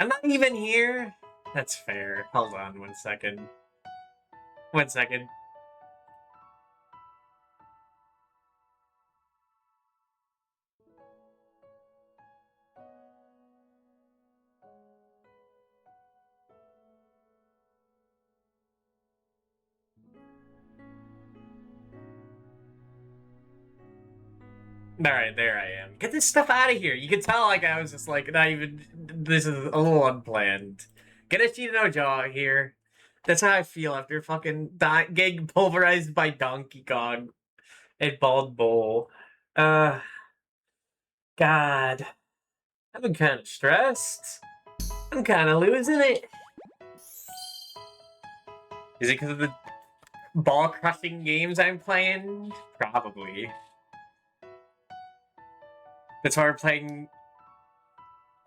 I'm not even here. That's fair. Hold on 1 second. 1 second. Alright, there I am. Get this stuff out of here. You can tell, like, I was just like, not even. This is a little unplanned. Get a Cheeto Jaw here. That's how I feel after fucking getting pulverized by Donkey Kong and Bald Bull. God. I've been kind of stressed. I'm kind of losing it. Is it because of the ball-crushing games I'm playing? Probably. That's why we're playing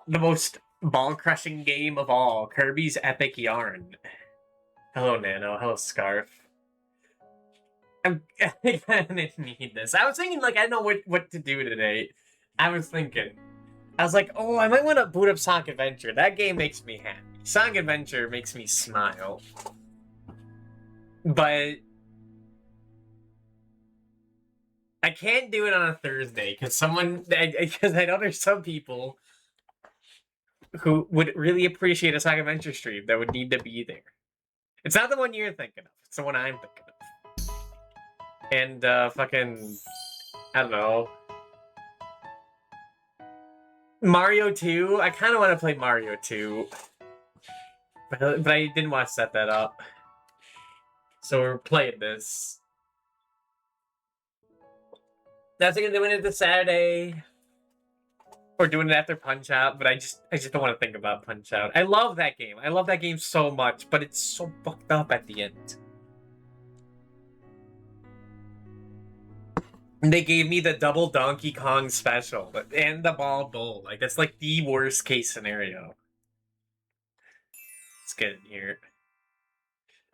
the most ball-crushing game of all, Kirby's Epic Yarn. Hello, Nano. Hello, Scarf. I kind of need this. I was thinking, like, I don't know what to do today. I was like, oh, I might want to boot up Sonic Adventure. That game makes me happy. Sonic Adventure makes me smile. But I can't do it on a Thursday because I know there's some people who would really appreciate a Sonic Adventure stream that would need to be there. It's not the one you're thinking of. It's the one I'm thinking of. And, fucking, I don't know. Mario 2? I kind of want to play Mario 2. But I didn't want to set that up. So we're playing this. That's like doing it this Saturday. Or doing it after Punch-Out, but I just don't want to think about Punch-Out. I love that game. I love that game so much, but it's so fucked up at the end. And they gave me the double Donkey Kong special and the Bald Bull. Like, that's like the worst case scenario. Let's get in here.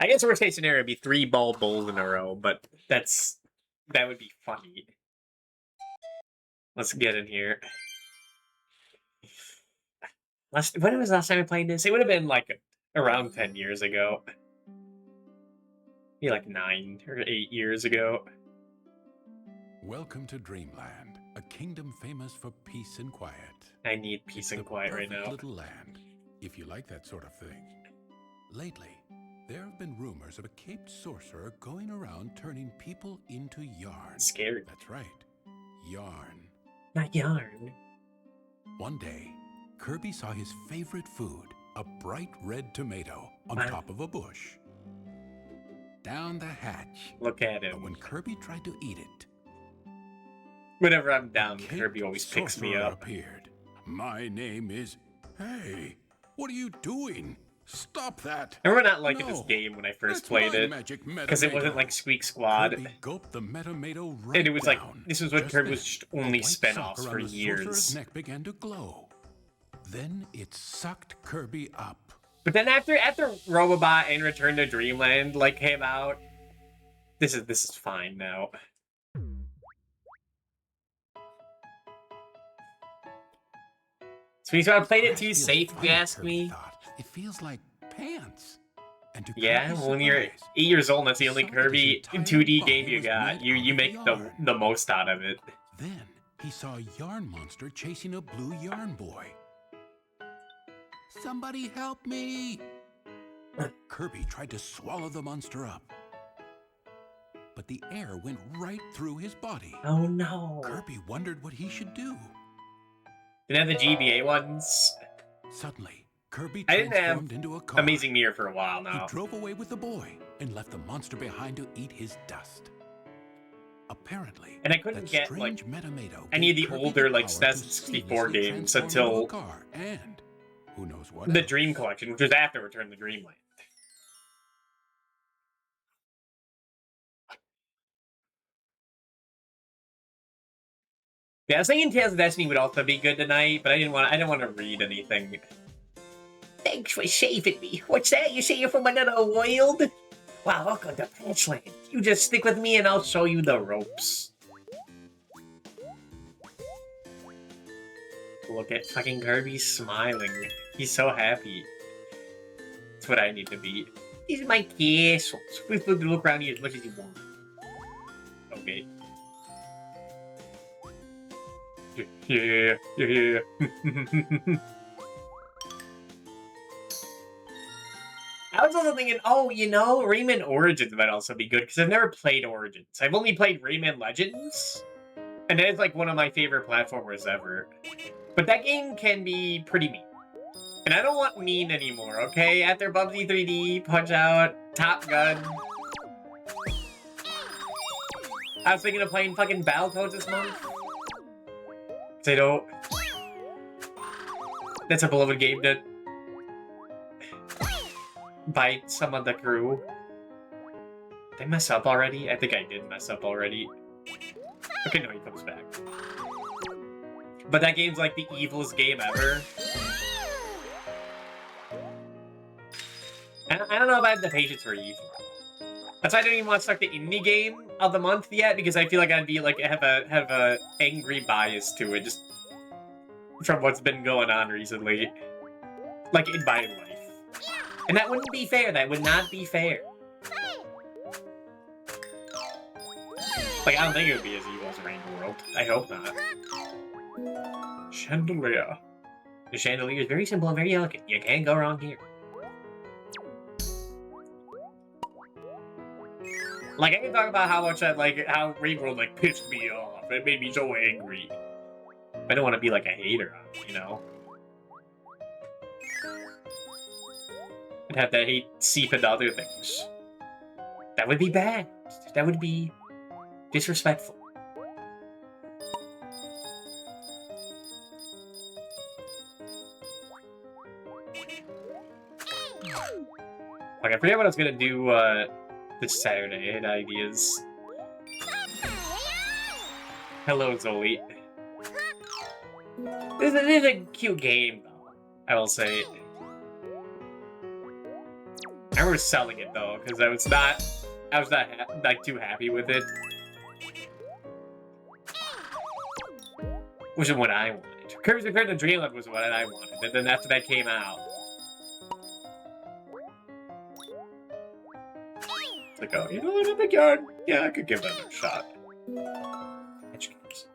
I guess worst case scenario would be 3 Bald Bulls in a row, but that would be funny. Let's get in here. When was the last time I played this? It would have been like around 10 years ago. Maybe like 9 or 8 years ago. Welcome to Dreamland, a kingdom famous for peace and quiet. I need peace and quiet right now. Little land, if you like that sort of thing. Lately, there have been rumors of a caped sorcerer going around turning people into yarn. Scared. That's right, yarn. Not yarn. One day, Kirby saw his favorite food, a bright red tomato, on top of a bush. Down the hatch. Look at him. But when Kirby tried to eat it, whenever I'm down, Kirby always picks me up. Appeared. My name is... Hey, what are you doing? Stop that! I remember not liking this game when I first played it, because it wasn't like Squeak Squad. Kirby gulped the Metamato right and it was like, down. this was what Kirby was just only The white spin-offs sock for around the years. sorcerer's neck began to glow. Then it sucked Kirby up. But then after Robobot and Return to Dreamland like came out, this is fine now. So I played it too safe, if you ask me. It feels like pants. And to Yeah, Kirby's well, when you're 8 surprise, years old, and that's the only somebody's Kirby entire 2D body game you was got. made You of make yarn. the most out of it. Then he saw a yarn monster chasing a blue yarn boy. Somebody help me! Kirby tried to swallow the monster up. But the air went right through his body. Oh no. Kirby wondered what he should do. Didn't have the GBA ones. Suddenly, Kirby I didn't have transformed into a car. Amazing Mirror for a while He now. drove away with the boy and left the monster behind to eat his dust. Apparently, And I couldn't that get like strange Metamato any of gave the Kirby older like power SNES to and 64 seamlessly games transform into until a car and who knows what the else. Dream Collection, which was after Return to Dreamland. Yeah, I was thinking Tales of Destiny would also be good tonight, but I didn't want to read anything. Thanks for saving me. What's that? You say you're from another world? Wow, welcome to Patchland. You just stick with me and I'll show you the ropes. Look at fucking Kirby smiling. He's so happy. That's what I need to be. These are my castles. Feel free to look around here as much as you want. Okay. Yeah. I was also thinking, oh, you know, Rayman Origins might also be good, because I've never played Origins. I've only played Rayman Legends, and that is like one of my favorite platformers ever. But that game can be pretty mean. And I don't want mean anymore, okay? After Bubsy 3D, Punch-Out, Top Gun. I was thinking of playing fucking Battletoads this month. They don't... That's a beloved game to... bite some of the crew. Did I mess up already? I think I did mess up already. Okay, no, he comes back. But that game's like the evilest game ever. I don't know if I have the patience for evil. That's why I don't even want to start the indie game of the month yet, because I feel like I'd be like have a angry bias to it just from what's been going on recently, like in my life, and that wouldn't be fair. That would not be fair. Like, I don't think it would be as evil as Rain World. I hope not. Chandelier. The chandelier is very simple and very elegant. You can't go wrong here. Like, I can talk about how much how Rain World, like, pissed me off. It made me so angry. I don't want to be, like, a hater on it, you know? I'd have that hate seep into other things. That would be bad. That would be disrespectful. Like, I forget what I was gonna do, this Saturday. I had ideas. Hello, Zoli. This is a cute game, though. I will say. I remember selling it though, because I was not like too happy with it. Which is what I wanted. Kirby's Return to Dreamland was what I wanted, and then after that came out, it's like, oh, you know what, Epic Yarn? Yeah, I could give that a shot.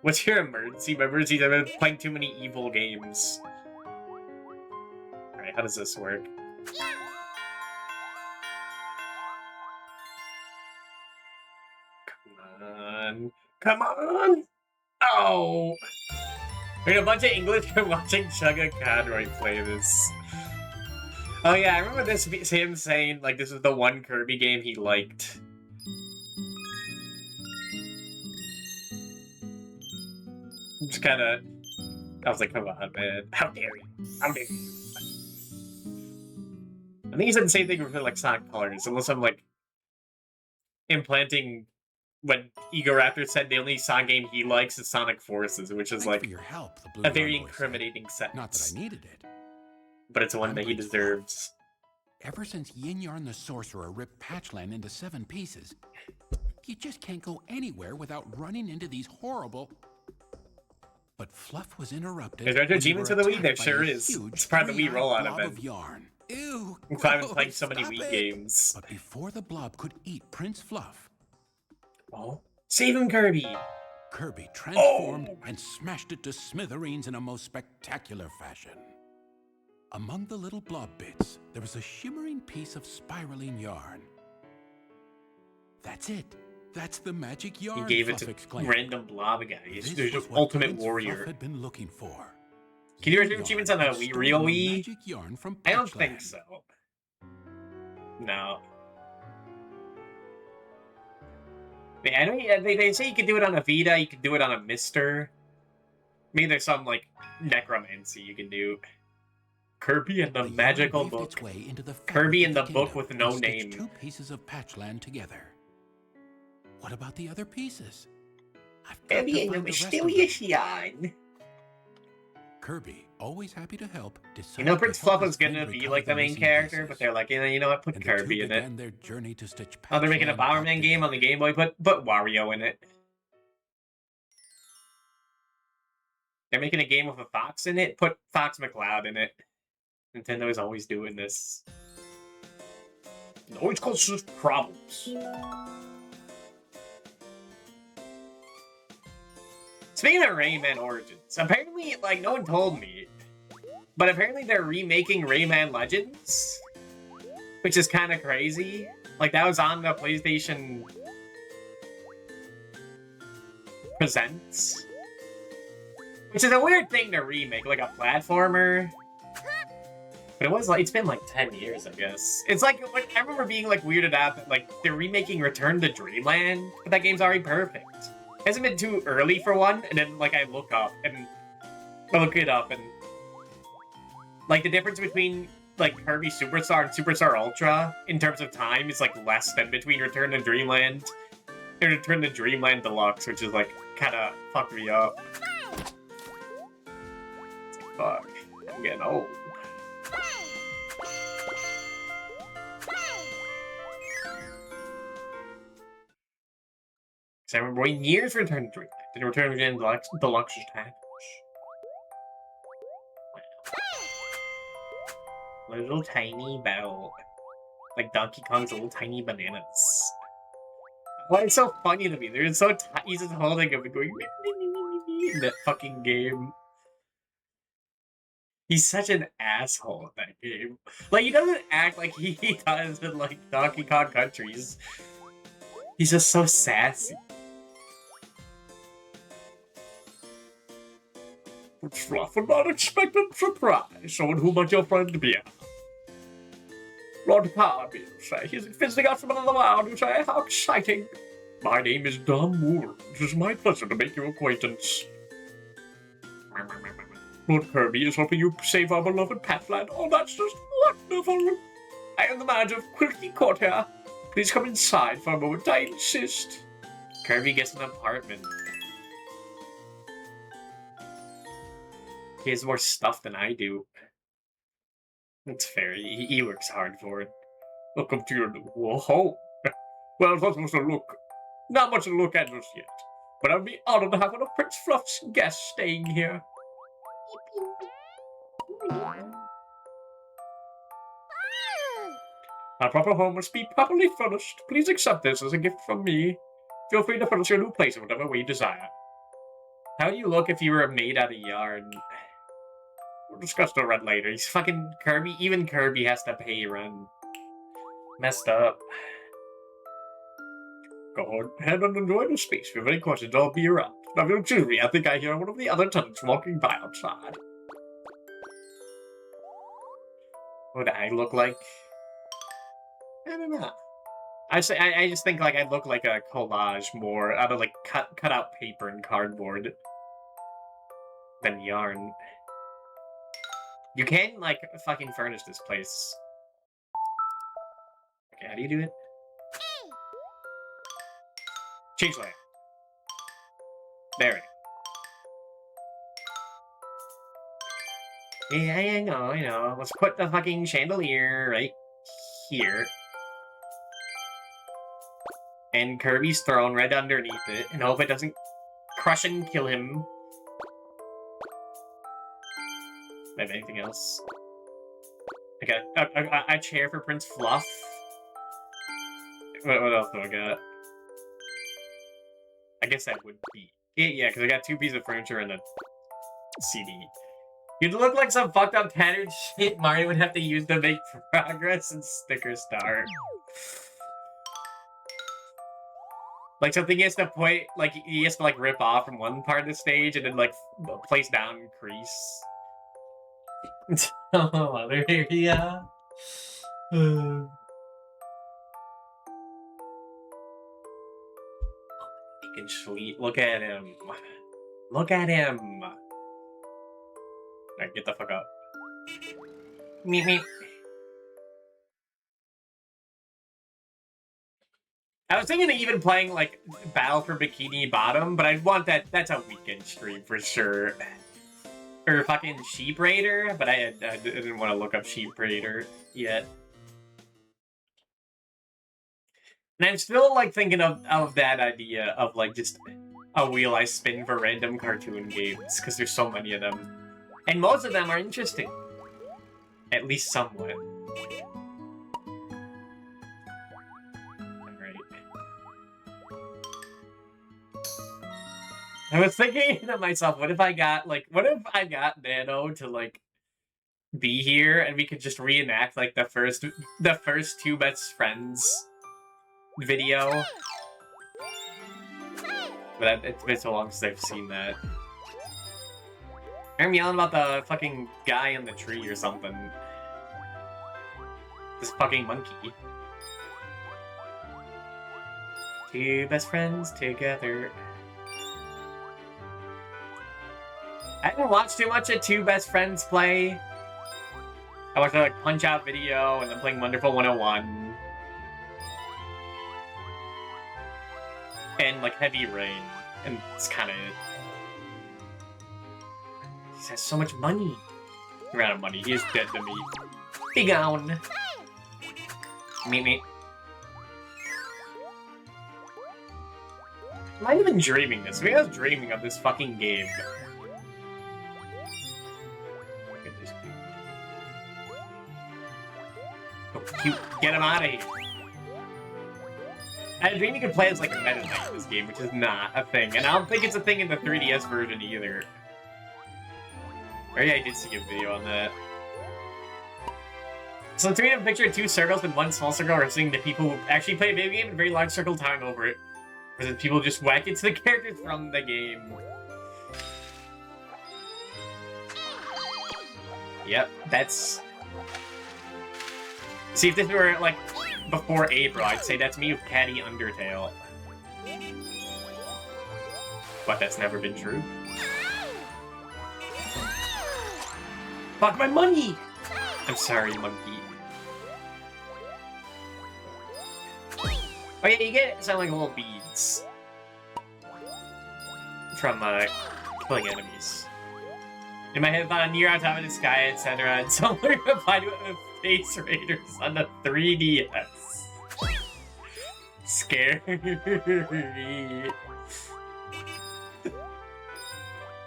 What's your emergency? My emergency, I've been playing too many evil games. Alright, how does this work? Come on. Come on! Oh! I mean, a bunch of English are watching Chugga Conroy play this. Oh yeah, I remember this him saying, like, this was the one Kirby game he liked. Just kinda... I was like, come on, man. How dare you? How dare you? I think he said the same thing for, like, Sonic Colors, unless I'm, like, implanting when Egoraptor said the only Sonic game he likes is Sonic Forces, which is, like, your help, a very incriminating sentence. Not that I needed it. But it's one that he deserves. Ever since Yin Yarn the Sorcerer ripped Patchland into 7 pieces, you just can't go anywhere without running into these horrible... But Fluff was interrupted. Is there achievements for the Wii? There sure is. It's part of the Wii rollout event. Yarn. Ew! I've been playing so many Wii games. But before the blob could eat Prince Fluff... Oh. Save him, Kirby! Kirby transformed and smashed it to smithereens in a most spectacular fashion. Among the little blob bits, there was a shimmering piece of spiraling yarn. That's it. That's the magic yarn. He gave it to random blob guy. He's the ultimate warrior. Fluff had been looking for. Can you receive achievements on a Wii, real Wii? Magic yarn from I don't think so. No. I know they say you can do it on a Vita, you can do it on a Mister. Maybe there's some, like, necromancy you can do. Kirby and the magical book. Kirby and the book with no name. 2 pieces of Patchland together. What about the other pieces? Kirby and the mysterious yarn. Kirby, always happy to help. You know, Prince Fluff was gonna be like the main character, but they're like, you know what, put Kirby in it. Their journey to stitch oh, they're making a Bomberman game on the Game Boy, put Wario in it. They're making a game with a Fox in it, put Fox McCloud in it. Nintendo's always doing this. It always causes problems. Speaking of Rayman Origins, apparently, like, no one told me, but apparently they're remaking Rayman Legends, which is kind of crazy. Like, that was on the PlayStation Presents, which is a weird thing to remake, like a platformer. But it was like, it's been like 10 years, I guess. It's like, I remember being like weirded out that like they're remaking Return to Dreamland, but that game's already perfect. Hasn't been too early for one, and then like I look it up and like the difference between like Kirby Superstar and Superstar Ultra in terms of time is like less than between Return to Dreamland and Return to Dreamland Deluxe, which is like kind of fucked me up. It's like, fuck, I'm getting old. Because I remember waiting years for Return to Dreamland. Did Return to Dreamland Deluxe just happen? Wow. Little tiny bell. Like Donkey Kong's little tiny bananas. Why it's so funny to me. They're so he's just holding him and going in that fucking game. He's such an asshole in that game. Like, he doesn't act like he does in, like, Donkey Kong Country. He's just so sassy. It's fluff an unexpected surprise. Someone who might your friend be. Lord Kirby, you say. He's visiting us from another world, you say. How exciting. My name is Don Moore. It is my pleasure to make your acquaintance. Lord Kirby is helping you save our beloved Patland. Oh, that's just wonderful. I am the manager of Quilty Court here. Please come inside for a moment, I insist. Kirby gets an apartment. He has more stuff than I do. It's fair. He works hard for it. Welcome to your new home. Well, that was a look. Not much to look at just yet. But I'd be honored to have one of Prince Fluff's guests staying here. Our proper home must be properly furnished. Please accept this as a gift from me. Feel free to furnish your new place in whatever way you desire. How do you look if you were made out of yarn? We'll discuss the rent later. He's fucking Kirby. Even Kirby has to pay rent. Messed up. Go ahead and enjoy the space. If you have any questions, I'll be around. Now, excuse me, I think I hear one of the other tenants walking by outside. What do I look like? I don't know. I just think like I look like a collage more out of like cut out paper and cardboard than yarn. You can like fucking furnish this place. Okay, how do you do it? Change layer. There we go. Yeah, I know. Let's put the fucking chandelier right here. And Kirby's throne right underneath it, and hope it doesn't crush and kill him. Do I have anything else? I got a chair for Prince Fluff. What else do I got? I guess that would be it, yeah, because I got 2 pieces of furniture and a CD. You'd look like some fucked up tattered shit Mario would have to use to make progress and sticker star. Like something he has to point, like he has to like rip off from one part of the stage and then like place down and crease. Oh, there you go. He can sleep. Look at him. Look at him. Alright, get the fuck up. Meep meep. I was thinking of even playing, like, Battle for Bikini Bottom, but I'd want that. That's a weekend stream for sure. Or fucking Sheep Raider, but I didn't want to look up Sheep Raider yet. And I'm still, like, thinking of that idea of, like, just a wheel I spin for random cartoon games, because there's so many of them. And most of them are interesting. At least somewhat. Alright. I was thinking to myself, what if I got Nano to like be here and we could just reenact like the first two best friends video? But it's been so long since I've seen that. I'm yelling about the fucking guy in the tree or something. This fucking monkey. Two best friends together. I haven't watched too much of Two Best Friends play. I watched their like Punch-Out video and then playing Wonderful 101. And like Heavy Rain. And it's kinda it. He has so much money. He ran out of money. He is dead to me. Be gone. Meet me. Am I even dreaming this? Maybe I was dreaming of this fucking game. Look at this dude. Oh, cute. Get him out of here. I had a dream you could play as like a Meta Knight in this game, which is not a thing. And I don't think it's a thing in the 3DS version either. Or yeah, I did see a video on that. So it's a picture of two circles and one small circle representing the people who actually play a video game and a very large circle time over it. Because people just whack into the characters from the game. Yep, that's... See, if this were, like, before April, I'd say that's me with Caddy Undertale. But that's never been true. Fuck my money! I'm sorry, monkey. Oh yeah, you get some like little beads from killing enemies. In my head, I thought a Nier on top of the sky, etc. And someone replied to it with Face Raiders on the 3DS. Scary.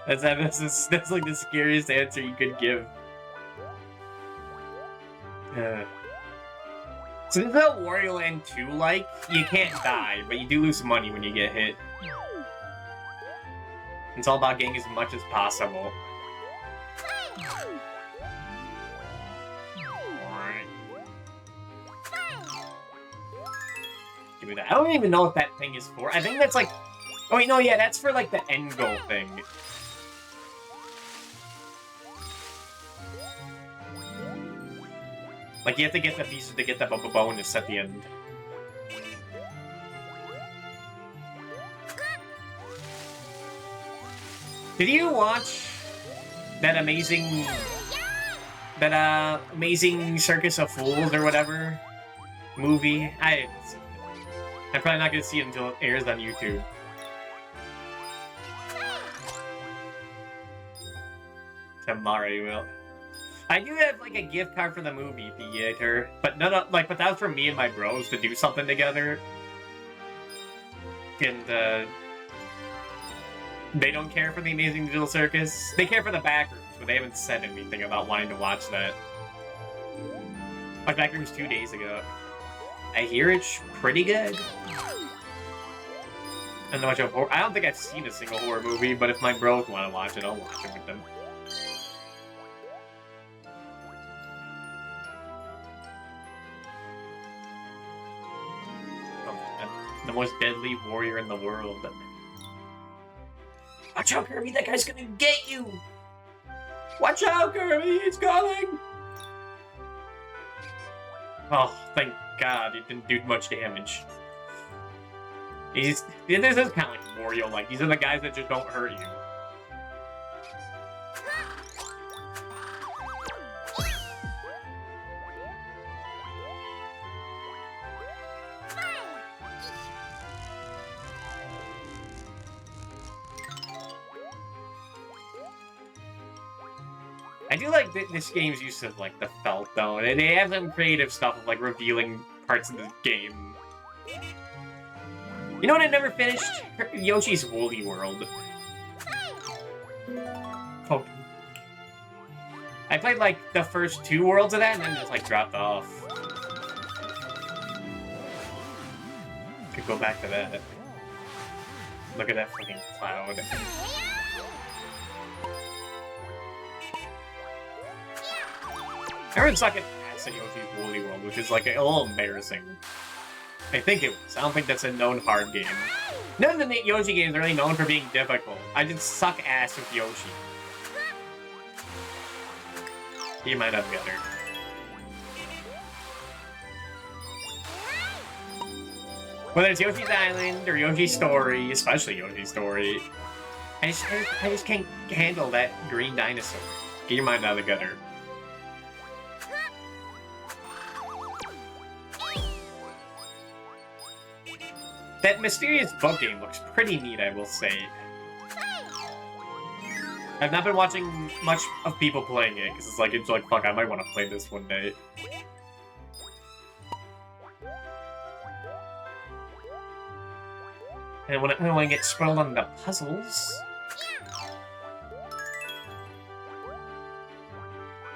That's like the scariest answer you could give. So this is how Wario Land 2 like. You can't die, but you do lose money when you get hit. It's all about getting as much as possible. Give me that. I don't even know what that thing is for. I think that's like... Oh wait, no, yeah, that's for like the end goal thing. Like, you have to get the pieces to get the bonus at the end. Did you watch that amazing... amazing Circus of Fools or whatever movie? I haven't seen it. I'm probably not gonna see it until it airs on YouTube. Tomorrow you will. I do have like a gift card for the movie theater, but none of but that was for me and my bros to do something together. And they don't care for the Amazing Digital Circus. They care for the Backrooms, but they haven't said anything about wanting to watch that. I watched Backrooms 2 days ago. I hear it's pretty good. And much of horror. I don't think I've seen a single horror movie, but if my bros want to watch it, I'll watch it with them. The most deadly warrior in the world. Watch out, Kirby! That guy's gonna get you! Watch out, Kirby! He's coming! Oh, thank God, it didn't do much damage. This is kind of like Wario-like. These are the guys that just don't hurt you. I do like this game's use of like the felt though. They have some creative stuff of like revealing parts of the game. You know what I never finished? Yoshi's Woolly World. Oh. I played like the first 2 worlds of that and then just like dropped off. Could go back to that. Look at that fucking cloud. Everyone's sucking ass at Yoshi's Woolly World, which is like a little embarrassing. I think it was. I don't think that's a known hard game. None of the Yoshi games are really known for being difficult. I just suck ass with Yoshi. You might have better. Whether it's Yoshi's Island or Yoshi's Story, especially Yoshi's Story, I just can't handle that green dinosaur. Get your mind out of the gutter. That mysterious book game looks pretty neat, I will say. I've not been watching much of people playing it, because it's like, fuck, I might want to play this one day. And when I get spoiled on the puzzles...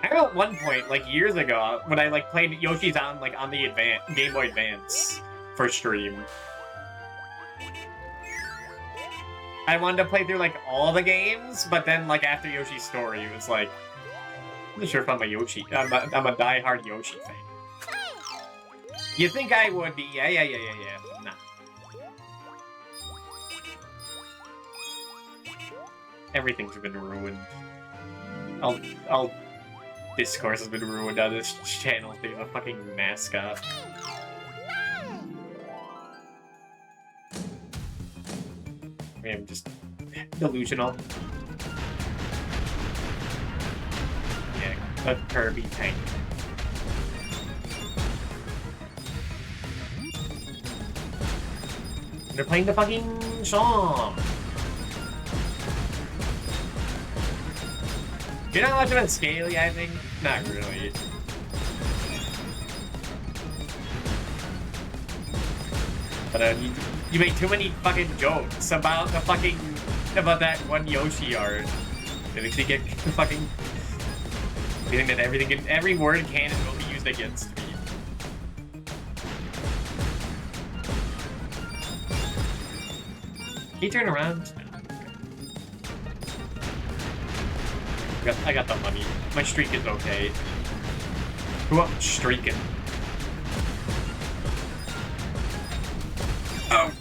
I remember at one point, like years ago, when I like played Yoshi's on the Game Boy Advance for stream. I wanted to play through like all the games, but then like after Yoshi's Story, it was like, I'm not sure if I'm a Yoshi. I'm a die-hard Yoshi fan. You think I would be? Yeah, but nah. Everything's been ruined. All discourse has been ruined on this channel being a fucking mascot. I'm just delusional. Yeah, a Kirby tank. They're playing the fucking song. You're not much of a Scaly, I think? Not really. But you make too many fucking jokes about that one Yoshi art. It makes me get the fucking feeling that every word can and will be used against me. Can you turn around? I got the money. My streak is okay. Who up streaking? Oh!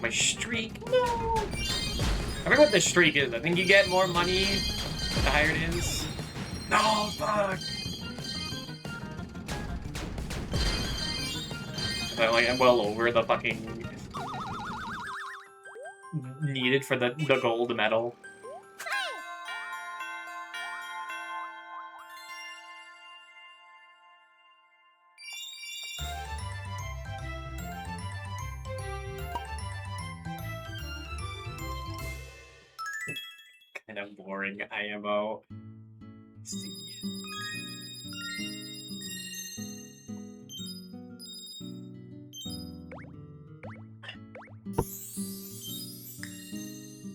My streak? No! I forget what the streak is. I think you get more money the higher it is. No, fuck! I'm well over the fucking... needed for the gold medal. Kind of boring IMO. Let's see.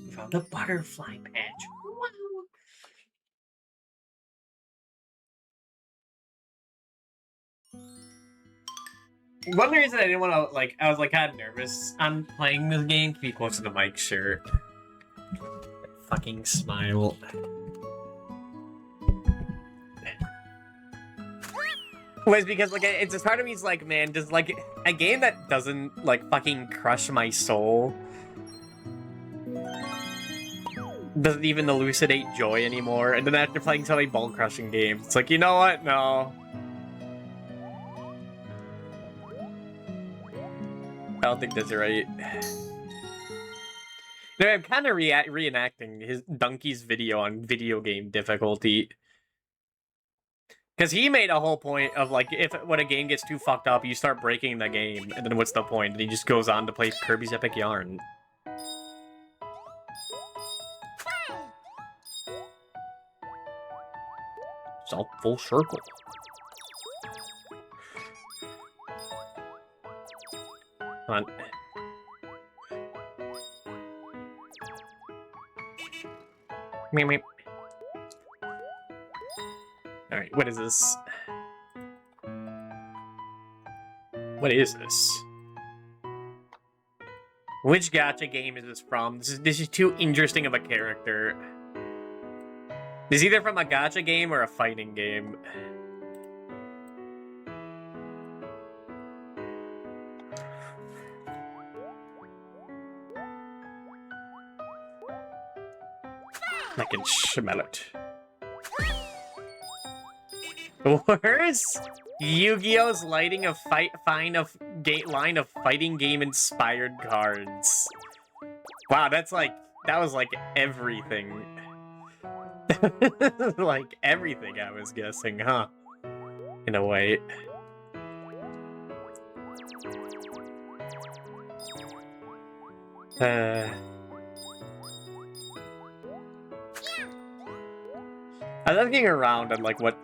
We found a butterfly patch. Wow. One reason I didn't want to, like, I was, like, kind of nervous on playing this game to be close to the mic, sure. Fucking smile. Was because, like, it's just part of me's like, man, just, like, a game that doesn't, like, fucking crush my soul doesn't even elucidate joy anymore, and then after playing so many ball-crushing games, it's like, you know what? No. I don't think that's right. No, I'm kind of reenacting his Donkey's video on video game difficulty. Because he made a whole point of, like, when a game gets too fucked up, you start breaking the game, and then what's the point? And he just goes on to play Kirby's Epic Yarn. It's all full circle. Come on. Meep, meep. Alright, what is this? What is this? Which gacha game is this from? This is too interesting of a character. This is either from a gacha game or a fighting game. I can smell it. Where's Yu-Gi-Oh's line of fighting game inspired cards? Wow, that was like everything. Like everything I was guessing, huh? In a way. I was looking around and like what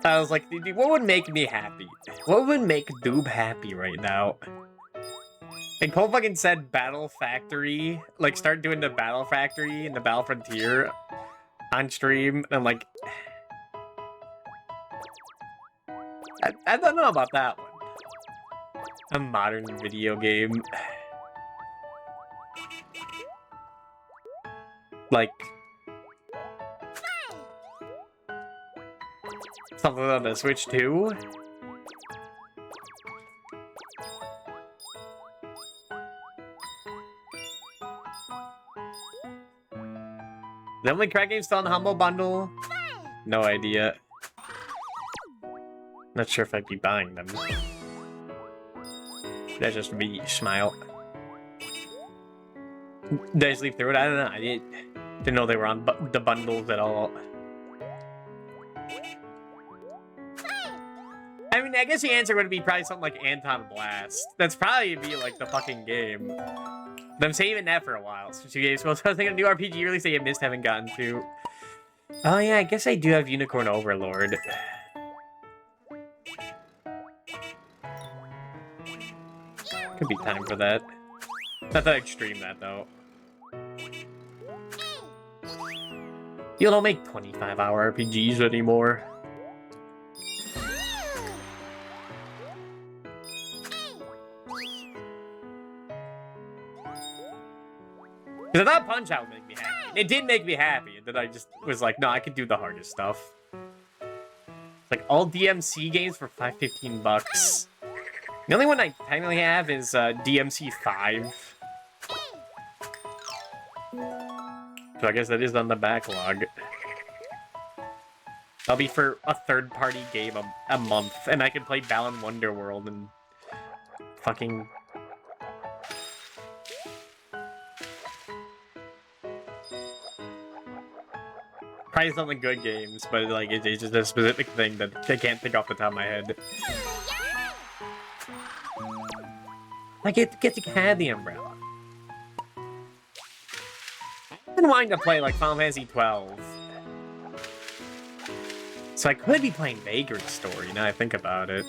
I was like, what would make me happy? What would make Doob happy right now? And Cole fucking said Battle Factory, like start doing the Battle Factory and the Battle Frontier on stream. And I'm like, I don't know about that one. A modern video game. Like, something on the Switch too? The only crack game still on the Humble Bundle? No idea. Not sure if I'd be buying them. That's just me, smile. Did I sleep through it? I don't know. I didn't know they were on the bundles at all. I mean, I guess the answer would be probably something like Anton Blast. That's probably be like the fucking game. But I'm saving that for a while. Since you gave, so I was thinking a new RPG release that you missed haven't gotten to. Oh yeah, I guess I do have Unicorn Overlord. Could be time for that. Not that I'd stream that though. You don't make 25-hour RPGs anymore. Because I thought Punch-Out would make me happy. It did make me happy, and then I just was like, no, I could do the hardest stuff. Like, all DMC games for $15. The only one I technically have is DMC 5. So I guess that is on the backlog. I'll be for a third-party game a month, and I can play Balan Wonderworld and fucking... Probably something good games, but like it's just a specific thing that I can't think off the top of my head. I get to have the umbrella. I've been wanting to play like Final Fantasy 12. So I could be playing Vagrant Story now I think about it.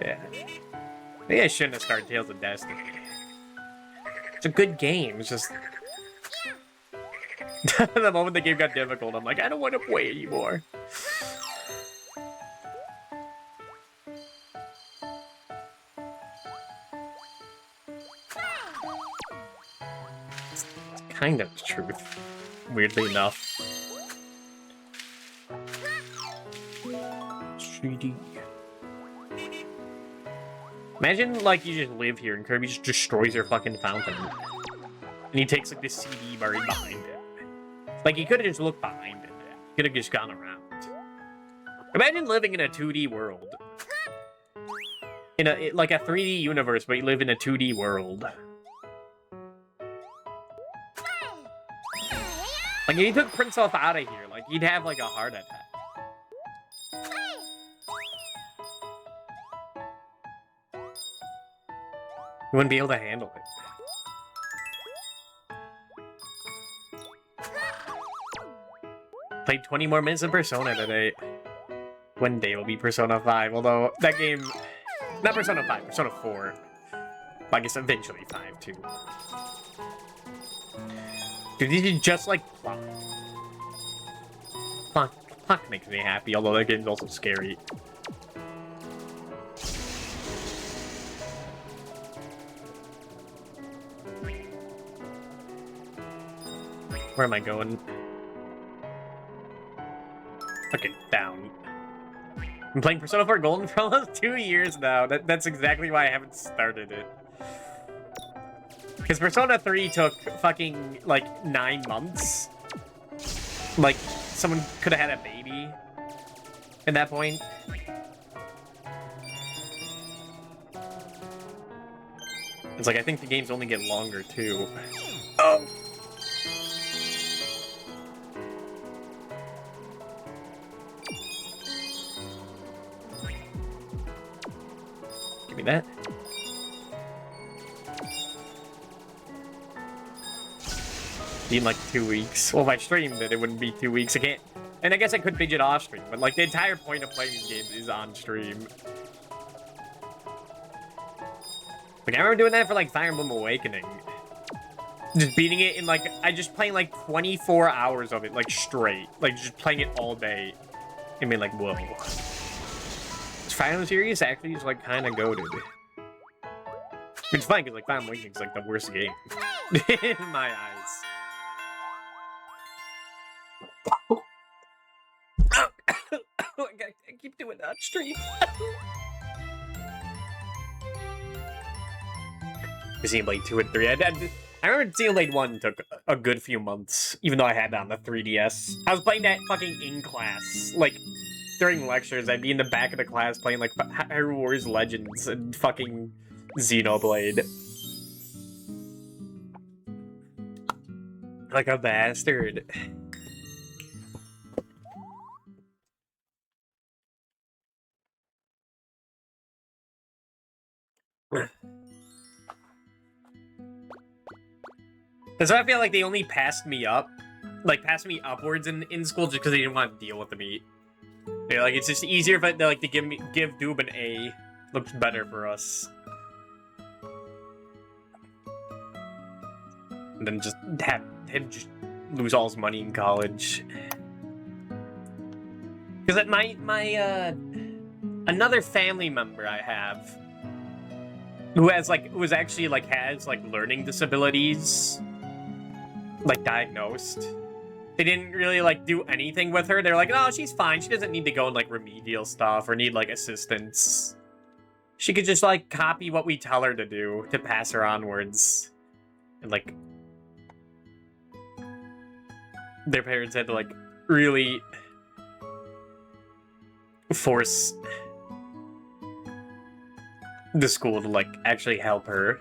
Yeah. Maybe I shouldn't have started Tales of Destiny. It's a good game, it's just... The moment the game got difficult, I'm like, I don't want to play anymore. It's kind of the truth, weirdly enough. 3D. Imagine, like, you just live here and Kirby just destroys your fucking fountain. And he takes, like, this CD buried behind it. Like, he could have just looked behind it. He could have just gone around. Imagine living in a 2D world. In like a 3D universe, but you live in a 2D world. Like, if you took Prince Elf out of here, like, he'd have, like, a heart attack. You wouldn't be able to handle it. Played 20 more minutes of Persona today. One day will be Persona 5, although that game... Not Persona 5, Persona 4. I guess eventually 5, too. Dude, these are just like Pluck. Pluck makes me happy, although that game's also scary. Where am I going? Okay, down. I'm playing Persona 4 Golden for almost 2 years now. That's exactly why I haven't started it. Because Persona 3 took fucking, like, 9 months. Like, someone could have had a baby at that point. It's like, I think the games only get longer, too. Oh! Give me that. In like 2 weeks. Well, if I streamed it, it wouldn't be 2 weeks. I can't. And I guess I could binge it off stream, but like the entire point of playing these games is on stream. Like I remember doing that for like Fire Emblem Awakening. Just beating it in like, I just playing like 24 hours of it, like straight. Like just playing it all day. I mean like, whoa. This Fire Emblem series actually is like kind of goated. It's fine because like Fire Emblem Awakening is like the worst game in my eyes. I keep doing that stream. Xenoblade 2 and 3. I remember Xenoblade 1 took a good few months, even though I had that on the 3DS. I was playing that fucking in class. Like, during lectures, I'd be in the back of the class playing, like, Hyrule Warriors Legends and fucking Xenoblade. Like a bastard. So I feel like they only passed me up, like passed me upwards in school just because they didn't want to deal with me. Yeah, like it's just easier if they like to give Doob an A. Looks better for us. And then just have him just lose all his money in college. Because my another family member I have who has actually has learning disabilities, like diagnosed. They didn't really like do anything with her. They're like, no, she's fine. She doesn't need to go in like remedial stuff or need like assistance. She could just like copy what we tell her to do to pass her onwards. And like their parents had to like really force the school to like actually help her.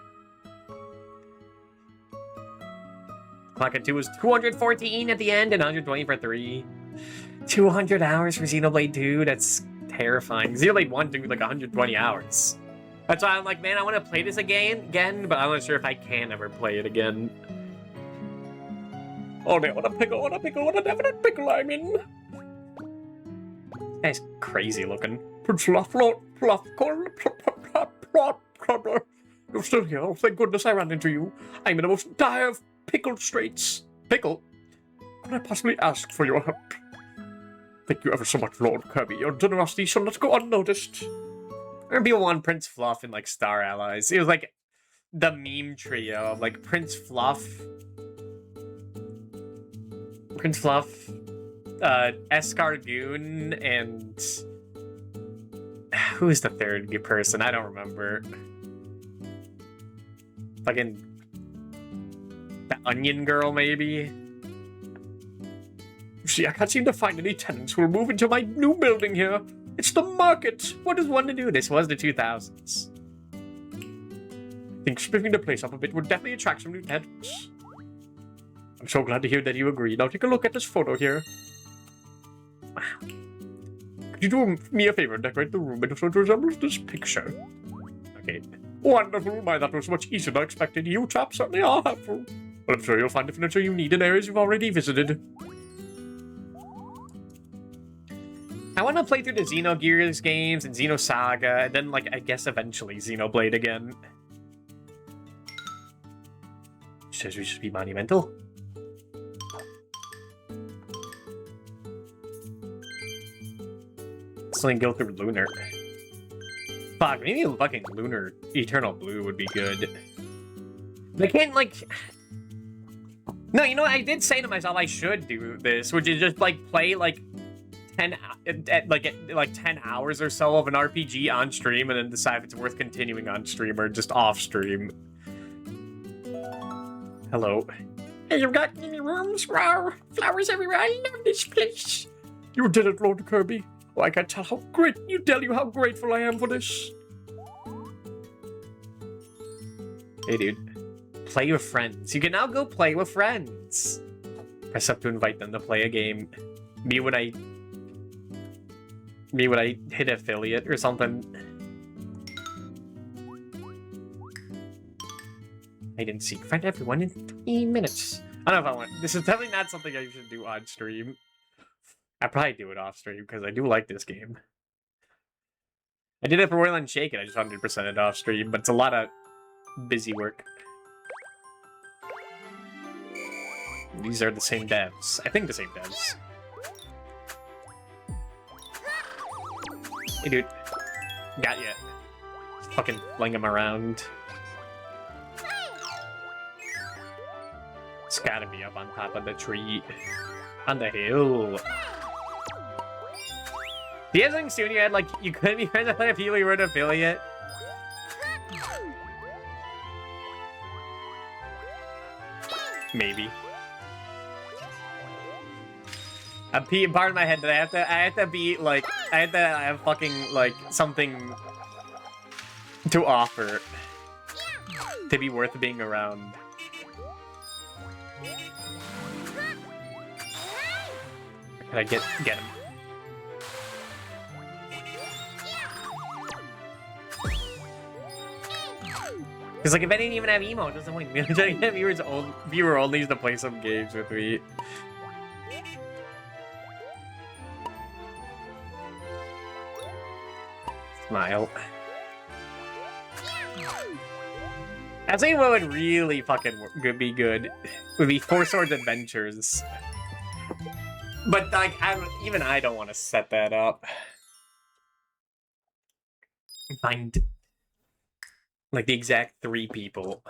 Clock at 2 was 214 at the end and 120 for 3. 200 hours for Xenoblade 2, that's terrifying. Xenoblade 1 took like 120 hours. That's why I'm like, man, I want to play this again, but I'm not sure if I can ever play it again. Oh man, what a pickle, what a definite pickle I'm in. That's crazy looking. You're still here. Oh, thank goodness I ran into you. I'm in the most dire of pickle straits. Pickle? Could I possibly ask for your help? Thank you ever so much, Lord Kirby. Your generosity shall not go unnoticed. I remember people want Prince Fluff and like Star Allies. It was like the meme trio of like Prince Fluff, Escargoon, and who is the third person? I don't remember. Fucking the Onion Girl, maybe? See, I can't seem to find any tenants who will move into my new building here. It's the market. What is one to do? This was the 2000s. I think splitting the place up a bit would definitely attract some new tenants. I'm so glad to hear that you agree. Now take a look at this photo here. Wow. Could you do me a favor and decorate the room in so it resembles this picture? Okay. Wonderful. My, that was much easier than I expected. You chaps certainly are helpful. Well, I'm sure you'll find the furniture you need in areas you've already visited. I want to play through the Xenogears games and Xenosaga, and then, like, I guess eventually Xenoblade again. Says we should be monumental. Constantly go through Lunar. Fuck, maybe fucking Lunar Eternal Blue would be good. They can't, like... No, you know what? I did say to myself I should do this, which is just, like, play, like, 10 hours or so of an RPG on stream and then decide if it's worth continuing on stream or just off stream. Hello. Hey, you got any rooms? Wow, flowers everywhere. I love this place. You did it, Lord Kirby. Oh, I can tell how how grateful I am for this. Hey, dude. Play with friends. You can now go play with friends. Press up to invite them to play a game. Me when I hit affiliate or something. I didn't seek. Find everyone in 3 minutes. I don't know if I want. This is definitely not something I should do on stream. I probably do it off stream because I do like this game. I did it for Royal Unshaken. I just 100% it off stream, but it's a lot of busy work. These are the same devs. I think the same devs. Hey, dude. Got ya. Just fucking fling him around. It's gotta be up on top of the tree. On the hill. Do you have something soon you had, like, you couldn't be friends with other people you were an affiliate? Maybe. I'm peeing part of my head that I have to be, like, I have to have fucking, like, something to offer to be worth being around. Can I get him? Because, like, if I didn't even have emo, it doesn't point me. Viewer only used to play some games with me. Smile. I think what would really fucking be good would be Four Swords Adventures. But, like, even I don't want to set that up. Find, like, the exact 3 people.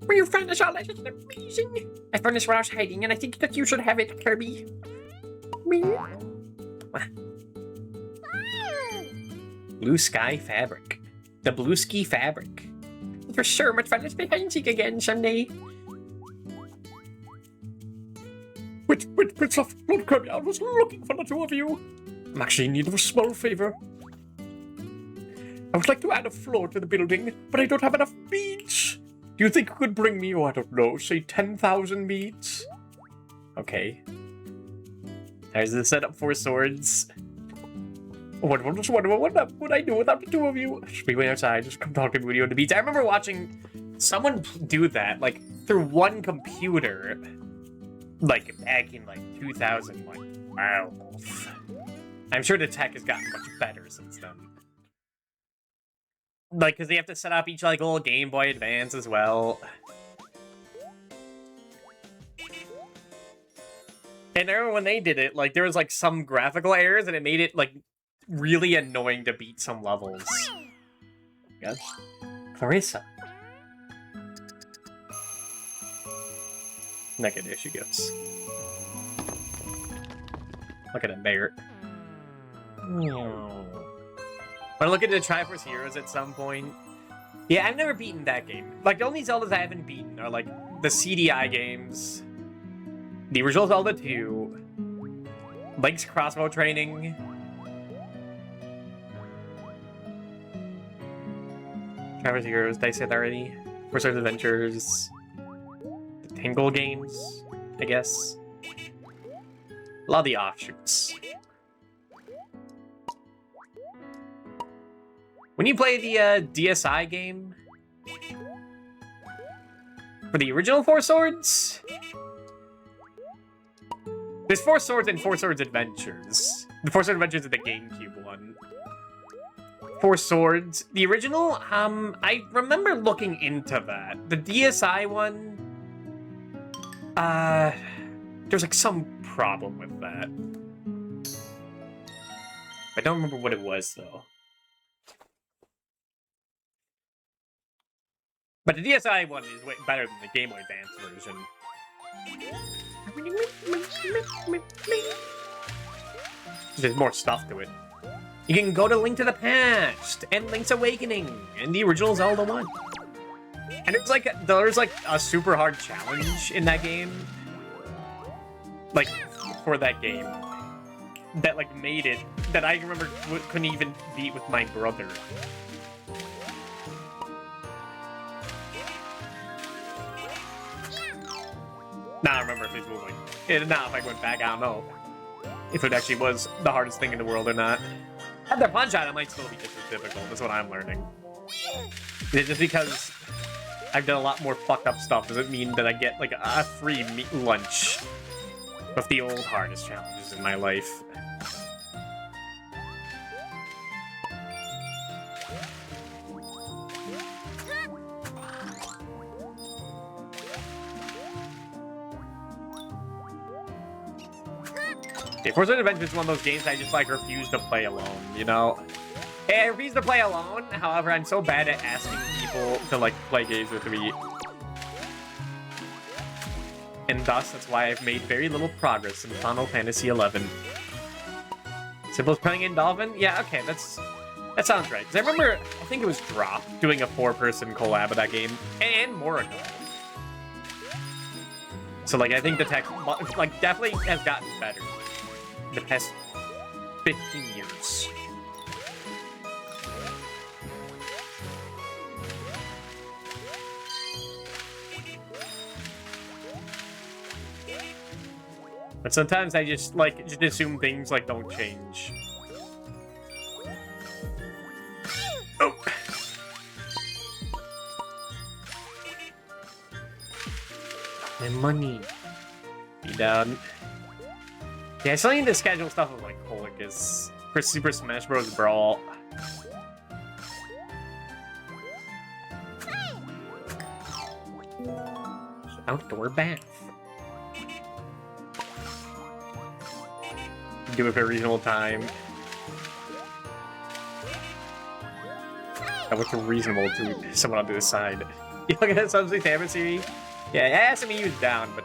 Where you find this all? That's amazing. I found this when I was hiding, and I think that you should have it, Kirby. Blue Sky Fabric. The Blue Ski Fabric. It was so much fun. Let's play hide and seek again someday. Wait, stop. Lord Kirby, I was looking for the 2 of you. I'm actually in need of a small favor. I would like to add a floor to the building, but I don't have enough beads. Do you think you could bring me, I don't know, say 10,000 beads? Okay. There's the setup for swords. What would I do without the 2 of you? Just be waiting outside, just come talk to me when you on the beats. I remember watching someone do that, like, through one computer, like, back in, like, 2012. I'm sure the tech has gotten much better since then. Like, because they have to set up each, like, little Game Boy Advance as well. And I remember when they did it, like, there was, like, some graphical errors, and it made it, like, really annoying to beat some levels. Yes. Clarissa. Naked, there she goes. Look at him, bear. Want to look into Triforce Heroes at some point? Yeah, I've never beaten that game. Like, the only Zeldas I haven't beaten are, like, the CDI games, the original Zelda 2, Link's Crossbow Training, Triforce Heroes, did I say that already? Four Swords Adventures, the Tingle games, I guess. A lot of the offshoots. When you play the DSi game for the original Four Swords, there's Four Swords and Four Swords Adventures. The Four Swords Adventures is the GameCube one. Four Swords, the original, I remember looking into that. The DSi one, There's like some problem with that. I don't remember what it was though. But the DSi one is way better than the Game Boy Advance version. There's more stuff to it. You can go to Link to the Past and Link's Awakening and the original Zelda 1. And there's like a super hard challenge in that game. Like, for that game. That like made it, that I remember couldn't even beat with my brother. Now I remember if it was like, now if I went back, I don't know if it actually was the hardest thing in the world or not. At the Punch-Out, it might still be just as difficult. That's what I'm learning. Just because I've done a lot more fucked up stuff doesn't mean that I get like a free lunch with the old hardest challenges in my life. Okay, Forza Adventure is one of those games I just like refuse to play alone, you know? Hey, I refuse to play alone, however, I'm so bad at asking people to like play games with me. And thus, that's why I've made very little progress in Final Fantasy XI. Simple as playing in Dolphin? Yeah, okay, that sounds right. Because I remember, I think it was Drop doing a 4-person collab of that game, and more ago. So, like, I think the tech, like, definitely has gotten better the past 15 years. But sometimes I just assume things like don't change. Oh. My money. Be down. Yeah, I still need to schedule stuff with like Colicus for Super Smash Bros. Brawl. Outdoor bath. Do it for a reasonable time. And what's reasonable to someone on the other side? You look at that Subsea Tablet series? Yeah, SMEU's down, but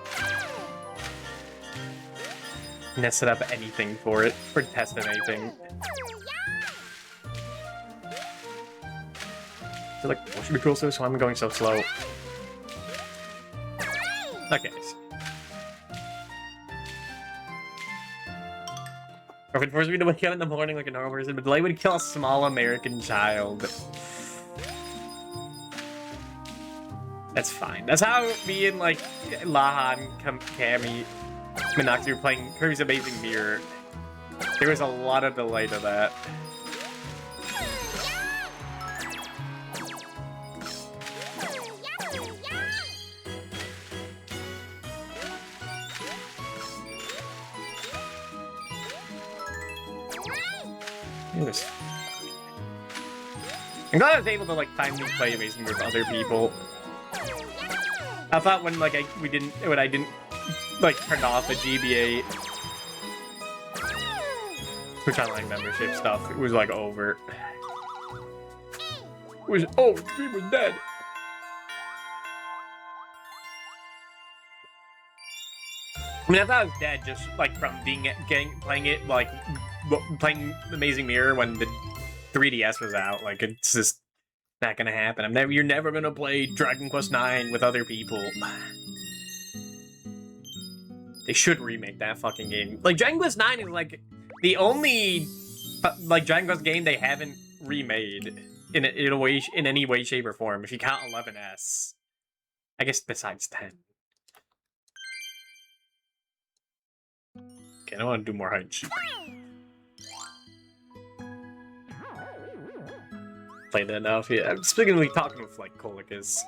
not set up anything for it, or testing anything. So like, what should be cool, so I'm going so slow. Okay. Or if it forced me to wake up in the morning like a normal person, but delay would kill a small American child. That's fine. That's how me and like Lahan, Cammy, Minoxi were playing Kirby's Amazing Mirror. There was a lot of delay to that. I'm glad I was able to like finally play Amazing Mirror with other people. I thought when like I didn't like turn off the GBA Twitch Online membership stuff, it was like over. It was the stream was dead. I mean, I thought it was dead just like from playing it like playing Amazing Mirror when the 3DS was out. Like it's just not gonna happen. You're never gonna play Dragon Quest IX with other people. They should remake that fucking game. Like Dragon Quest IX is like the only like Dragon Quest game they haven't remade in any way, shape, or form. If you count 11S, I guess besides 10. Okay, I don't want to do more hide and seek. Play that now. Yeah, I'm specifically talking with like Colicus.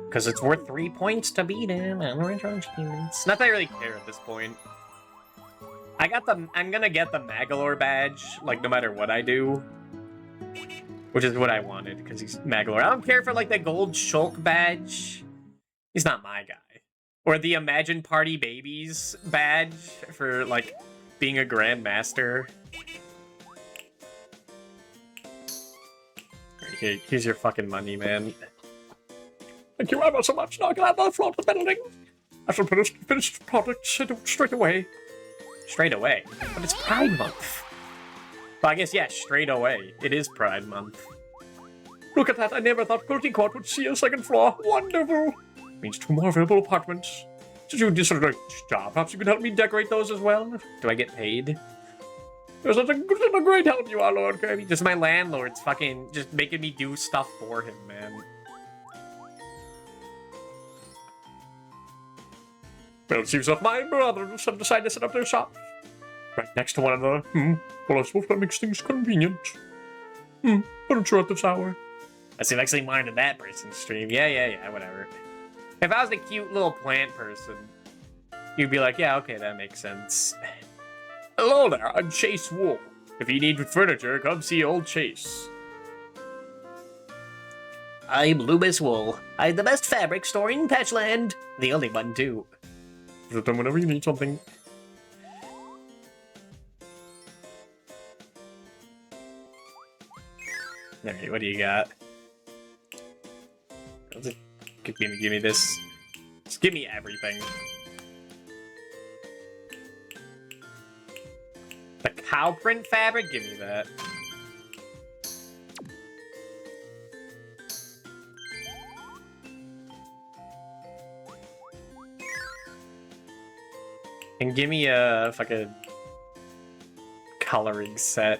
Because it's worth 3 points to beat him and orange achievements. Not that I really care at this point. I'm gonna get the Magalore badge, like no matter what I do. Which is what I wanted, because he's Magalore. I don't care for like the gold Shulk badge. He's not my guy. Or the Imagine Party Babies badge for, like, being a Grandmaster. Here, here's your fucking money, man. Thank you ever so much. Now I can have the front of the building. I shall finish the project straight away. Straight away? But it's Pride Month. Well, I guess, yeah, straight away. It is Pride Month. Look at that. I never thought Quilty Court would see a second floor. Wonderful. Means 2 more available apartments. Did you just sort of like job? Perhaps you could help me decorate those as well? Do I get paid? You're such a great help you are, Lord Kirby. Just my landlord's fucking just making me do stuff for him, man. Well, it seems like my brothers have decided to set up their shop right next to one another. Well, I suppose that makes things convenient. Furniture at this hour. I see, I'm actually minding that person's stream. Yeah, whatever. If I was a cute little plant person, you'd be like, yeah, okay, that makes sense. Hello there, I'm Chase Wool. If you need furniture, come see old Chase. I'm Loomis Wool. I'm the best fabric store in Patchland. The only one, too. Visit them whenever you need something. Alright, what do you got? Give me this. Just give me everything. The cow print fabric? Give me that. And give me a fucking coloring set.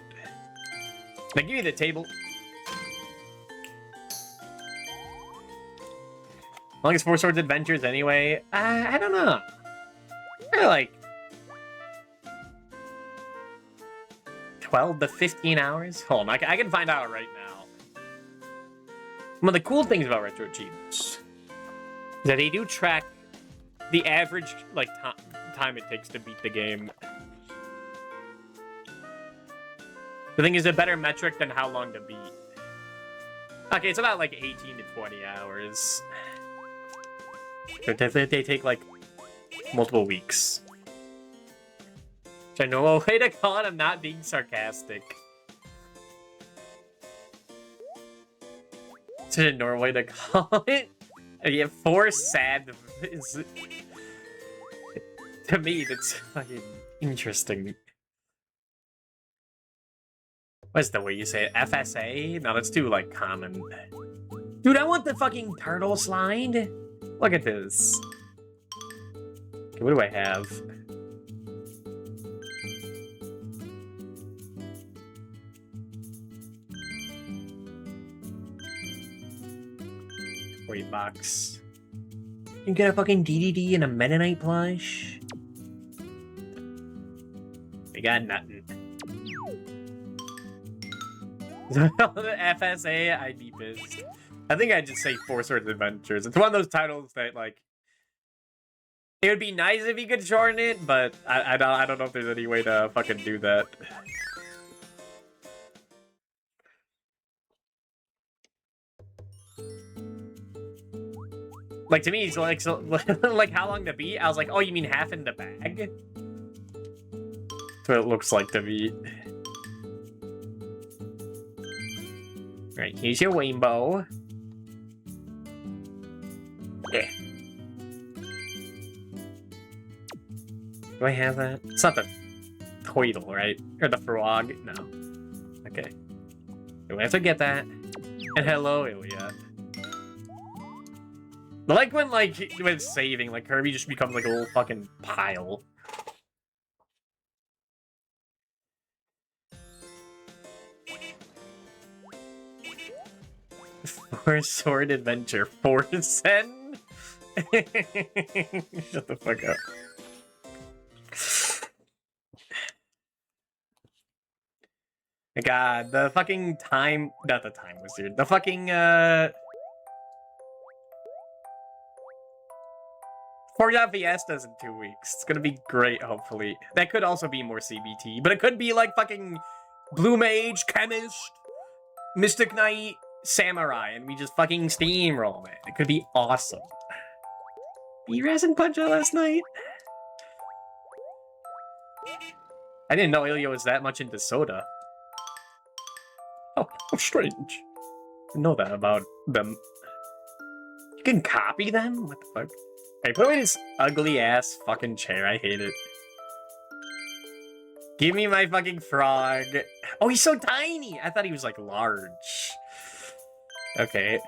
Now give me the table. How long is 4 Swords Adventures anyway? I don't know. Maybe like 12 to 15 hours? Hold on, I can find out right now. One of the cool things about Retro Achievements is that they do track the average like time it takes to beat the game. The thing is a better metric than how long to beat. Okay, it's about like 18 to 20 hours. They take like multiple weeks. Which I know a way to call it. I'm not being sarcastic. It's a normal way to call it. And yeah, 4 sad is to me that's fucking interesting. What's the way you say it? FSA? No, that's too like common. Dude, I want the fucking turtle slide. Look at this. Okay, what do I have? $40. You get a fucking DDD and a Meta Knight plush? We got nothing. The FSA, I'd be pissed. I think I'd just say 4 Swords Adventures. It's one of those titles that, like, it would be nice if you could shorten it, but I don't know if there's any way to fucking do that. Like, to me, it's like, so, like how long to beat? I was like, oh, you mean half in the bag? That's what it looks like to me. Alright, here's your rainbow. Yeah. Do I have that? It's not the Toidle, right? Or the frog? No. Okay. Do I have to get that? And hello, Ilya. I like when, like, when it's saving, like, Kirby just becomes, like, a little fucking pile. Four Sword Adventure. 4 Sen? Shut the fuck up. My god, the fucking time... Not the time wizard. The fucking, Forgot Fiesta's in 2 weeks. It's gonna be great, hopefully. That could also be more CBT, but it could be like fucking Blue Mage, Chemist, Mystic Knight, Samurai, and we just fucking steamroll, man. It could be awesome. You resin Punch-Out last night? I didn't know Ilya was that much into soda. Oh, how strange. I know that about them. You can copy them? What the fuck? Hey, put away this ugly ass fucking chair. I hate it. Give me my fucking frog. Oh, he's so tiny. I thought he was like large. Okay.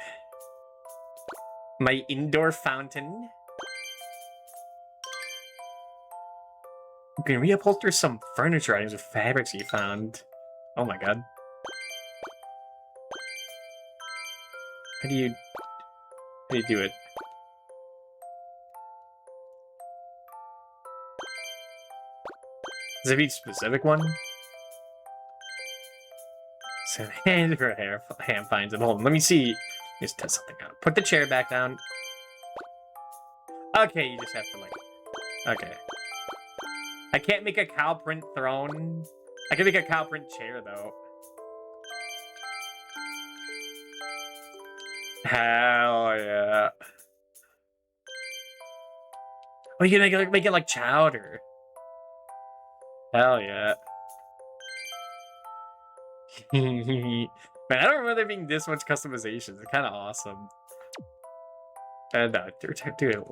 My indoor fountain. You can reupholster some furniture items with fabrics you found. Oh my god. How do you do it? Does it be a specific one? So hand her hair hand finds it. Hold on, let me see. Let's test something out. Put the chair back down. Okay, you just have to like. Okay. I can't make a cow print throne. I can make a cow print chair though. Hell yeah. Oh, you can make it like chowder. Hell yeah. Man, I don't remember there being this much customization. It's kind of awesome. And do it a little bit,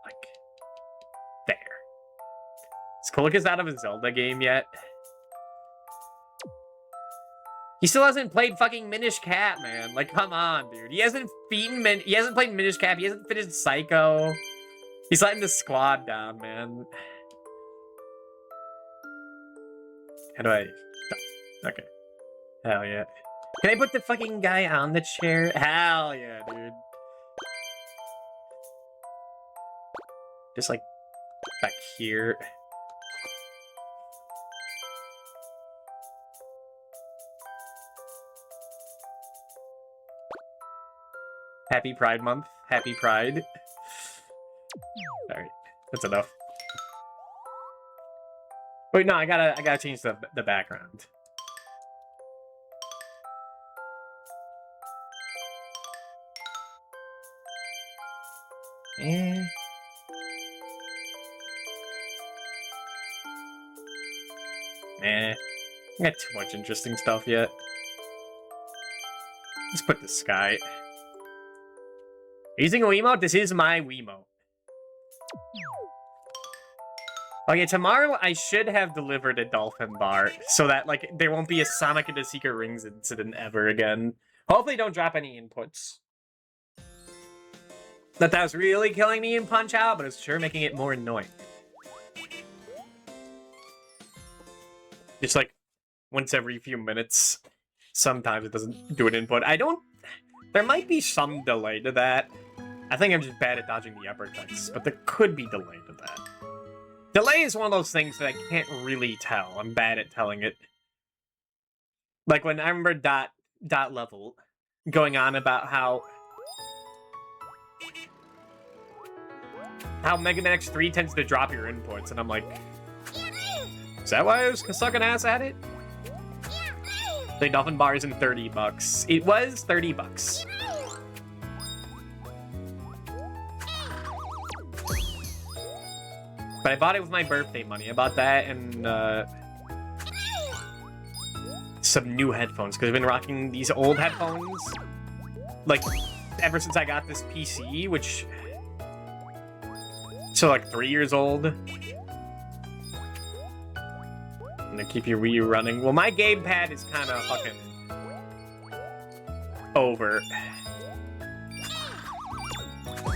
like there. Is Kolicus out of his Zelda game yet? He still hasn't played fucking Minish Cap, man. Like, come on, dude. He hasn't he hasn't played Minish Cap. He hasn't finished Psycho. He's letting the squad down, man. How do I? Okay. Hell yeah. Can I put the fucking guy on the chair? Hell yeah, dude. Just like back here. Happy Pride Month. Happy Pride. Alright, that's enough. Wait, no, I gotta change the background. Eh. I got too much interesting stuff yet. Let's put the sky. Using a Wiimote? This is my Wiimote. Okay, tomorrow I should have delivered a dolphin bar so that, like, there won't be a Sonic and the Secret Rings incident ever again. Hopefully don't drop any inputs. That was really killing me in Punch-Out, but it's sure making it more annoying. Just like once every few minutes, sometimes it doesn't do an input. There might be some delay to that. I think I'm just bad at dodging the uppercuts, but there could be delay to that. Delay is one of those things that I can't really tell. I'm bad at telling it. Like when I remember Dot Level going on about how Mega Man X3 tends to drop your inputs, and I'm like, is that why I was sucking ass at it? The Dolphin Bar isn't $30. It was $30. But I bought it with my birthday money. I bought that and some new headphones, because I've been rocking these old headphones like ever since I got this PC, which so like 3 years old. And to keep your Wii U running. Well, my gamepad is kind of fucking over.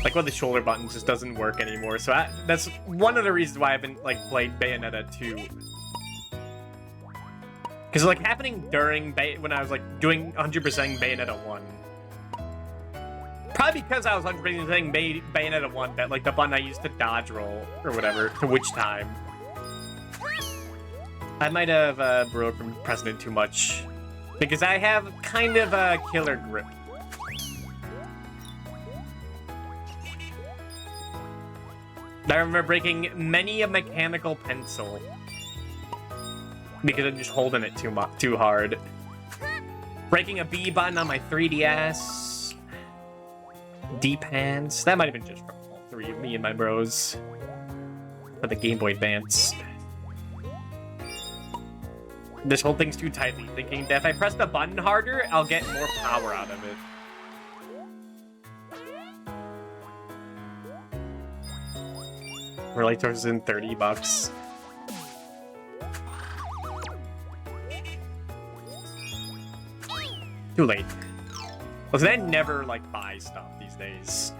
Like, well, the shoulder button just doesn't work anymore. So that's one of the reasons why I haven't, like, played Bayonetta 2. Because, like, happening during when I was, like, doing 100% Bayonetta 1. Probably because I was 100% Bayonetta 1, that, like, the button I used to dodge roll, or whatever, to which time. I might have broken precedent too much. Because I have kind of a killer grip. I remember breaking many a mechanical pencil because I'm just holding it too hard. Breaking a B button on my 3DS. D-pans. That might have been just from PS3 of me and my bros. For the Game Boy Advance. This whole thing's too tightly thinking that if I press the button harder, I'll get more power out of it. Really throws in $30. Too late. Listen, I never, like, buy stuff these days.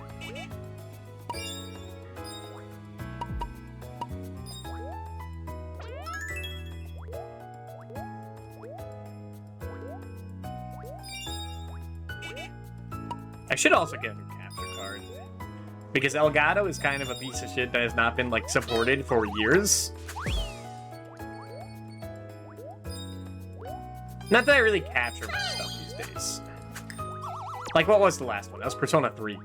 I should also get a new capture card. Because Elgato is kind of a piece of shit that has not been, like, supported for years. Not that I really capture much stuff these days. Like, what was the last one? That was Persona 3.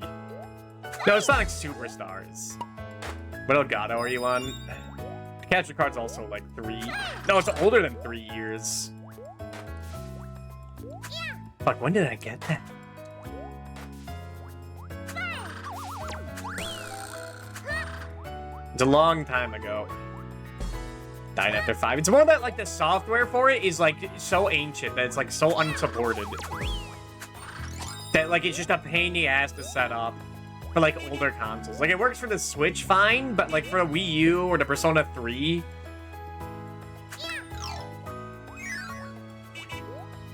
No, it's Sonic Superstars. What Elgato are you on? The capture card's also, like, 3... No, it's older than 3 years. Fuck, when did I get that? It's a long time ago. Died after 5. It's more that, like, the software for it is, like, so ancient that it's, like, so unsupported. That, like, it's just a pain in the ass to set up for, like, older consoles. Like, it works for the Switch fine, but, like, for a Wii U or the Persona 3...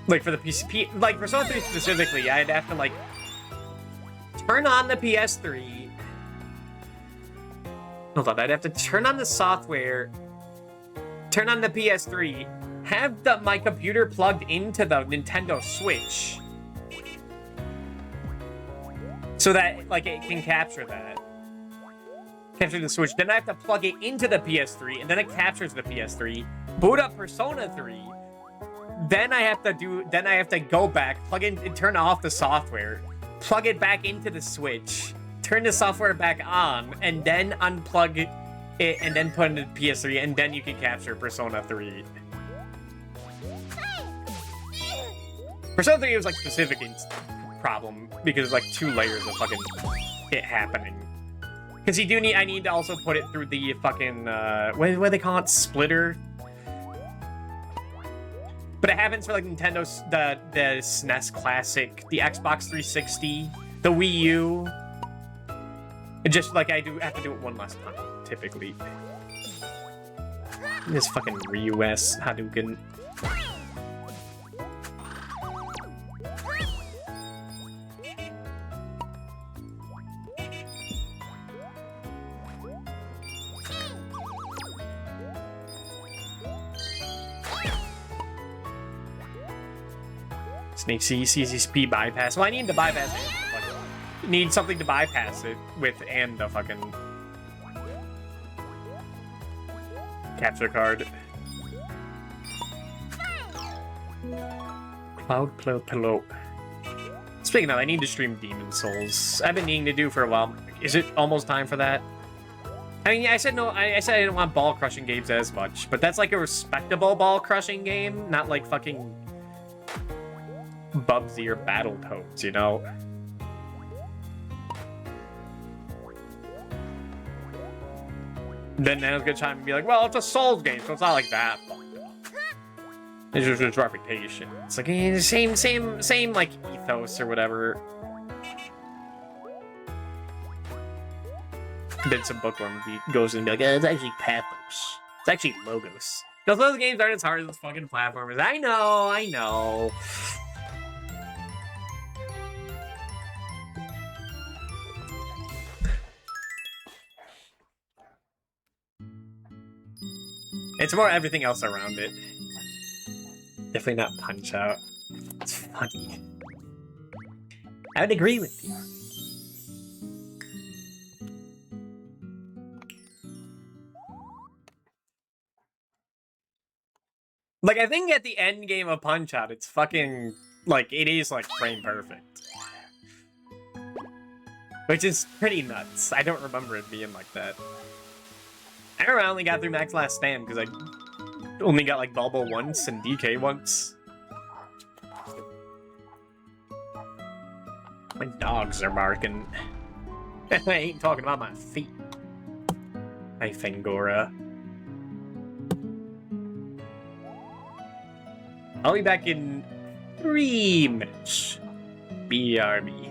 Like, for the PCP... Like, Persona 3 specifically, I'd have to, like, turn on the PS3... Hold on, I'd have to turn on the software, turn on the PS3, have my computer plugged into the Nintendo Switch, so that, like, it can capture that. Capture the Switch. Then I have to plug it into the PS3, and then it captures the PS3. Boot up Persona 3. Then I have to go back, plug in, and turn off the software, plug it back into the Switch, turn the software back on, and then unplug it, and then put it in the PS3, and then you can capture Persona 3. Persona 3 was, like, specific problem, because like 2 layers of fucking it happening. Because I need to also put it through the fucking, what do they call it? Splitter? But it happens for, like, Nintendo's, the SNES Classic, the Xbox 360, the Wii U. It just, like, I have to do it one last time, typically. This fucking Ryu-S Hadouken. Snake CCP bypass. Well, I need to bypass it. Need something to bypass it with, and the fucking capture card. Cloud Pillow. Speaking of, I need to stream Demon Souls. I've been needing to do for a while. Is it almost time for that? I mean, I said no. I said I didn't want ball crushing games as much, but that's like a respectable ball crushing game, not like fucking Bubsy or Battletoads, you know? Then now's a good time to be like, well, it's a Souls game, so it's not like that fucked up. It's just its reputation. It's like, same, like, ethos or whatever. Then some bookworm goes and be like, it's actually Pathos. It's actually Logos. Because those games aren't as hard as fucking platformers. I know. It's more everything else around it. Definitely not Punch-Out. It's funny. I would agree with you. Like, I think at the end game of Punch-Out, it's fucking, like, it is, like, frame perfect. Which is pretty nuts. I don't remember it being like that. I remember I only got through Max Last Stand because I only got, like, Bulbo once and DK once. My dogs are barking. I ain't talking about my feet. Hey, Fangora. I'll be back in 3 minutes. BRB.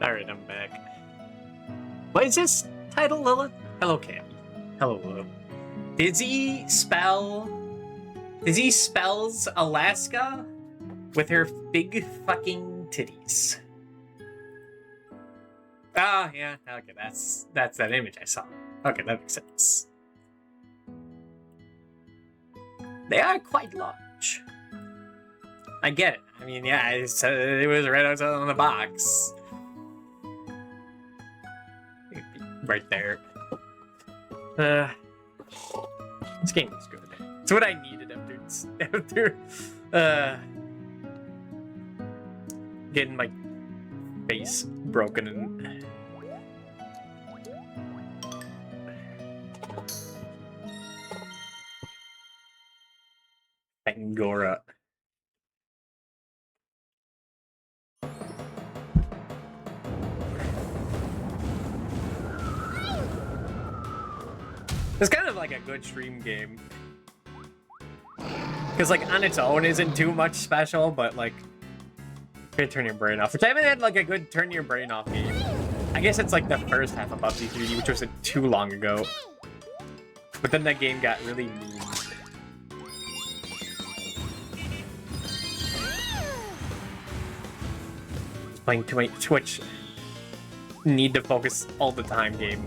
Alright, I'm back. What is this title, Lilith? Hello, Cammy. Hello, Lilith. Dizzy spells Alaska with her big fucking titties. Ah, yeah, okay, that's that image I saw. Okay, that makes sense. They are quite large. I get it. I mean, yeah, it was right outside on the box. Right there. This game was good. It's what I needed after getting my face broken and Angora. It's kind of like a good stream game. Because, like, on its own isn't too much special, but, like, good turn your brain off. Which I haven't had, like, a good turn your brain off game. I guess it's, like, the first half of PUBG 3D, which wasn't too long ago. But then that game got really mean. Playing too much Twitch. Need to focus all the time game.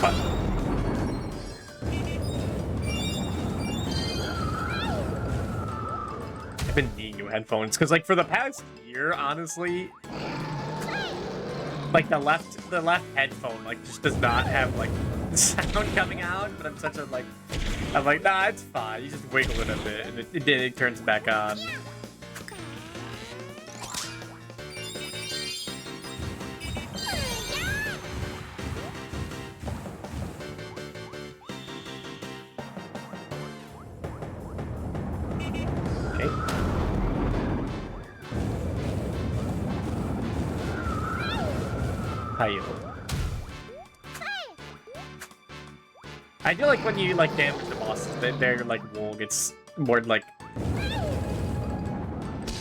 But I've been needing new headphones because, like, for the past year, honestly, like the left headphone like just does not have like sound coming out. But I'm such a like, I'm like, nah, it's fine. You just wiggle it a bit, and it turns back on. I feel like when you like damage the bosses, their like wool gets more like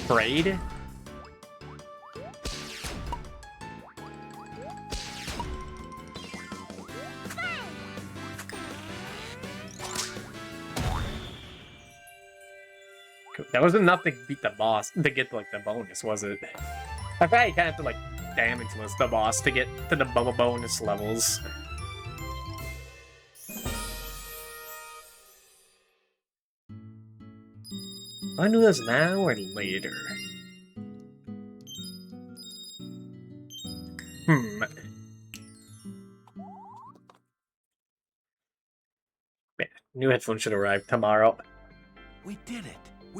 frayed. That wasn't enough to beat the boss to get like the bonus, was it? I thought you kind of have to like damage list the boss to get to the bonus levels. I do this now or later? Man, new headphones should arrive tomorrow. We did it.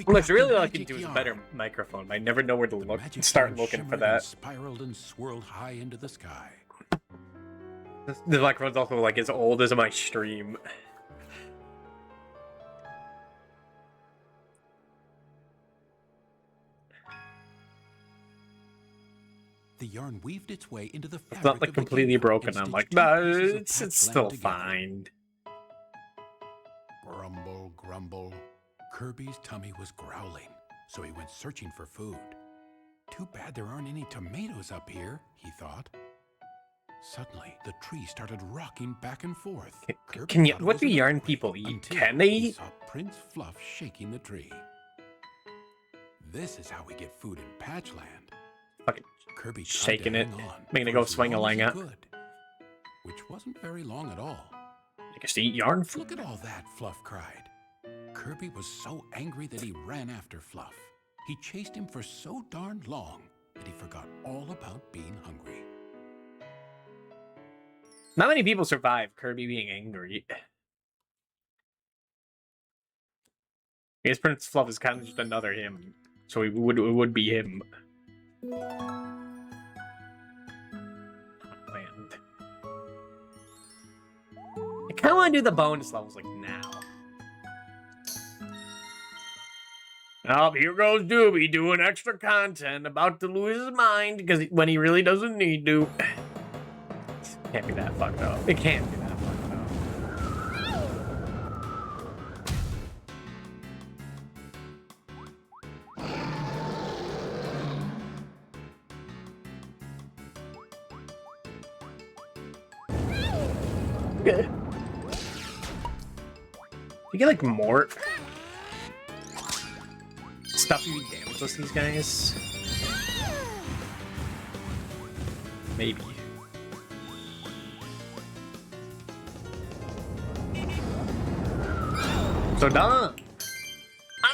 Unless you're really looking to use a better microphone, I never know where to look. Start looking for that. Spiraled and swirled high into the sky. The microphone's also like as old as my stream. The yarn weaved its way into the fabric. It's not like completely broken. I'm like, nah, it's still fine. Grumble, grumble. Kirby's tummy was growling, so he went searching for food. Too bad there aren't any tomatoes up here, he thought. Suddenly, the tree started rocking back and forth. What do yarn people eat? Can they eat? He saw Prince Fluff shaking the tree. This is how we get food in Patchland. Fucking Kirby shaking it, making it go swing-a-lang-a. Which wasn't very long at all. I guess to eat yarn. Look at all that, Fluff cried. Kirby was so angry that he ran after Fluff. He chased him for so darn long that he forgot all about being hungry. Not many people survive Kirby being angry. I guess Prince Fluff is kind of just another him, so it would be him. Land. I kind of want to do the bonus levels like now. Oh, here goes Doobie doing extra content, about to lose his mind because when he really doesn't need to. It can't be that fucked up. It can't be that fucked up. Good. You get like more stuff you damage list these guys? Maybe. So dumb.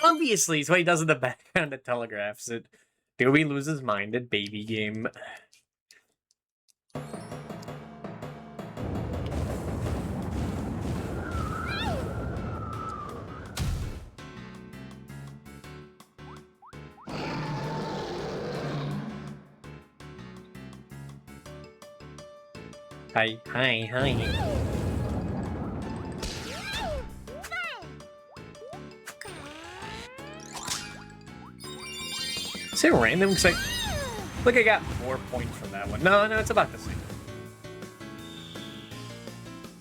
Obviously, it's what he does in the background that telegraphs it. Doobie loses mind at baby game. Hi. Is it random? Because I got more points from that one. No, it's about the same.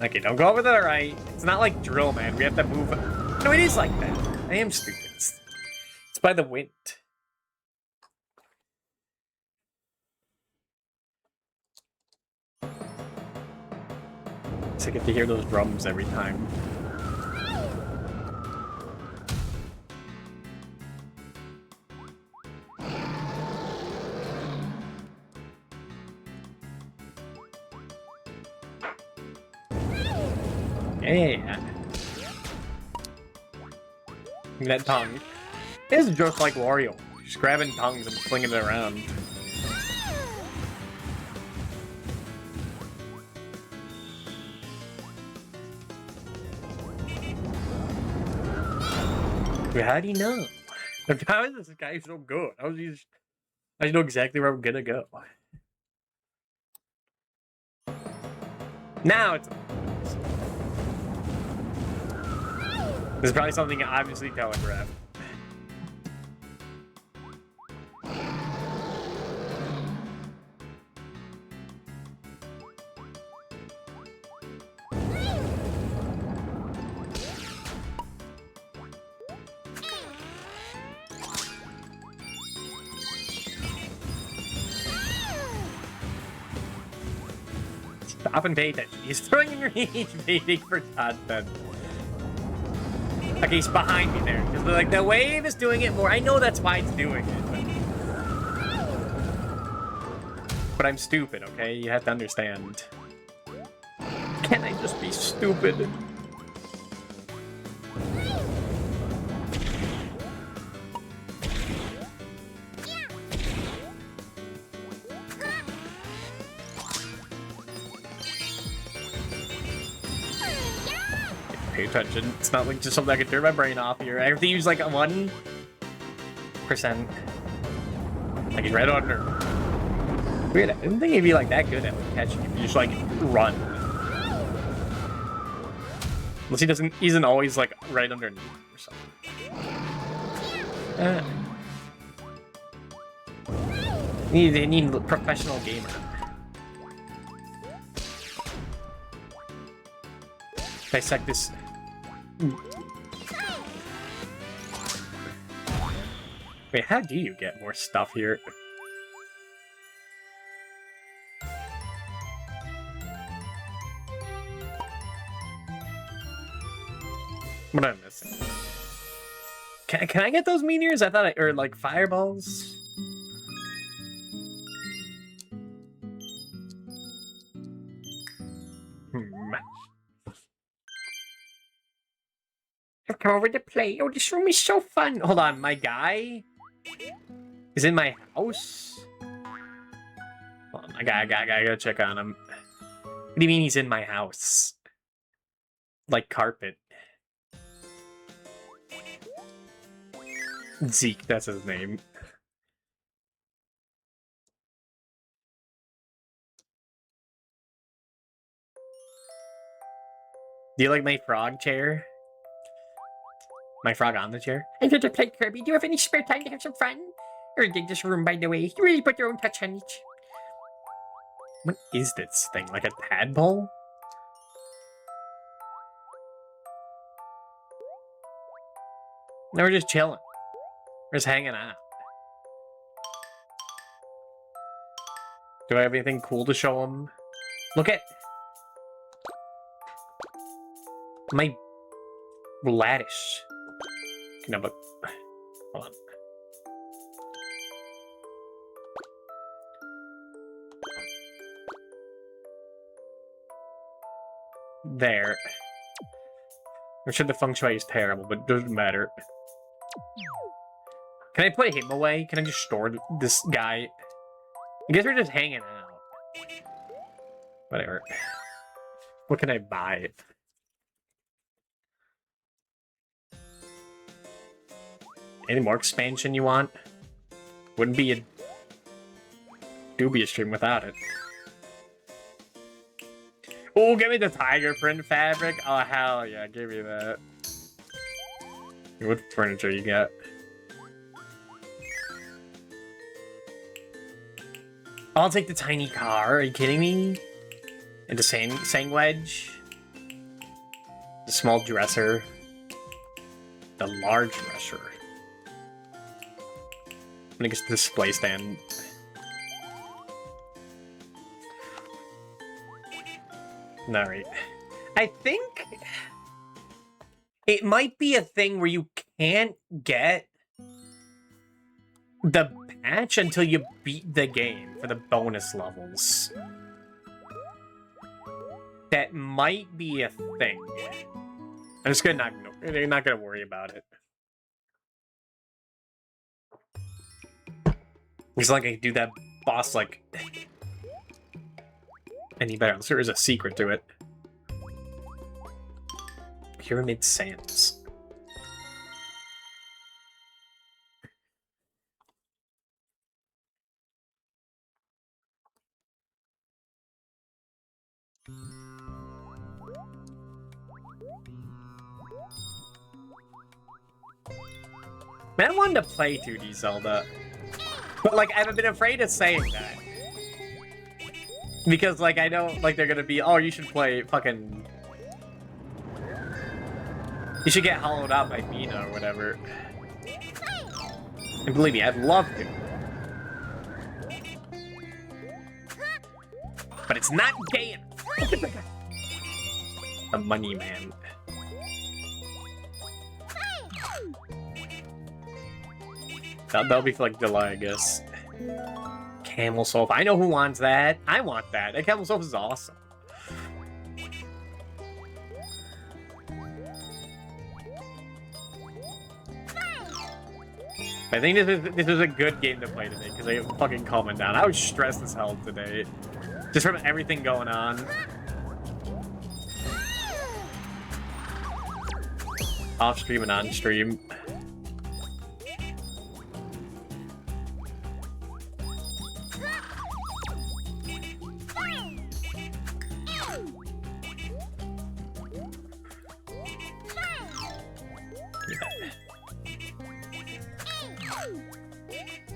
Okay, don't go over to the right. It's not like Drill Man. We have to move. No, it is like that. I am stupid. It's by the wind. So I get to hear those drums every time. Yeah. That tongue. It is just like Wario. Just grabbing tongues and flinging it around. How do you know? How is this guy so good? I know exactly where I'm gonna go. Now it's. This is probably something obviously telegraphed. Stop and pay attention. He's throwing in range, waiting for content. Okay, he's behind me there. Because like the wave is doing it more. I know that's why it's doing it. But I'm stupid, okay? You have to understand. Can I just be stupid? Pay attention. It's not like just something I can turn my brain off here. I have to use like a 1%. Like he's right under. Weird. I didn't think he'd be like that good at like, catching if you just like run. Unless he doesn't, he isn't always like right underneath or something. Need a professional gamer. Dissect this. Wait, how do you get more stuff here? What am I missing? Can I get those meteors? I thought or like fireballs. I've come over to play. Oh, this room is so fun. Hold on, my guy is in my house. Hold on, I gotta check on him. What do you mean he's in my house? Like carpet. Zeke, that's his name. Do you like my frog chair? My frog on the chair? I'm here to play Kirby. Do you have any spare time to have some fun? Or dig this room, by the way. You really put your own touch on it. What is this thing? Like a tadpole? No, we're just chilling. We're just hanging out. Do I have anything cool to show him? Look at my lattice. No, but hold on. There. I'm sure the feng shui is terrible, but it doesn't matter. Can I put him away? Can I just store this guy? I guess we're just hanging out. Whatever. What can I buy? Any more expansion you want? Wouldn't be a dubious stream without it. Oh, give me the tiger print fabric. Oh, hell yeah, give me that. What furniture you got? I'll take the tiny car. Are you kidding me? And the sang wedge. Small dresser. The large dresser. I'm gonna get the display stand. Alright. I think it might be a thing where you can't get the patch until you beat the game for the bonus levels. That might be a thing. I'm just gonna not gonna worry about it. It's like I can do that boss like any better. There is a secret to it. Pyramid Sands. Man, I wanted to play 2D Zelda. But, like, I've been afraid of saying that. Because, like, I know, like, they're gonna be, oh, you should play fucking... You should get hollowed out by Mina or whatever. And believe me, I'd love to. But it's not gay enough. The money man. That'll be for, like, July, I guess. Camel sofa. I know who wants that. I want that. That camel sofa is awesome. I think this is a good game to play today, because I'm fucking calming down. I was stressed as hell today. Just from everything going on. Off stream and on stream.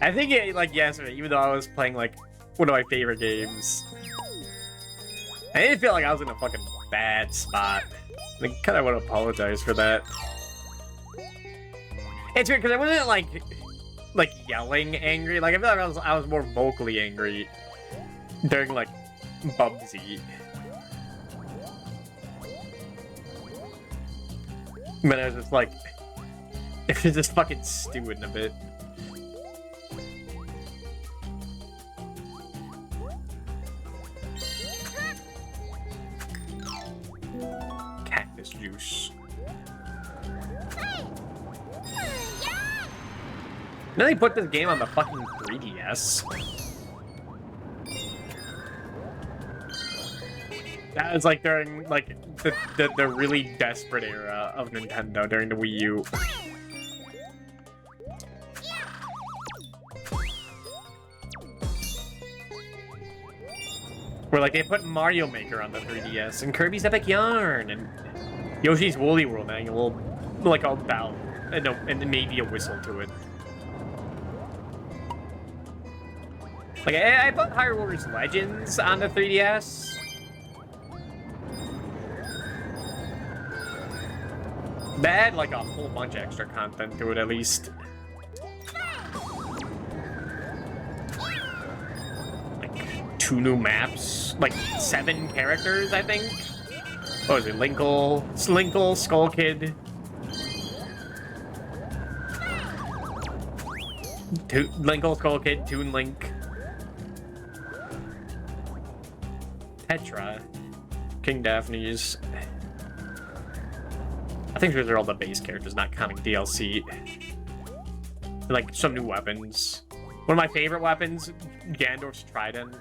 I think it, like, yesterday, even though I was playing, like, one of my favorite games, I didn't feel like I was in a fucking bad spot. I kind of want to apologize for that. It's weird, because I wasn't, like, yelling angry. Like, I feel like I was more vocally angry during, like, Bubsy. But I was just, like, it was just fucking stewing a bit. Juice. Then they put this game on the fucking 3DS. That was like during like the really desperate era of Nintendo during the Wii U. Where like they put Mario Maker on the 3DS and Kirby's Epic Yarn and Yoshi's Woolly World adding a little, like, a bell and maybe a whistle to it. Like, I put Hyrule Warriors Legends on the 3DS. That had, like, a whole bunch of extra content to it, at least. Like, 2 new maps. Like, 7 characters, I think. What was it? Slinkle, Skull Kid. Linkle, Skull Kid, Toon Link. Tetra. King Daphne's. I think those are all the base characters, not counting DLC. And, like, some new weapons. One of my favorite weapons, Gandorf's Trident.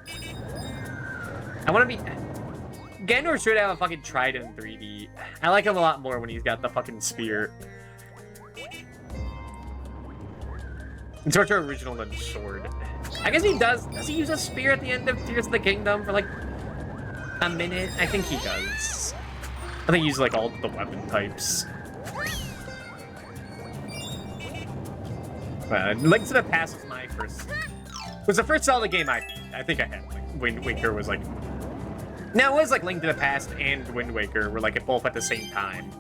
I want to be... Gandorf should have a fucking trident in 3D. I like him a lot more when he's got the fucking spear. It's much more original than sword. I guess he does. Does he use a spear at the end of Tears of the Kingdom for like a minute? I think he does. I think he uses like all the weapon types. Link to the Past was my first. Was the first Zelda game I beat. I think I had. Like, Wind Waker was like Now, it was like Link to the Past and Wind Waker were like both at the same time.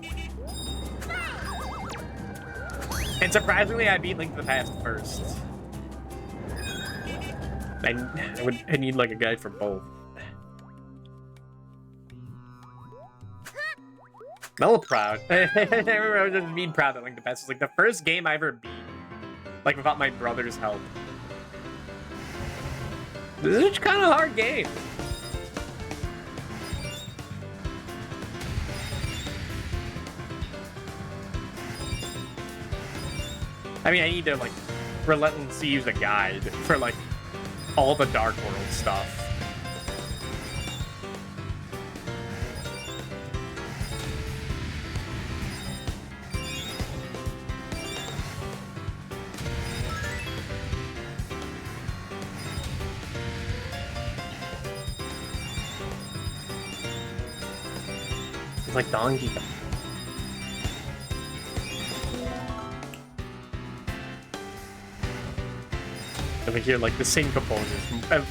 And surprisingly, I beat Link to the Past first. I need like a guide for both. I'm a little proud. I remember I was just being proud that Link to the Past was like the first game I ever beat. Like without my brother's help. This is kind of a hard game. I mean, I need to like relentlessly use a guide for like all the Dark World stuff. It's like Donkey Kong. Over here, like the same composers,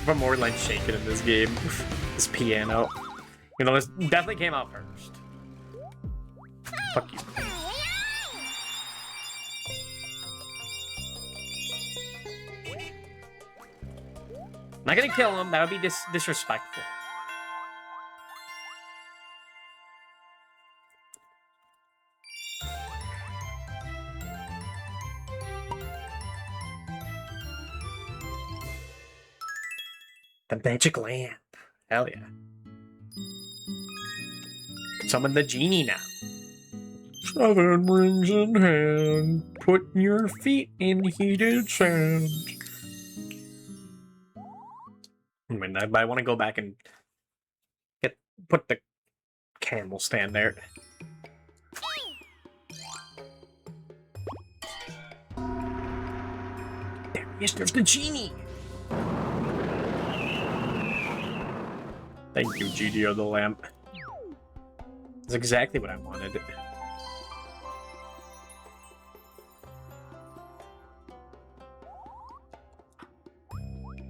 but more like shaken in this game. This piano, you know, this definitely came out first. Fuck you. I'm not gonna kill him. That would be disrespectful. The magic lamp. Hell yeah. Summon the genie now. 7 rings in hand. Put your feet in heated sand. I mean, I want to go back and put the camel stand there. There he is. There's the genie. Thank you, Genie of the Lamp. That's exactly what I wanted.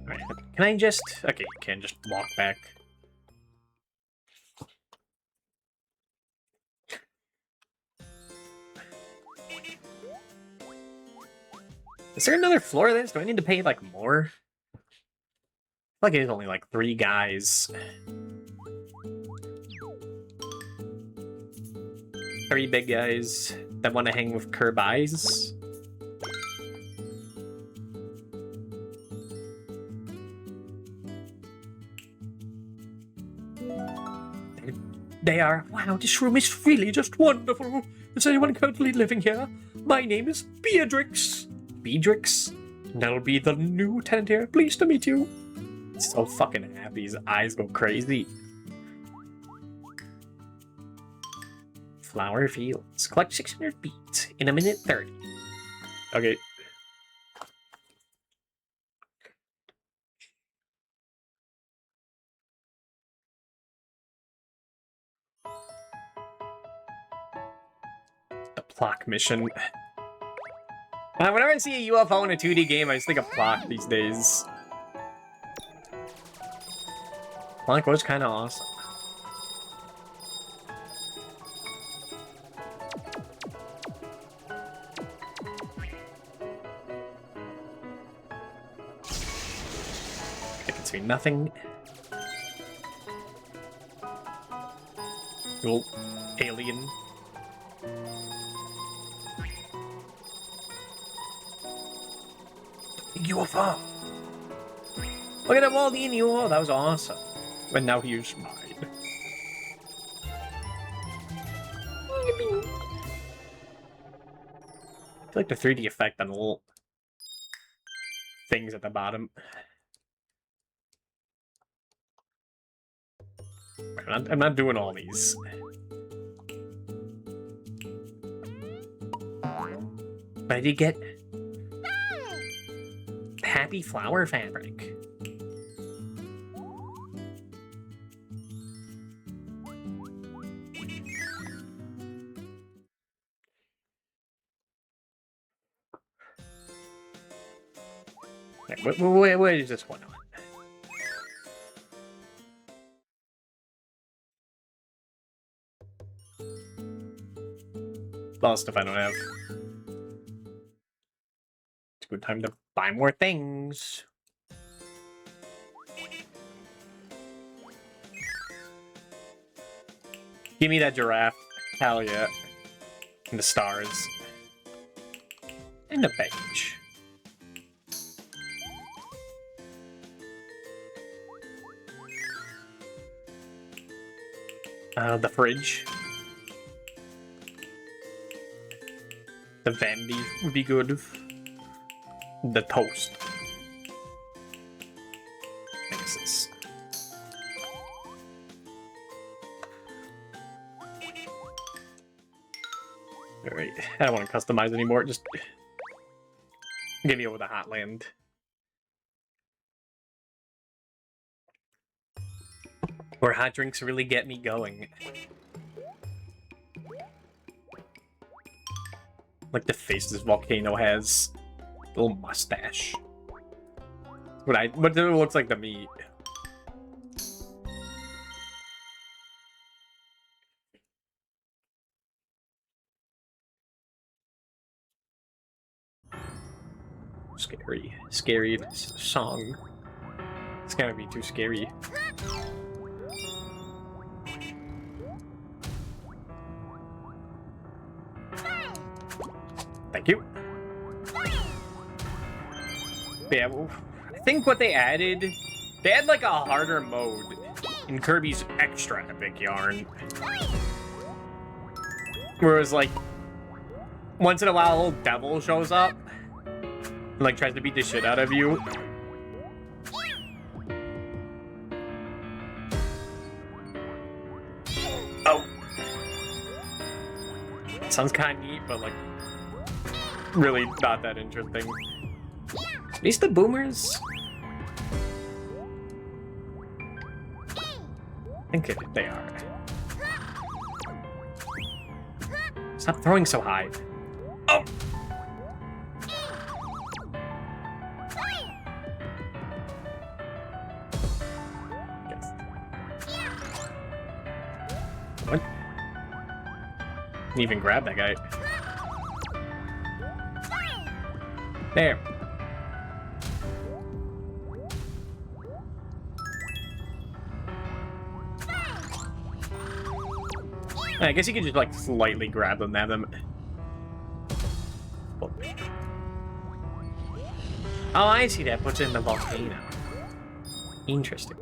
Alright, can I just... Okay, you can just walk back. Is there another floor of this? Do I need to pay, like, more? I feel like it's only, like, 3 guys. 3 big guys that want to hang with Kirby's. They are. Wow, this room is really just wonderful. Is anyone currently living here? My name is Beatrix. Beatrix? That'll be the new tenant here. Pleased to meet you. He's so fucking happy. His eyes go crazy. Flower fields. Collect 600 beads in 1:30. Okay. The Plock mission. Whenever I see a UFO in a 2D game, I just think of Plock these days. Plock was kind of awesome. I can see nothing. Cool. Alien. UFO. Look at that Waldian UFO. That was awesome. But now here's mine. I feel like the 3D effect on the little things at the bottom. I'm not doing all these. But I did get happy flower fabric. What is this one on? all the stuff I don't have. It's a good time to buy more things. Give me that giraffe. Hell yeah. And the stars. And the bench. The fridge. The vanity would be good. The toast. Makes sense. Alright, I don't want to customize anymore, just get me over the Hotland. Where hot drinks really get me going. Like the face this volcano has. A little mustache. What it looks like to me. Scary song. It's gonna be too scary. Thank you. But yeah, well, I think what they had like a harder mode in Kirby's Extra Epic Yarn. Whereas like, once in a while a little devil shows up and like tries to beat the shit out of you. Oh. Sounds kind of neat, but like, really not that interesting. At least the boomers? I think they are. Stop throwing so high. Oh! Yes. What? Didn't even grab that guy. There. I guess you could just like slightly grab them, have them. Oh, I see that. Puts it in the volcano. Interesting.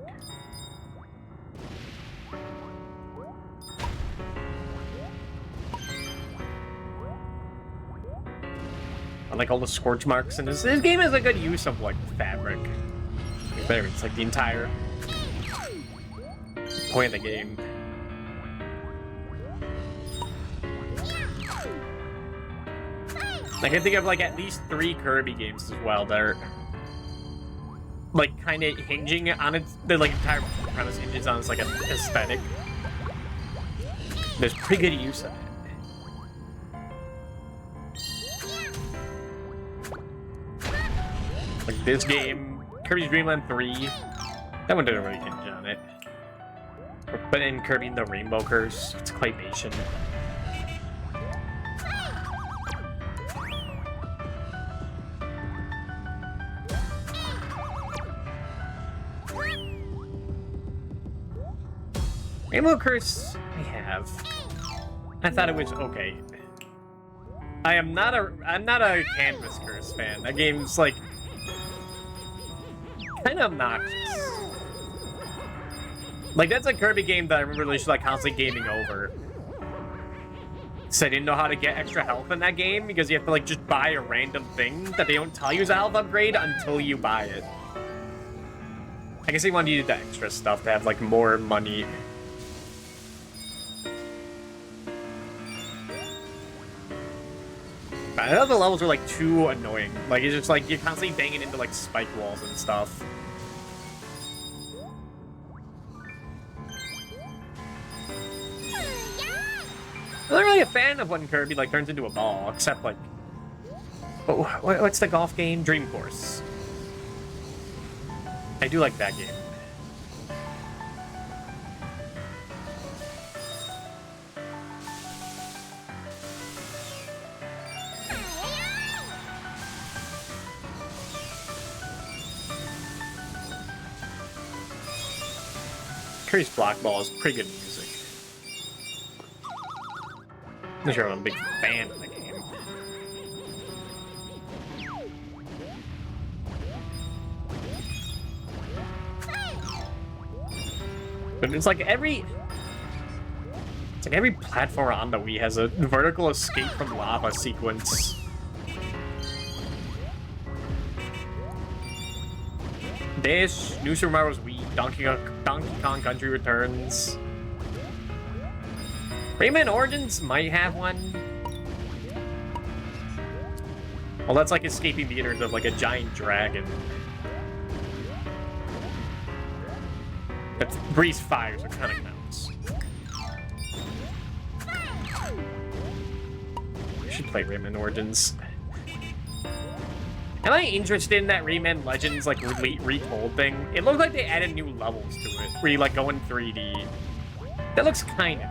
I like all the scorch marks, and this game has a good use of like fabric. It's like the entire point of the game. I can think of like at least 3 Kirby games as well that are like kind of hinging on it. The like entire premise hinges on its like an aesthetic. There's pretty good use of it. Like this game, Kirby's Dream Land 3, that one didn't really hinge on it. But in Kirby and the Rainbow Curse, it's claymation. Rainbow Curse, I have. I thought it was okay. I'm not a Canvas Curse fan. That game's like kind of obnoxious. Like that's a Kirby game that I really should like constantly gaming over. So I didn't know how to get extra health in that game because you have to like just buy a random thing that they don't tell you is a health upgrade until you buy it. I guess they wanted you to do the extra stuff to have like more money. I thought the levels were like too annoying. Like it's just like you're constantly banging into like spike walls and stuff. I'm not really a fan of when Kirby like turns into a ball, except like, oh, what's the golf game? Dream Course. I do like that game. Kirby's Block Ball is pretty good music. I'm sure I'm a big fan of the game. But it's like every platform on the Wii has a vertical escape from lava sequence. This, New Super Mario's Wii, Donkey Kong Country Returns. Rayman Origins might have one. Well, that's like escaping the innards of like a giant dragon. But Breeze Fire, so it kind of counts. I should play Rayman Origins. Am I interested in that Rayman Legends like retold thing? It looked like they added new levels to it, where you like go in 3D. That looks kind of.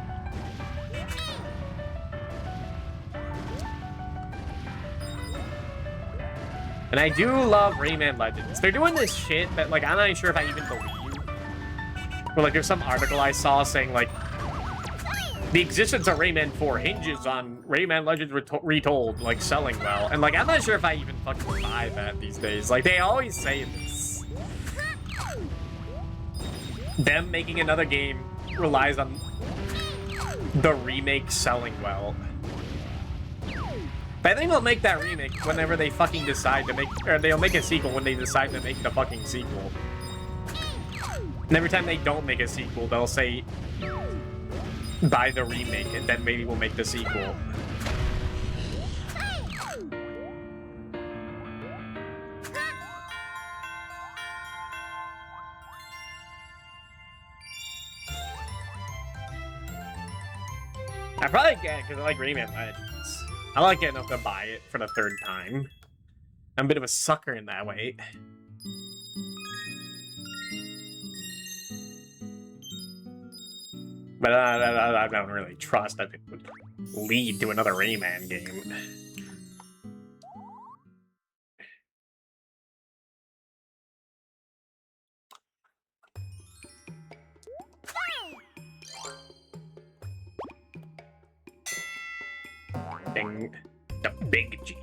And I do love Rayman Legends. They're doing this shit that like I'm not even sure if I even believe. But like there's some article I saw saying like the existence of Rayman 4 hinges on Rayman Legends retold, like, selling well. And, like, I'm not sure if I even fucking buy that these days. Like, they always say this. Them making another game relies on the remake selling well. But I think they'll make that remake whenever they fucking decide to make... Or they'll make a sequel when they decide to make the fucking sequel. And every time they don't make a sequel, they'll say... buy the remake, and then maybe we'll make the sequel. I probably get it because I like Rayman Legends. I like it enough to buy it for the third time. I'm a bit of a sucker in that way. But I don't really trust that it would lead to another Rayman game. Ding. The big G.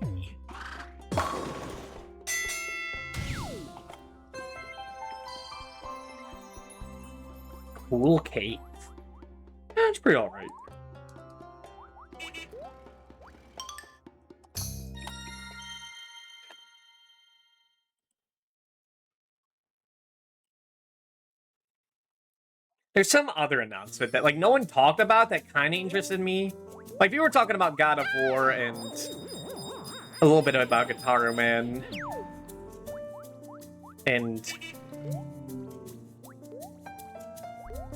Cool cake. That's pretty alright. There's some other announcement that, like, no one talked about that kind of interested me. Like, we were talking about God of War and a little bit about Guitar Man. And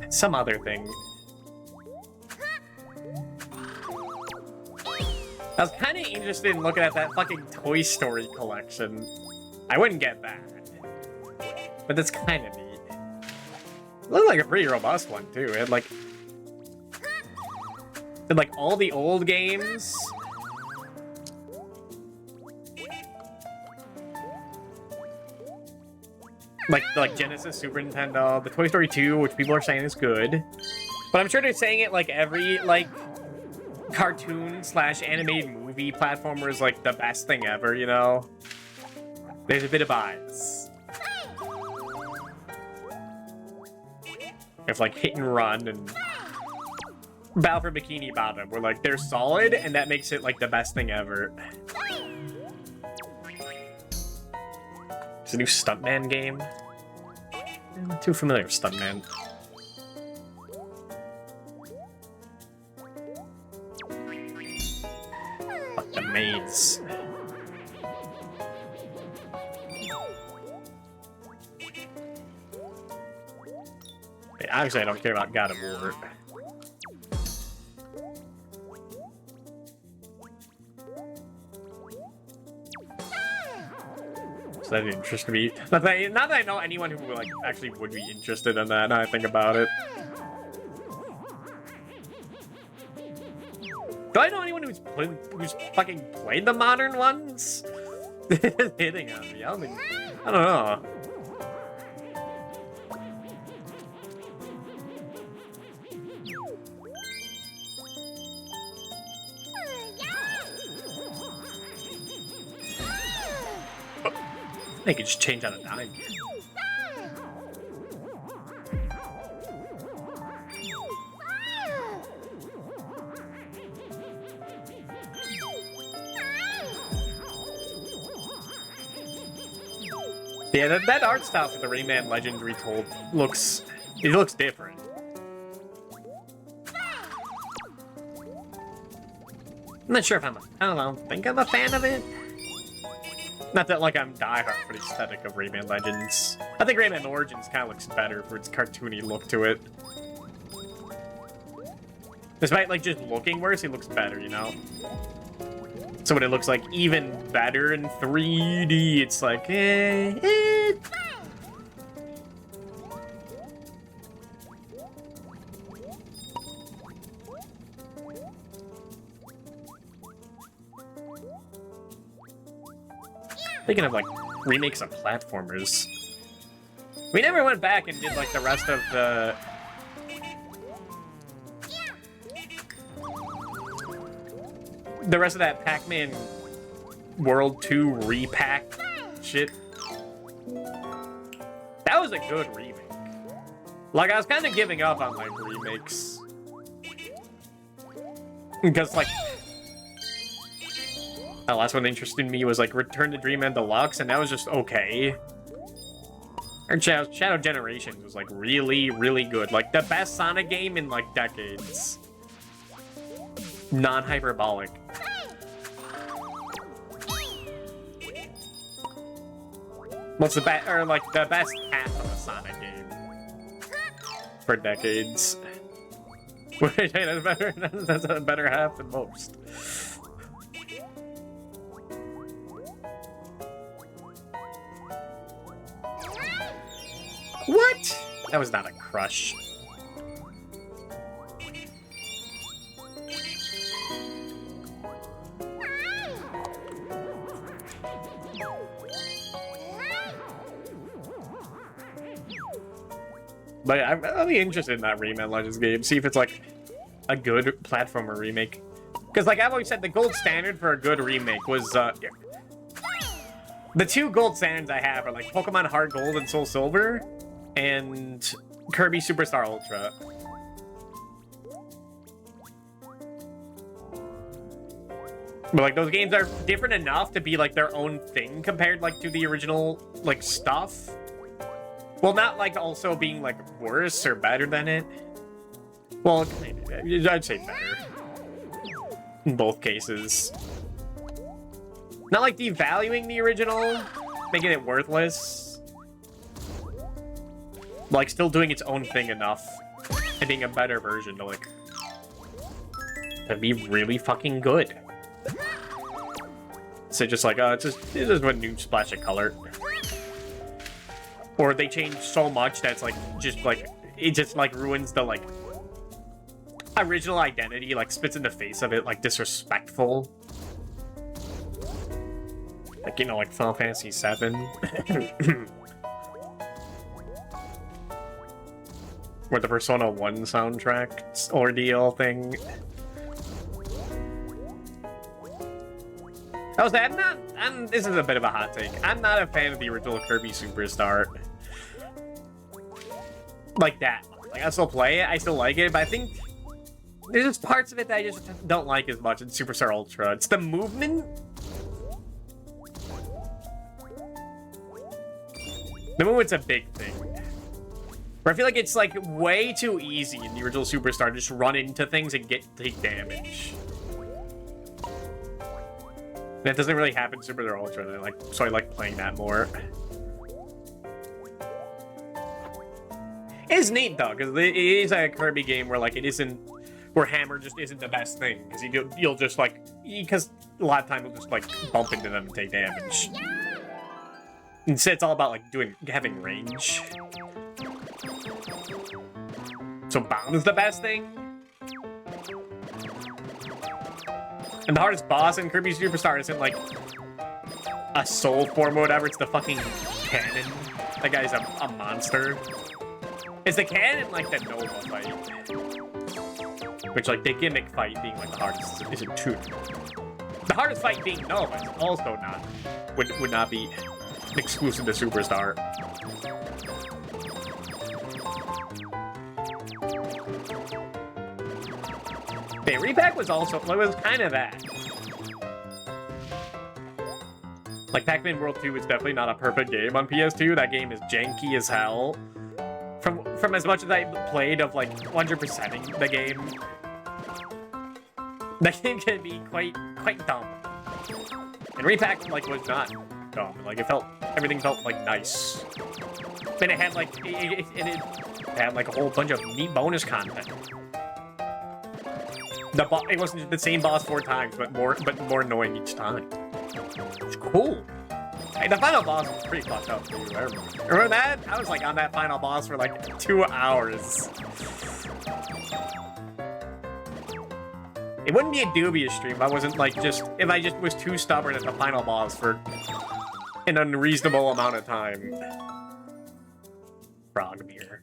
some other thing. I was kind of interested in looking at that fucking Toy Story collection. I wouldn't get that. But that's kind of neat. It looked like a pretty robust one, too. It had, like... all the old games. Like Genesis, Super Nintendo, the Toy Story 2, which people are saying is good. But I'm sure they're saying it like every, like... cartoon/animated movie platformer is like the best thing ever, you know? There's a bit of bias. If like Hit and Run and Battle for Bikini Bottom were like they're solid and that makes it like the best thing ever. It's a new Stuntman game. I'm not too familiar with Stuntman. Fuck the maids. Obviously, I don't care about God of War. So that interests me. Not that I know anyone who like actually would be interested in that. Now I think about it. Do I know anyone who's fucking played the modern ones? Hitting on me. I don't know. They could just change on a dime. Yeah, that art style for the Rayman Legend Retold looks different. I'm not sure if I don't think I'm a fan of it. Not that, like, I'm diehard for the aesthetic of Rayman Legends. I think Rayman Origins kind of looks better for its cartoony look to it. Despite, like, just looking worse, it looks better, you know? So when it looks, like, even better in 3D, it's like, Speaking of, like, remakes of platformers, we never went back and did, like, the rest of the... The rest of that Pac-Man World 2 repack shit. That was a good remake. Like, I was kind of giving up on, like, remakes. Because, like... The last one that interested me was, like, Return to Dreamland Deluxe, and that was just okay. And Shadow Generations was, like, really, really good. Like, the best Sonic game in, like, decades. Non-hyperbolic. What's the best, or, like, the best half of a Sonic game. For decades. Wait, that's a better half than most. What? That was not a crush. But I'm really interested in that Rayman Legends game. See if it's like a good platformer remake. Because like I've always said, the gold standard for a good remake was the two gold standards I have are like Pokemon Heart Gold and Soul Silver, and Kirby Superstar Ultra. But like those games are different enough to be like their own thing compared like to the original like stuff. Well, not like also being like worse or better than it. Well, I'd say better in both cases. Not like devaluing the original, making it worthless. Like still doing it's own thing enough and being a better version to like to be really fucking good. So just like it's just a new splash of color. Or they change so much that's like just like it just like ruins the like original identity, like spits in the face of it, like disrespectful. Like, you know, like Final Fantasy VII. Or the Persona 1 soundtrack ordeal thing. This is a bit of a hot take. I'm not a fan of the original Kirby Superstar. Like that. Like, I still play it, I still like it, but I think there's just parts of it that I just don't like as much in Superstar Ultra. It's the movement. The movement's a big thing. But I feel like it's like way too easy in the original Superstar to just run into things and take damage. That doesn't really happen in Superstar Ultra, so I like playing that more. It's neat though, because it is a Kirby game where like it isn't, where Hammer just isn't the best thing, because you'll just like, because a lot of times you'll just like bump into them and take damage. Instead, it's all about like having range. So Bound is the best thing. And the hardest boss in Kirby Superstar isn't like a soul form or whatever, it's the fucking cannon. That guy's a monster. It's the cannon like the Nova fight. Which like the gimmick fight being like the hardest isn't true. The hardest fight being Nova is also would not be exclusive to Superstar. Okay, Repack was also, it was kind of that. Like, Pac-Man World 2 is definitely not a perfect game on PS2. That game is janky as hell. From as much as I played of, like, 100%ing the game, that game can be quite dumb. And Repack, like, was not dumb. Like, everything felt, like, nice. And it had, like, it had, like, a whole bunch of neat bonus content. It wasn't the same boss 4 times, but more annoying each time. It's cool. Hey, the final boss was pretty fucked up too. I remember that? I was like on that final boss for like 2 hours. It wouldn't be a dubious stream if I wasn't like if I just was too stubborn at the final boss for an unreasonable amount of time. Frogmere.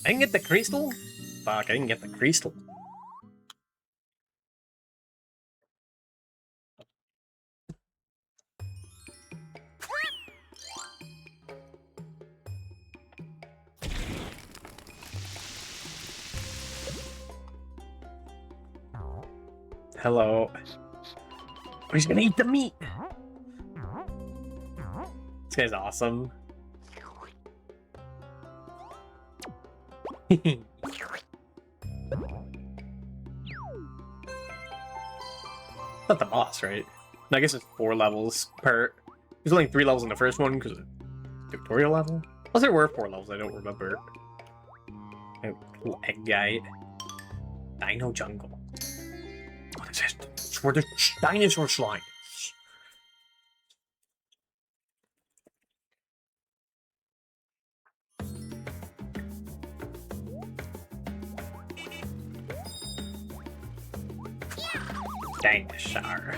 I didn't get the crystal? Fuck, I didn't get the crystal. Hello. Oh, he's gonna eat the meat. This guy's awesome. Not the boss, right? I guess it's 4 levels per. There's only 3 levels in the first one because of tutorial level. Unless there were 4 levels, I don't remember. Little egg guy. Dino Jungle. What is it? It's where the dinosaur slide. Dinosaur.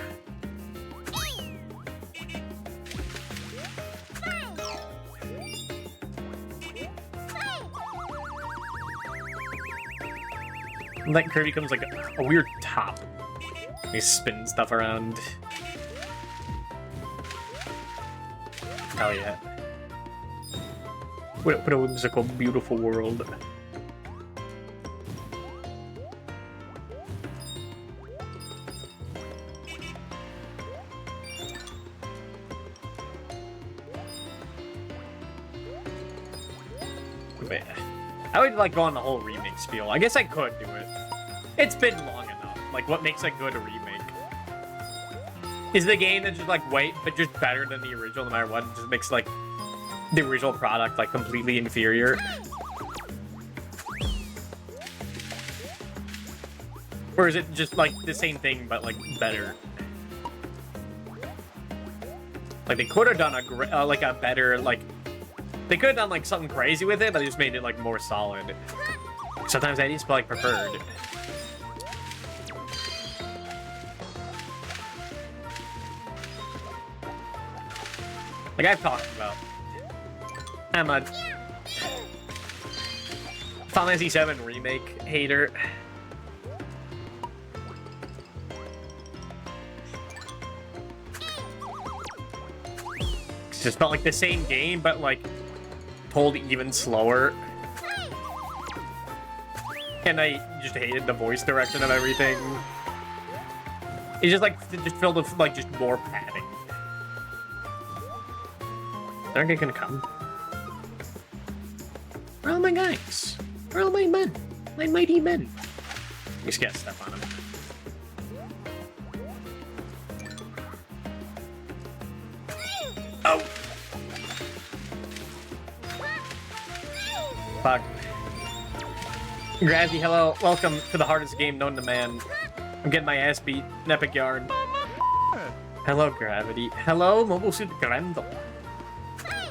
Like Kirby comes like a weird top. He spins stuff around. Hell yeah. What a whimsical, beautiful world. Wait, I would like go on the whole remake spiel. I guess I could do it. It's been long enough. Like, what makes a good remake? Is the game that's just like but just better than the original no matter what? It just makes like the original product like completely inferior. Or is it just like the same thing but like better? Like they could have done a better like. They could have done like something crazy with it, but they just made it like more solid. Sometimes I just like preferred. Like I've talked about, I'm a Final Fantasy VII Remake hater. It just felt like the same game, but like told even slower. And I just hated the voice direction of everything. It's just like just filled with like just more padding. Aren't they gonna come? Where are all my guys? Where are all my men? My mighty men. We just gotta step on them. Oh! Fuck. Gravity, hello. Welcome to the hardest game known to man. I'm getting my ass beat. An epic yarn. Hello, Gravity. Hello, Mobile Suit Grendel.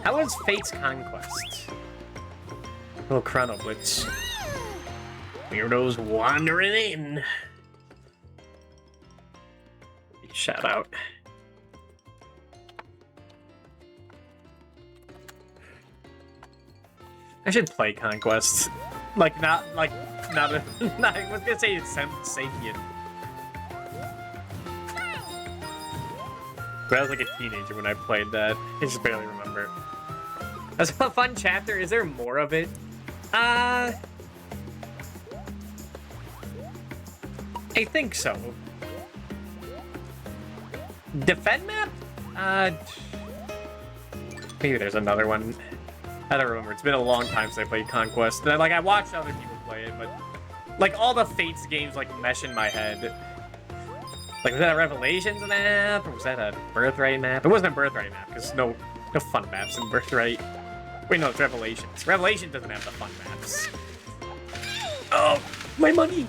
How was Fate's Conquest? Little Chrono Blitz. Weirdos wandering in. Shout out. I should play Conquest. Like, not a, not, I was gonna say it's sapient. But I was like a teenager when I played that. I just barely remember. That's a fun chapter. Is there more of it? I think so. Defend map? Maybe there's another one. I don't remember. It's been a long time since I played Conquest. And I watched other people play it, but like all the Fates games like mesh in my head. Like, was that a Revelations map? Or was that a Birthright map? It wasn't a Birthright map, because no fun maps in Birthright. Wait, no, it's Revelations. Revelation doesn't have the fun maps. Oh, my money!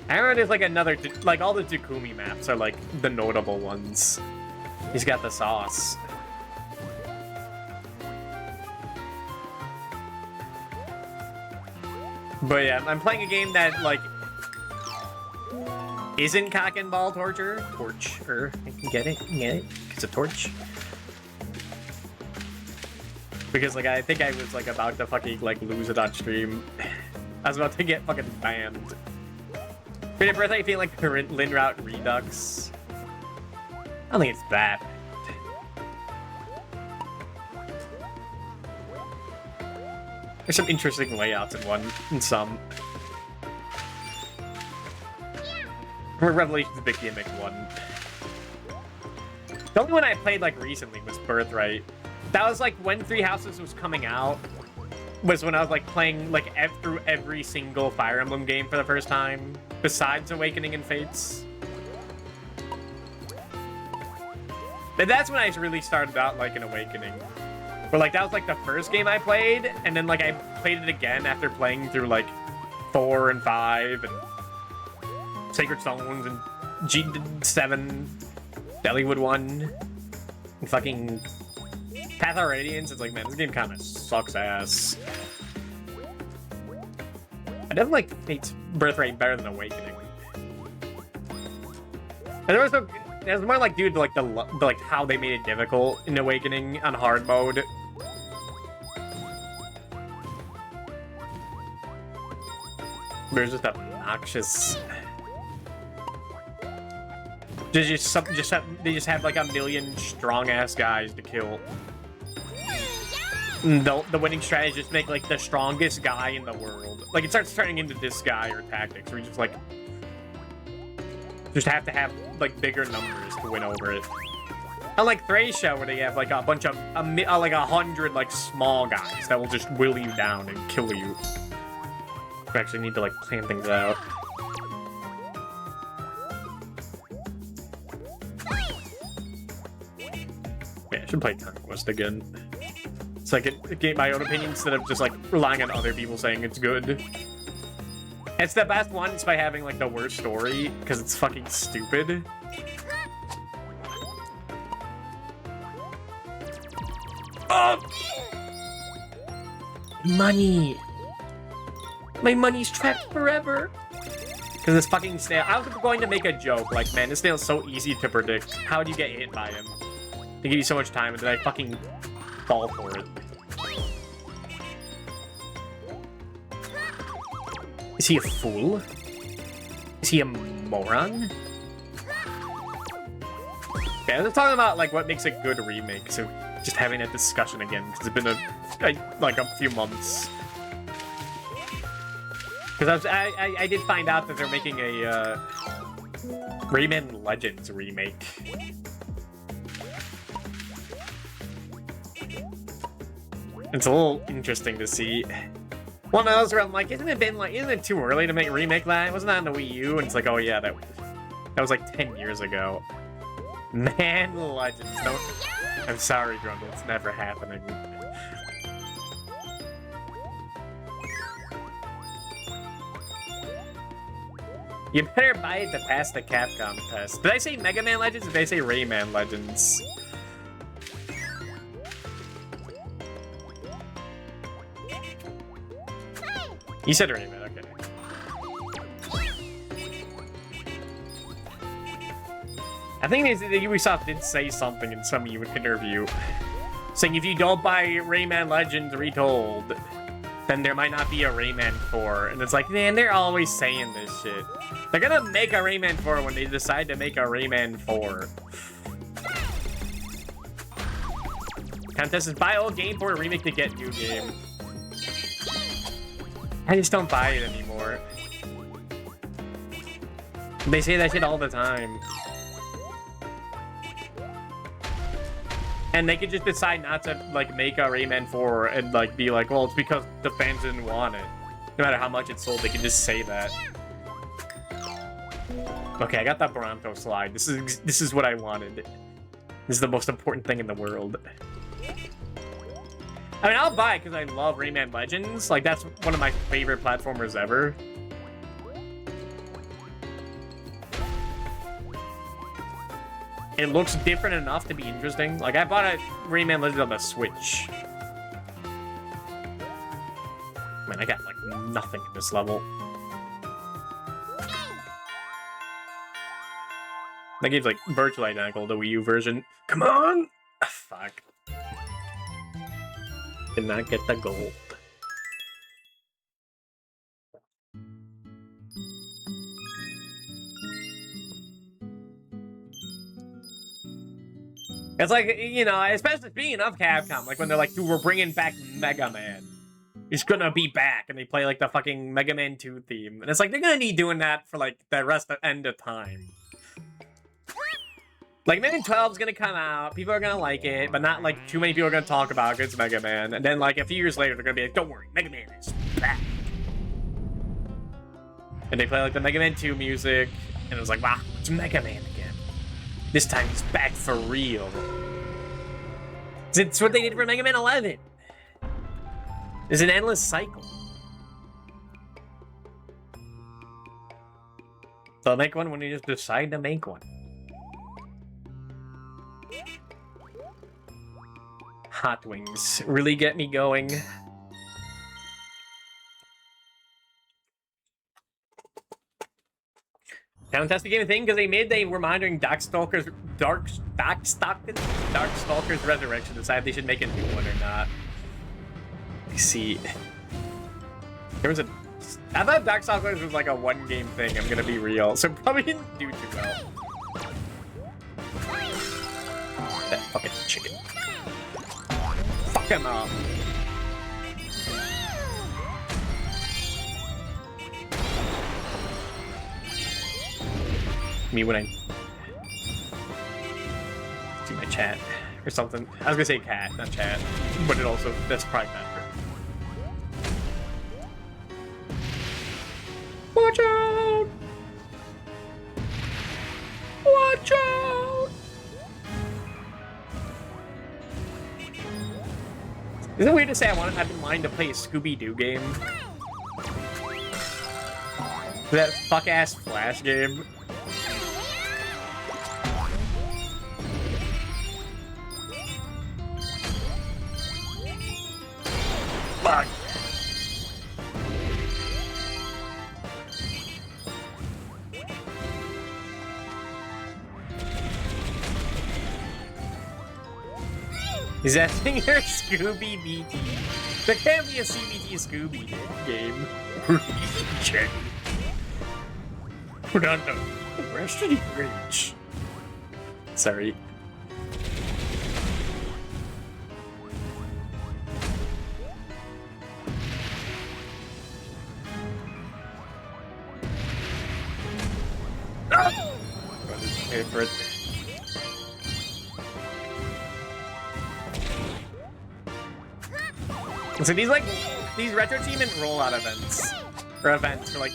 I remember there's like another, like all the Takumi maps are like the notable ones. He's got the sauce. But yeah, I'm playing a game that like isn't cock and ball torture. Torture. Get it? Get it? It's a torch. Because like I think I was like about to fucking like lose it on stream. I was about to get fucking banned. For your birthday, I feel like Lin Route Redux. I don't think it's bad. There's some interesting layouts in some. Revelation's a big gimmick one. The only one I played like recently was Birthright. That was like when Three Houses was coming out. Was when I was like playing like through every single Fire Emblem game for the first time, besides Awakening and Fates. But that's when I really started out like an Awakening. But like that was like the first game I played, and then like I played it again after playing through like 4 and 5 and Sacred Stones and G7, Dollywood 1, and fucking Path of Radiance. It's like, man, this game kind of sucks ass. I definitely like Fate's Birthright better than Awakening. And there was no. It was more like, dude, like the like how they made it difficult in Awakening on hard mode. There's just obnoxious. They just have like a million strong ass guys to kill. The winning strategy is just make like the strongest guy in the world. Like it starts turning into this guy or tactics where you just like. Just have to have like bigger numbers to win over it. Unlike Thracia, where they have like a bunch of like 100 like small guys that will just will you down and kill you. We actually need to like plan things out. Yeah, I should play Conquest again. So I can get my own opinion instead of just like relying on other people saying it's good. It's the best one just by having like the worst story because it's fucking stupid. Oh! Money! My money's trapped forever! Because this fucking snail. I was going to make a joke like, man, this snail's so easy to predict. How do you get hit by him? They give you so much time and then I fucking fall for it. Is he a fool? Is he a moron? Yeah, they're talking about like what makes a good remake, so just having that discussion again, because it's been like a few months. Because I did find out that they're making a Rayman Legends remake. It's a little interesting to see. One of those where I'm like, isn't it too early to remake that? Wasn't that on the Wii U? And it's like, oh yeah, that was like 10 years ago. Man, Legends. No, I'm sorry, Grundle. It's never happening. You better buy it to pass the Capcom test. Did I say Mega Man Legends or did I say Rayman Legends? You said Rayman, okay. I think Ubisoft did say something in some interview, saying if you don't buy Rayman Legends Retold, then there might not be a Rayman 4. And it's like, man, they're always saying this shit. They're gonna make a Rayman 4 when they decide to make a Rayman 4. Contest is buy old game for a remake to get new game. I just don't buy it anymore. They say that shit all the time. And they could just decide not to, like, make a Rayman 4 and, like, be like, well, it's because the fans didn't want it. No matter how much it sold, they can just say that. Okay, I got that Bronco slide. This is what I wanted. This is the most important thing in the world. I mean, I'll buy it because I love Rayman Legends. Like, that's one of my favorite platformers ever. It looks different enough to be interesting. Like, I bought a Rayman Legends on the Switch. Man, I got, like, nothing at this level. That game's, like, virtually identical to the Wii U version. Come on! Ah, fuck. Did not get the gold. It's like, you know, especially speaking of Capcom, like when they're like, dude, we're bringing back Mega Man. He's gonna be back, and they play like the fucking Mega Man 2 theme. And it's like, they're gonna be doing that for like the rest of end of time. Like, Mega Man 12 is gonna come out, people are gonna like it, but not like too many people are gonna talk about it 'cause it's Mega Man. And then like a few years later, they're gonna be like, don't worry, Mega Man is back. And they play like the Mega Man 2 music, and it was like, wow, it's Mega Man again. This time he's back for real. It's what they did for Mega Man 11. It's an endless cycle. They'll make one when you just decide to make one. Hot Wings really get me going. Contest became a thing because they were monitoring Darkstalker's Resurrection, decided they should make a new one or not. You see, there was a. I thought Darkstalkers was like a one-game thing. I'm gonna be real, so probably didn't do too well. That fucking chicken. Fuck him up. Me when I see my chat or something. I was gonna say cat, not chat, but it also, that's probably better. Watch out! Watch out! Is it weird to say I've been wanting to play a Scooby-Doo game? That fuck-ass Flash game. Fuck. Is that thing your Scooby BT? There can't be a CBT Scooby game. Check. Put on the rest of the bridge. Sorry. Pay for it. So these retro team and rollout events for like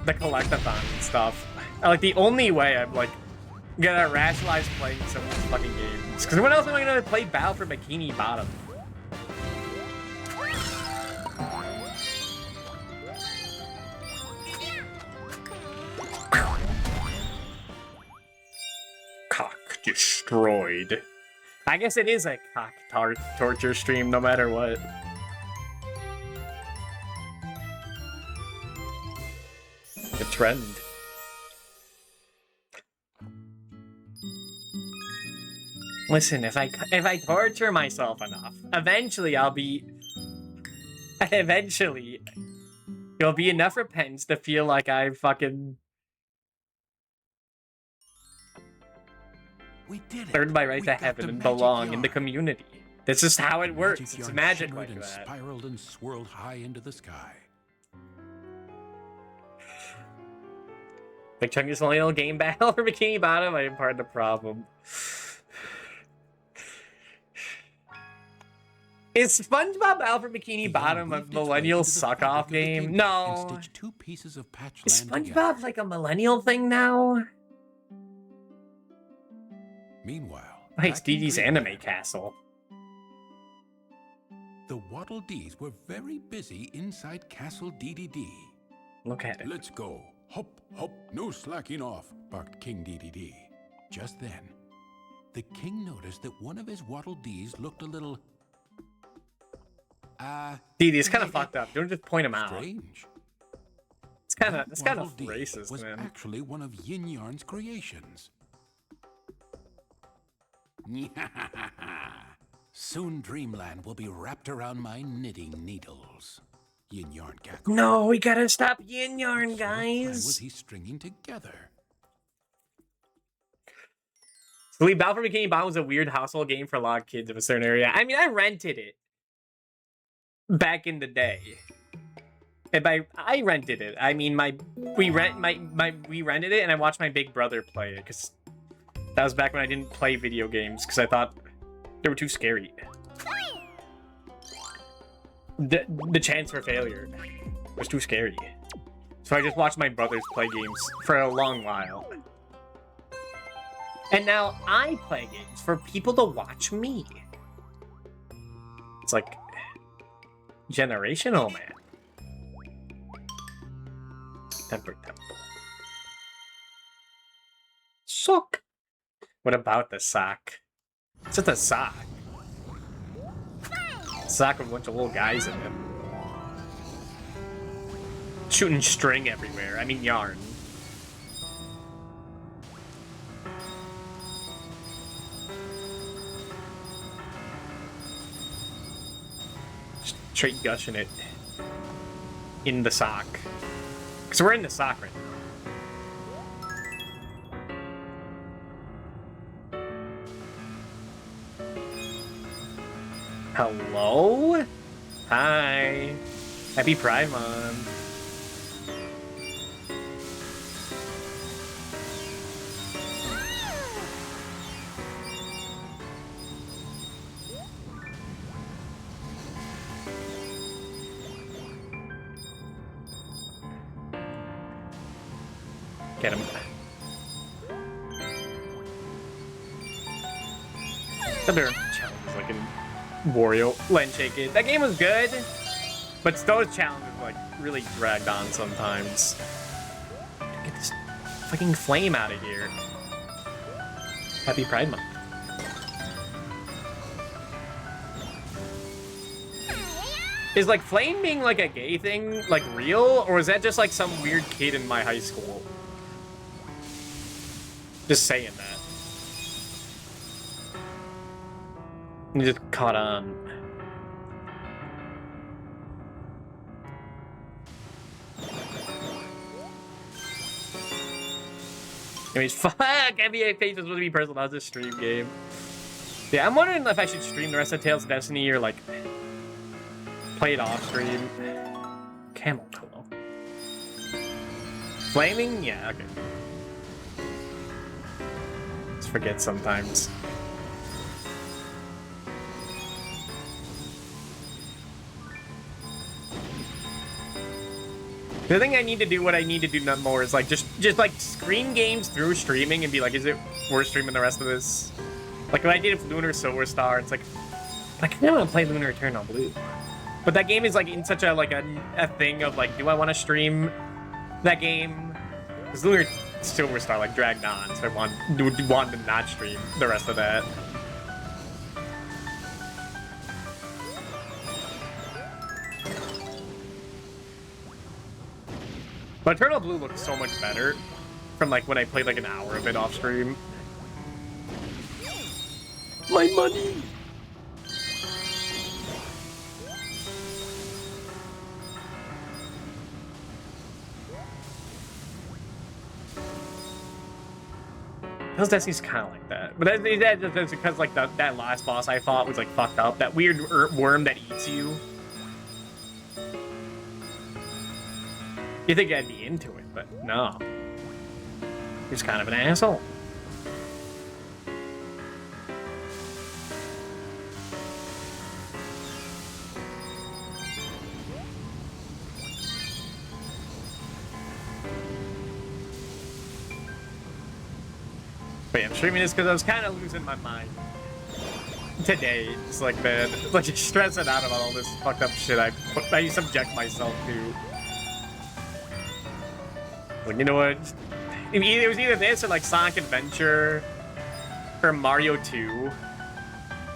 the collectathon and stuff are like the only way I'm like gonna rationalize playing some of these fucking games. Because when else am I gonna play Battle for Bikini Bottom? destroyed. I guess it is a cock torture stream, no matter what. The trend. Listen, if I torture myself enough, eventually there'll be enough repentance to feel like I fucking earned my right to heaven and belong in the community. This is how it works. It's magic like that. Spiraled and swirled high into the sky. Big Chungus Millennial game battle for Bikini Bottom. I am part of the problem. Is SpongeBob Battle for Bikini Bottom a millennial suck-off game? No. Two pieces of patch Is land SpongeBob together. like a millennial thing now? Meanwhile, Hey, it's back in DD's Dreamland, Anime Castle. The Waddle Dees were very busy inside Castle DDD. Look at it. Let's go. Hop, hop, no slacking off, barked King DDD. Just then, the king noticed that one of his Waddle Dees looked a little... DD, it's kind of fucked up. Don't just point him out. strange. It's kind That of Waddle Dee racist, was man. actually one of Yin Yarn's creations. Soon Dreamland will be wrapped around my knitting needles. Yin Yarn cackled. No, we gotta stop Yin Yarn, So what plan was guys. he stringing together? Sleep Battle for Bikini Bottom was a weird household game for a lot of kids of a certain area. I mean, I rented it back in the day. And I rented it. I mean, we rented it, and I watched my big brother play it because that was back when I didn't play video games because I thought they were too scary. The chance for failure was too scary. So I just watched my brothers play games for a long while. And now I play games for people to watch me. It's like generational, man. Temper Temple. Sock. What about the sock? It's just a sock. Sock with a bunch of little guys in it. Shooting string everywhere. I mean yarn. Straight gushing it in the sock. Because we're in the sock right now. Hello? Hi. Happy Pride Month. Get him. Another challenge is like in Wario Land Shake It. That game was good, but those challenges like really dragged on sometimes. Get this fucking flame out of here. Happy Pride Month. Is like flame being like a gay thing like real, or is that just like some weird kid in my high school? Just saying that. You just caught on. Anyways, fuck! NBA Faith was supposed to be personal. That was a stream game. Yeah, I'm wondering if I should stream the rest of Tales of Destiny or like play it off stream. Camel pillow. Flaming? Yeah, okay. Just forget sometimes. The thing I need to do, what I need to do none more is like just like screen games through streaming and be like, is it worth streaming the rest of this? Like what I did with Lunar Silver Star, it's like I kind of want to play Lunar Eternal Blue. But that game is like in such a like a thing of like, do I want to stream that game? Because Lunar Superstar like dragged on, so I wanted to not stream the rest of that. But Eternal Blue looks so much better from like when I played like an hour of it off stream. My money. Hell's Destiny's kind of like that, but that's because like that last boss I fought was like fucked up. That weird worm that eats you. You think I'd be into it, but no. He's kind of an asshole. But yeah, I'm streaming this because I was kind of losing my mind today. It's like, man, like just stressing out about all this fucked up shit I subject myself to. Well, you know what? It was either this or like Sonic Adventure or Mario 2.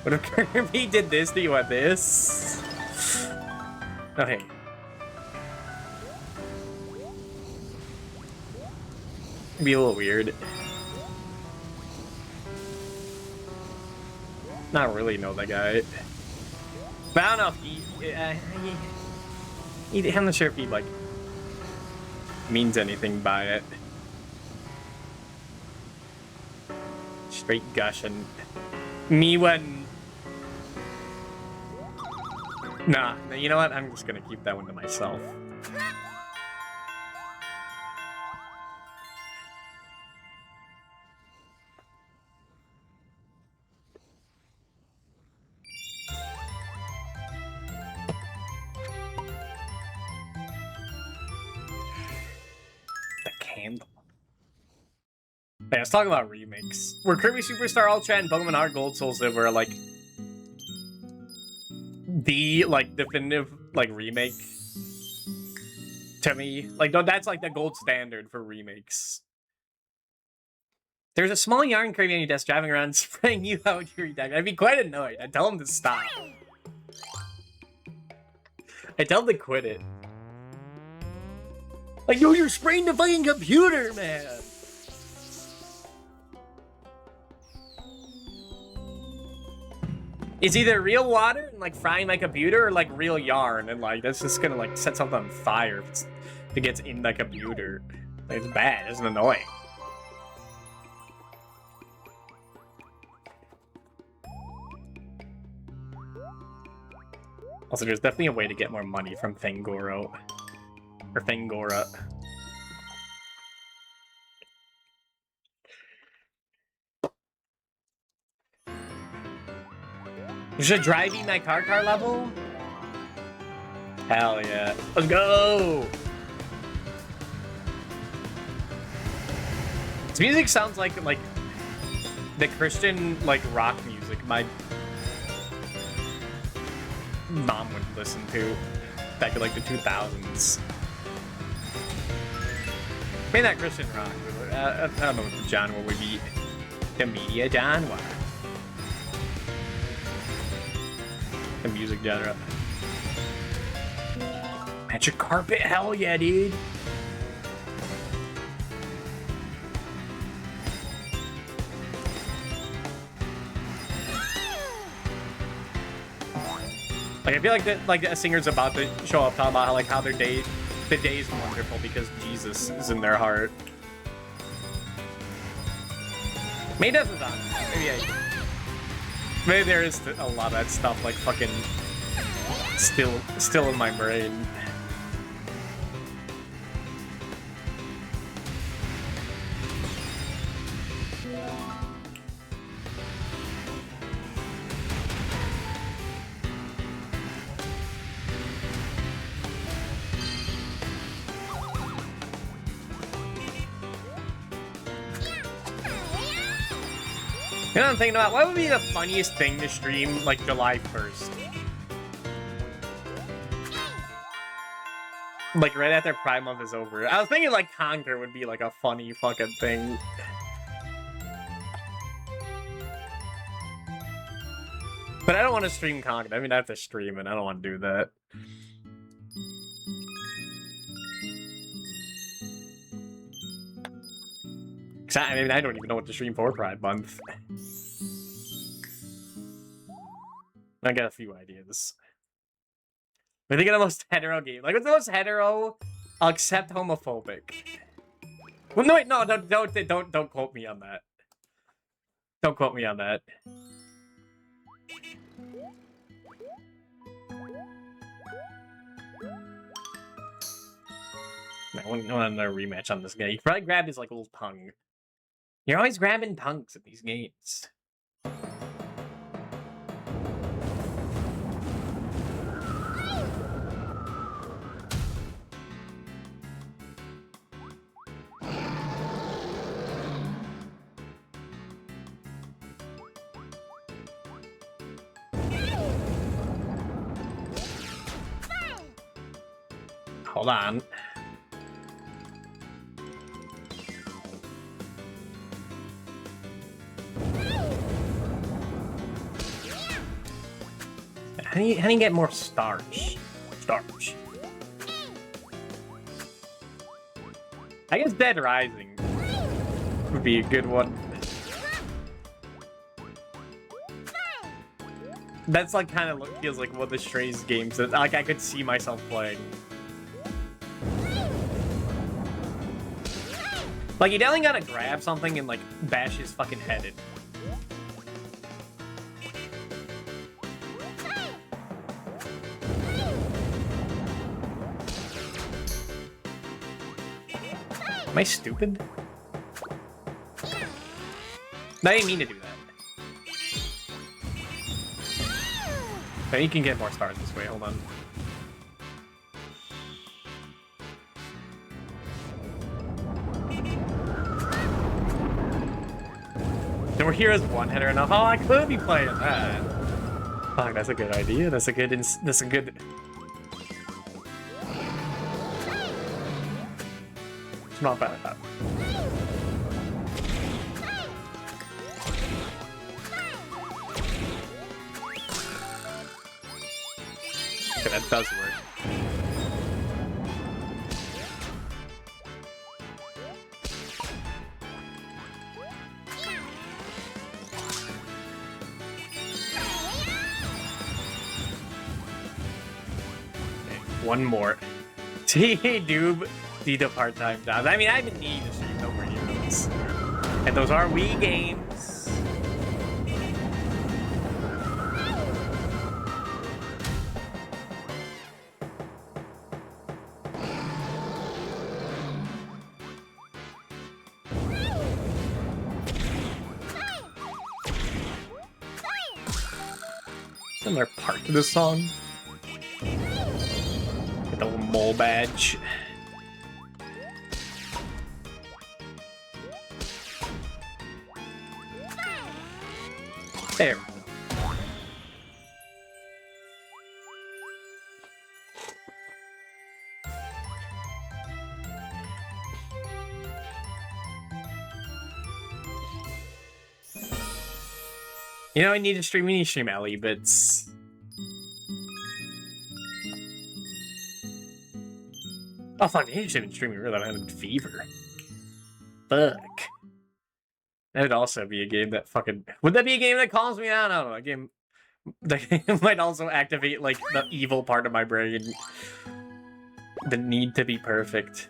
What if Kirby did this? Do you want this? Okay. It'd be a little weird. Not really know that guy. But I don't know if I'm not sure if he like means anything by it. Straight gushing. Me when... Nah, you know what? I'm just gonna keep that one to myself. Yeah, let's talk about remakes. Were Kirby Superstar Ultra and Pokemon Heart Gold Soul Silver like the definitive remake to me? Like that's like the gold standard for remakes. There's a small yarn Kirby on your desk driving around spraying you out your deck. I'd be quite annoyed. I'd tell him to stop. I'd tell him to quit it. Like, yo, you're spraying the fucking computer, man! It's either real water and like frying my computer or like real yarn and like that's just gonna like set something on fire if it gets in the computer. Like, it's bad, it's annoying. Also, there's definitely a way to get more money from Fangoro. Or Fangora. There's a driving my car level? Hell yeah. Let's go! This music sounds like the Christian rock music my mom would listen to back in the 2000s. Maybe not Christian rock. I don't know what the genre would be. The media genre. The music genre. Magic carpet? Hell yeah, dude. I feel like a singer's about to show up talking about how the day is wonderful because Jesus is in their heart. Maybe that's not. Maybe there is a lot of that stuff fucking still in my brain. You know what I'm thinking about? What would be the funniest thing to stream, July 1st? Like, right after Pride Month is over. I was thinking, like, Conquer would be, like, a funny fucking thing. But I don't want to stream Conquer. I mean, I have to stream it. I don't want to do that. I mean, I don't even know what to stream for Pride Month. I got a few ideas. I think of the most hetero game. Like, what's the most hetero, except homophobic? Well, no, wait, no, don't quote me on that. Don't quote me on that. I want another rematch on this guy. You probably grabbed his, like, little tongue. You're always grabbing tongues in these games. Hold on. How do you get more stars? Stars. I guess Dead Rising would be a good one. That's like kind of feels like one of the strangest games that like I could see myself playing. Like you definitely gotta grab something and like bash his fucking head in. Am I stupid? I didn't mean to do that. But you can get more stars this way, hold on. And we're here as one header enough. Oh, I could be playing that. Fuck, that's a good idea. That's a good. It's not bad at that. Okay, that does work. One more. See, Doob, see the part-time jobs. I mean, I've been needing to stream over heroes. And those are Wii games. Similar part to this song. Get the little mole badge. There. You know, we need to stream Ellie bits. Oh fuck, I should have been streaming real. I'm having fever. Fuck. That would also be a game that fucking... Would that be a game that calms me down? I don't know. A game that might also activate, like, the evil part of my brain. The need to be perfect.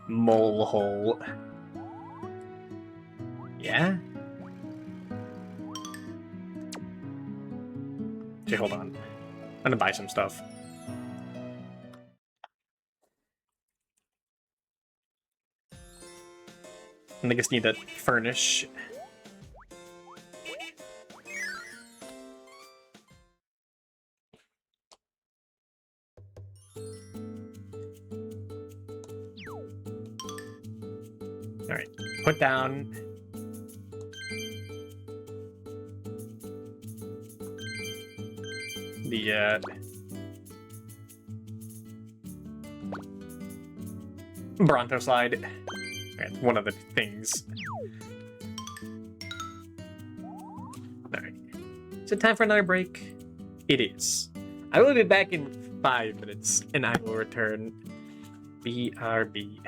Mole hole. Yeah? Okay, hold on. I'm gonna buy some stuff. And I just need to furnish. Alright, put down. The, Bronto slide. Alright, one of the things. Alright. Is it time for another break? It is. I will be back in 5 minutes, and I will return. BRB.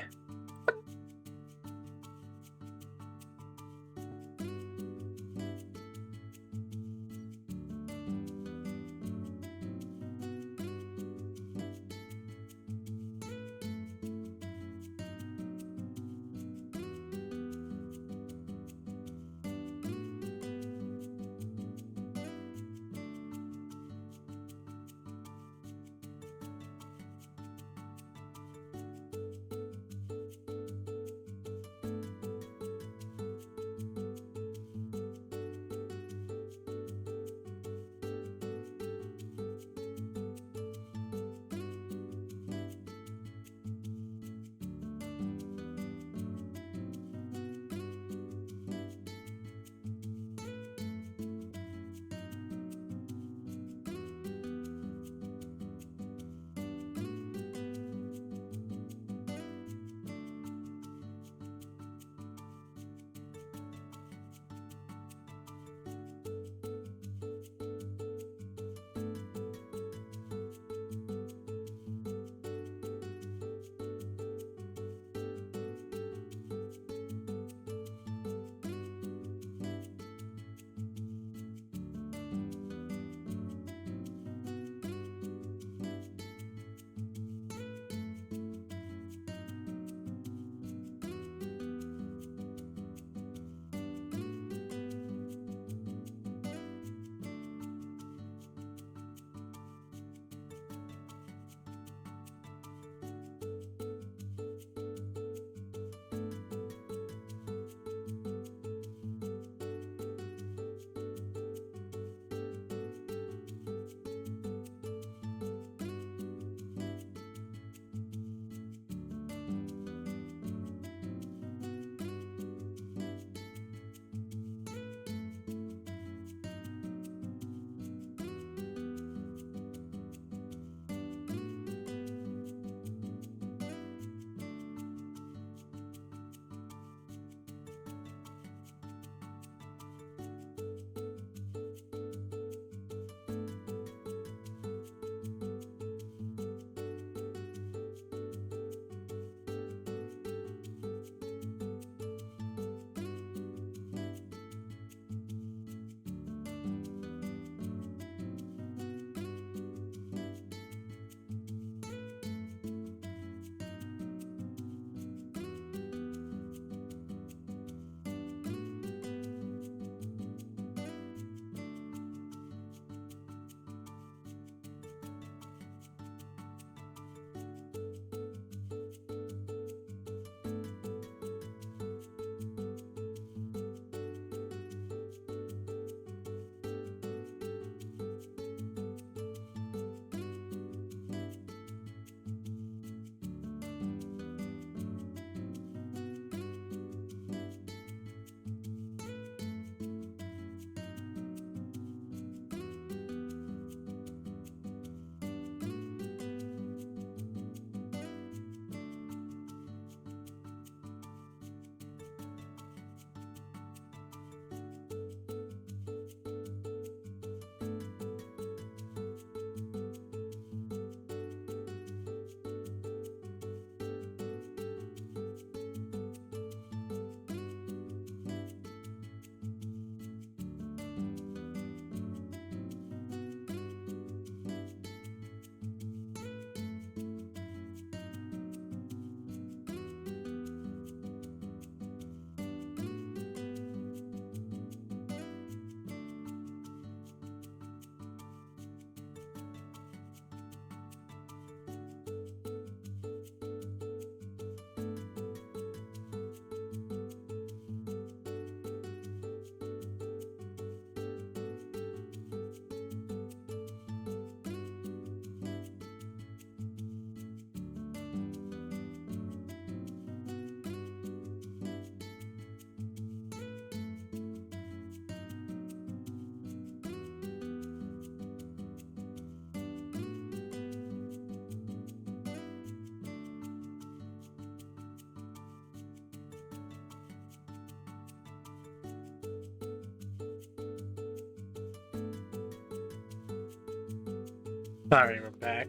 Alright, we're back.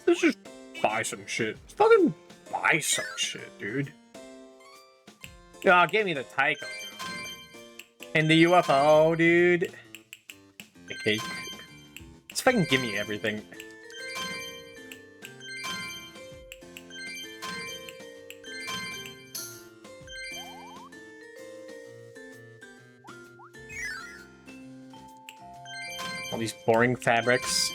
Let's just buy some shit. Let's fucking buy some shit, dude. Oh, give me the Taiko. And the UFO, dude. The cake. Just fucking give me everything. All these boring fabrics.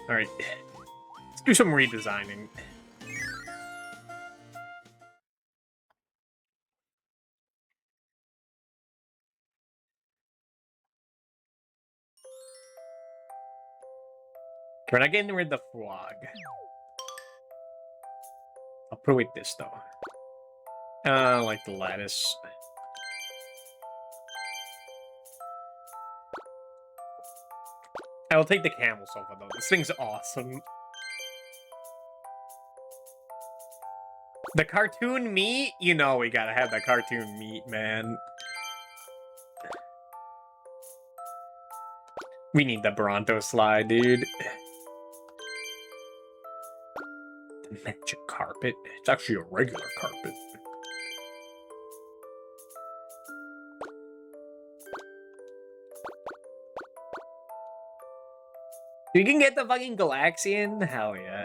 Alright. Let's do some redesigning. We're not getting rid of the frog. I'll put away this, though. I like the lattice. I will take the camel sofa, though. This thing's awesome. The cartoon meat? You know we gotta have the cartoon meat, man. We need the Bronto slide, dude. The magic carpet? It's actually a regular carpet. You can get the fucking Galaxian? Hell yeah.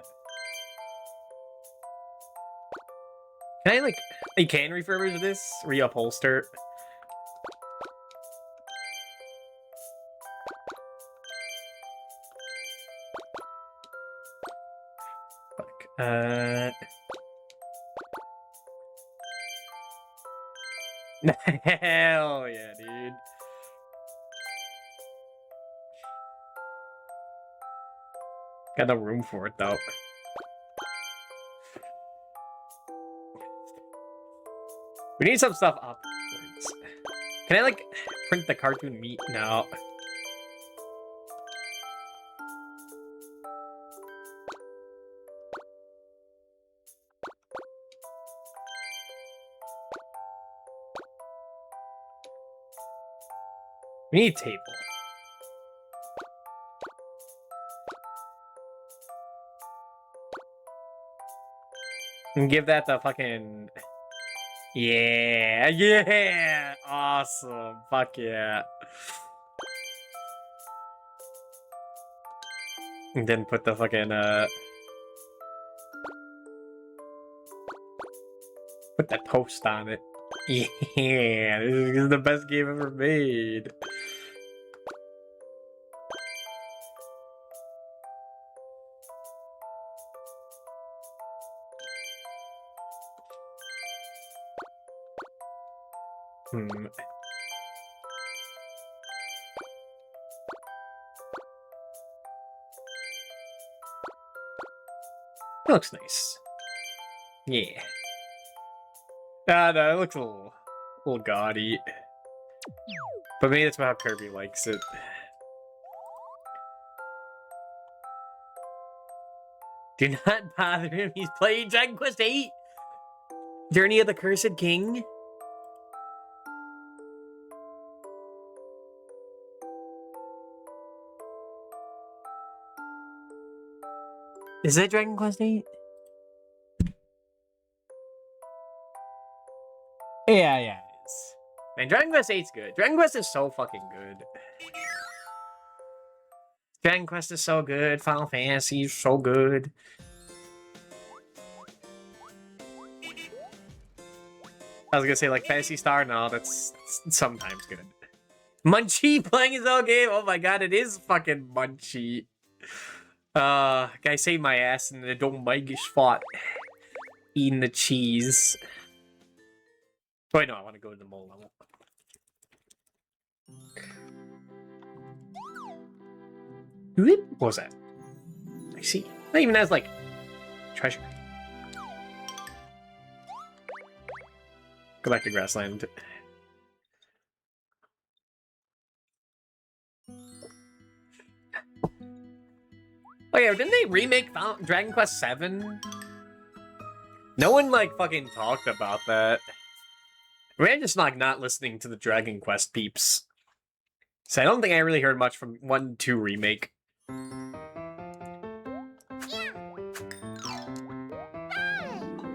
Can I, like... You can refurbish this? Reupholster? Fuck. Hell yeah, dude. Got no room for it, though. We need some stuff upwards. Can I, like, print the cartoon meat? No. We need a table. And give that the fucking... Yeah, yeah! Awesome. Fuck yeah. And then put the fucking, put that toast on it. Yeah, this is the best game ever made. It looks nice. Yeah. No, it looks a little gaudy. But maybe that's how Kirby likes it. Do not bother him, he's playing Dragon Quest VIII! Journey of the Cursed King? Is that Dragon Quest VIII? Yeah, it is. Man, Dragon Quest VIII's good. Dragon Quest is so fucking good. Dragon Quest is so good. Final Fantasy is so good. I was gonna say, like, Fantasy Star? No, that's sometimes good. Munchie playing his own game? Oh my god, it is fucking Munchie. Guy saved my ass in the Dominguez fought. Eating the cheese. Wait, no, I want to go to the mole level. What was that? I see. That even has, like, treasure. Go back to grassland. Oh yeah, didn't they remake Dragon Quest VII? No one like fucking talked about that. I'm just like not listening to the Dragon Quest peeps. So I don't think I really heard much from 1 2 remake.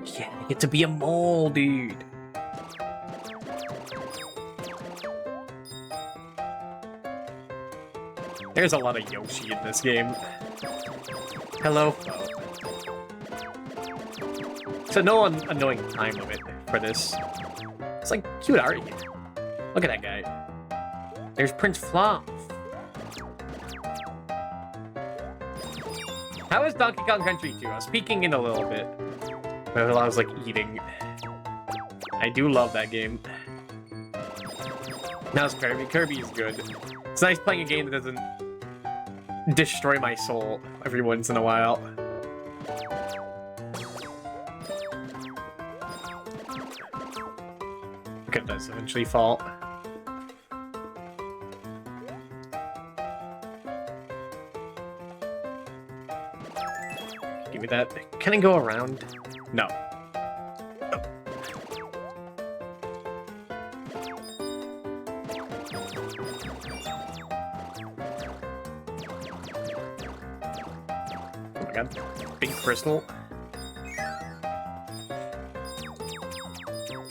Yeah, I get to be a mole, dude. There's a lot of Yoshi in this game. Hello, foe. So no annoying time limit for this. It's like cute art here. Look at that guy. There's Prince Fluff. How is Donkey Kong Country 2? I was peeking in a little bit. While I was like eating. I do love that game. Now it's Kirby. Kirby is good. It's nice playing a game that doesn't destroy my soul every once in a while. Look at this eventually fall. Give me that. Can I go around? No. Oh my god. Big crystal.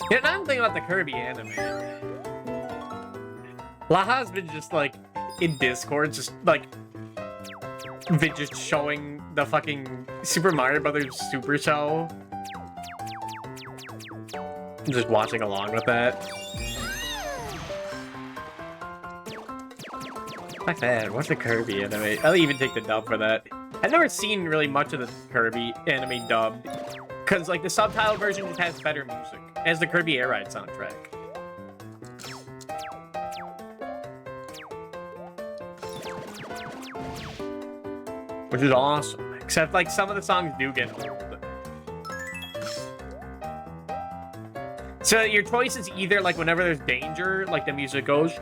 Yeah, now I'm thinking about the Kirby anime. Laha's been just like in Discord, just like just showing the fucking Super Mario Brothers Super Show. I'm just watching along with that. Fuck that, watch the Kirby anime. I'll even take the dub for that. I've never seen really much of the Kirby anime dubbed. Because like the subtitle version just has better music. It has the Kirby Air Ride soundtrack. Which is awesome. Except like some of the songs do get old. So your choice is either like whenever there's danger, like the music goes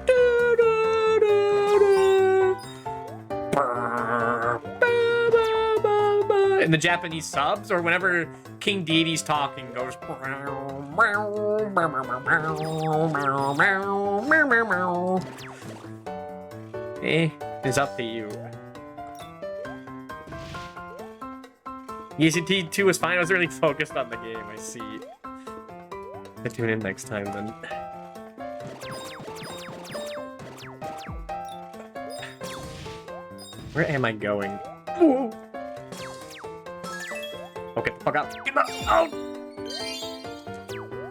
in the Japanese subs, or whenever King Deity's talking goes it's up to you. ECT2 was fine. I was really focused on the game. I see. I'll tune in next time then. Where am I going? Whoa. Oh, get the fuck out. Get out. Oh!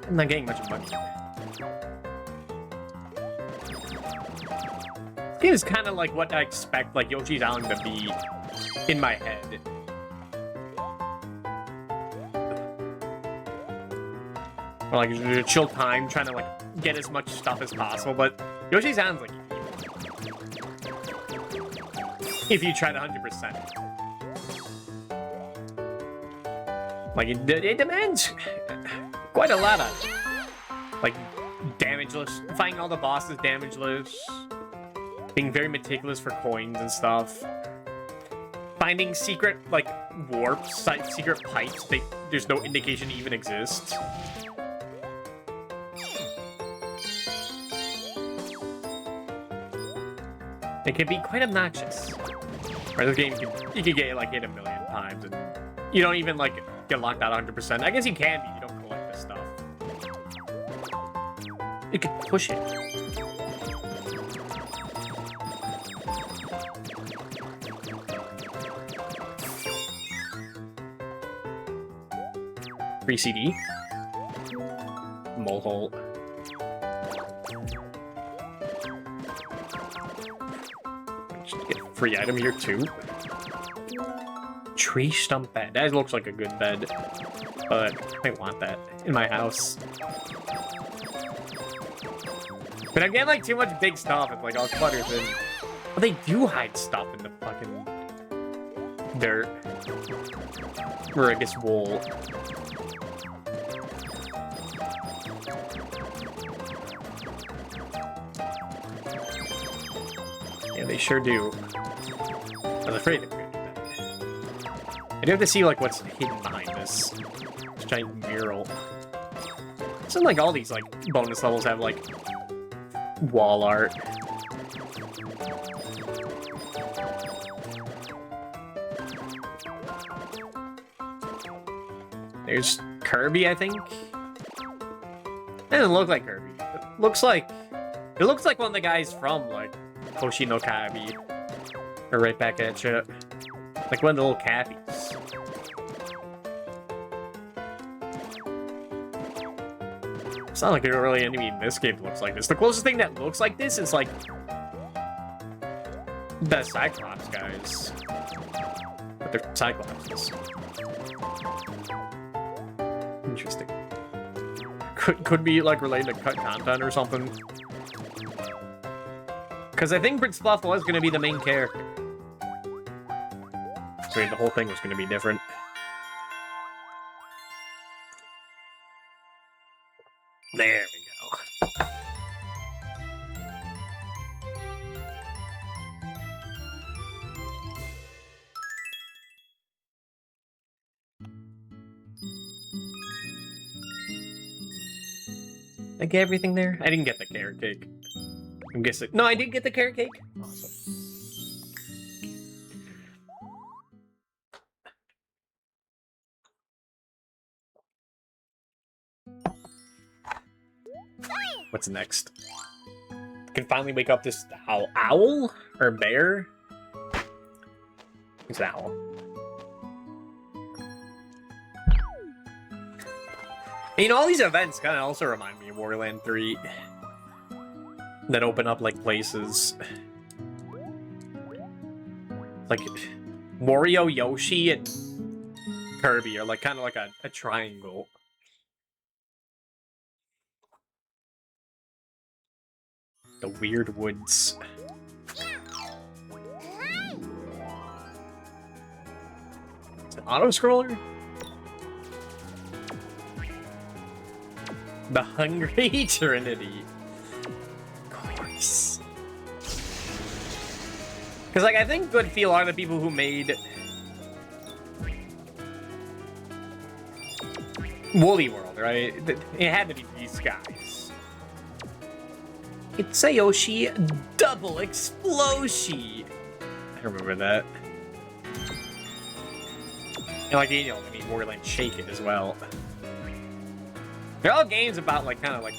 I'm not getting much money. This game is kind of like what I expect like Yoshi's Island to be in my head. Or like a chill time, trying to like get as much stuff as possible, but Yoshi's Island's like evil. If you try to 100%. Like it demands quite a lot of like damageless, fighting all the bosses damageless, being very meticulous for coins and stuff, finding secret like warps, secret pipes there's no indication even exists. It can be quite obnoxious. Where this game you can get like hit a million times and you don't even like get locked out 100%. I guess you can be, you don't collect this stuff. You could push it. Free CD. Mole hole. Just get a free item here too. Tree stump bed. That looks like a good bed. But I want that in my house. But I'm getting like too much big stuff. It's like all cluttered in. Well, they do hide stuff in the fucking dirt. Or I guess wool. Yeah, they sure do. I was afraid they were gonna do that. do have to see like what's hidden behind this giant mural. Some like all these like bonus levels have like wall art. There's Kirby, I think. It doesn't look like Kirby. It looks like one of the guys from like Hoshi no Kabi. Or right back at you. Like one of the little cabbies. It's not like there really any in this game looks like this. The closest thing that looks like this is like the Cyclops guys. But they're Cyclopses. Interesting. Could be like related to cut content or something. Because I think Prince Fluff was going to be the main character. So the whole thing was going to be different. There we go. Did I get everything there? I didn't get the carrot cake. I'm guessing. No, I did get the carrot cake. Awesome. What's next? Can finally wake up this owl or bear? It's an owl. You know, all these events kind of also remind me of Warland 3. That open up, like, places. Like, Wario, Yoshi, and Kirby are, like, kind of like a triangle. The weird woods. It's an auto-scroller? The Hungry Trinity. Of course. Because, like, I think Good Feel are the people who made Woolly World, right? It had to be these guys. It's a Yoshi double explosion. I remember that. And, like, you know, I mean, Warland Shake It as well. They're all games about, like, kind of, like,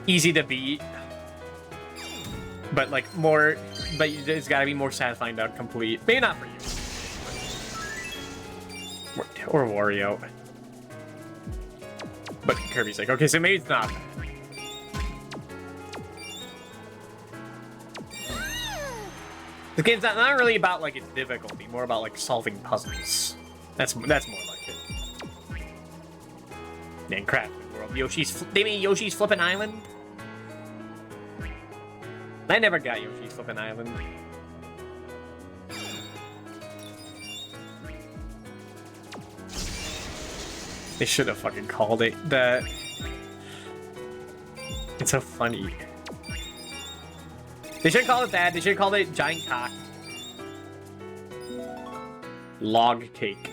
easy to beat. But, like, more... But it's gotta be more satisfying to complete. Maybe not for you. Or Wario. But Kirby's like, okay, so maybe it's not bad. The game's not really about, like, its difficulty. More about, like, solving puzzles. That's more like it. And Crafting World. They mean Yoshi's Flippin' Island? I never got Yoshi's Flippin' Island. They should have fucking called it that. It's so funny. They should call it that. They should call it Giant Cock. Log Cake.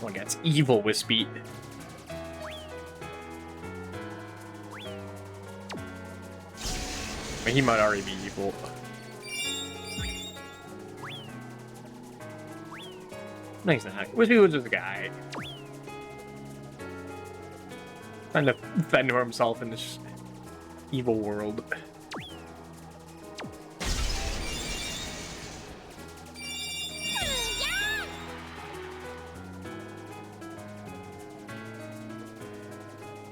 Oh, that's evil Wispy. I mean, he might already be evil. No, he's not. Wispy was just a guy. Trying to fend for himself in this evil world.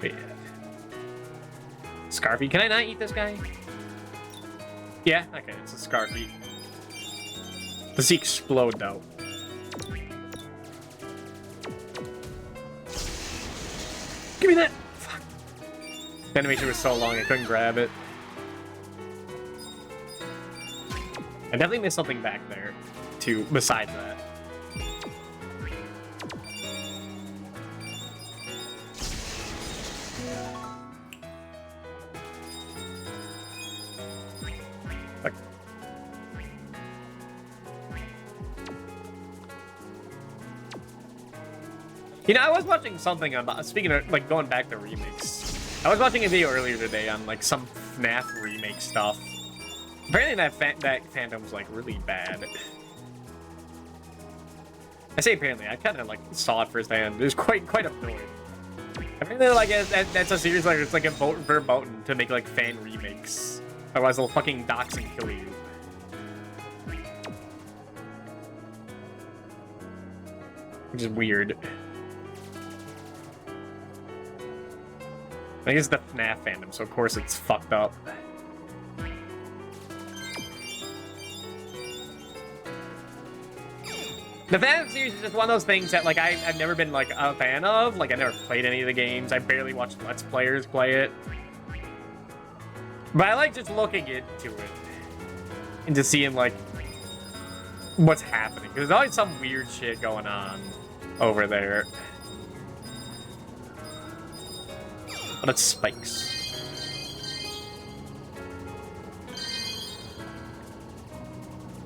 Wait. Scarfy, can I not eat this guy? Yeah, okay, it's a Scarfy. Does he explode though? Give me that! Fuck. The animation was so long I couldn't grab it. I definitely missed something back there, too, besides that. You know, I was watching something about, speaking of, like, going back to remakes. I was watching a video earlier today on, like, some FNAF remake stuff. Apparently that fandom's, like, really bad. I say apparently, I kind of, like, saw it firsthand. It was quite annoying. Apparently, like, that's a series, like, it's like a verboten to make, like, fan remakes. Otherwise, they'll fucking dox and kill you. Which is weird. I guess the FNAF fandom, so of course it's fucked up. The FNAF series is just one of those things that, like, I've never been, like, a fan of. Like, I never played any of the games. I barely watched Let's Players play it. But I like just looking into it. And just seeing, like, what's happening. Because there's always some weird shit going on over there. But it's spikes.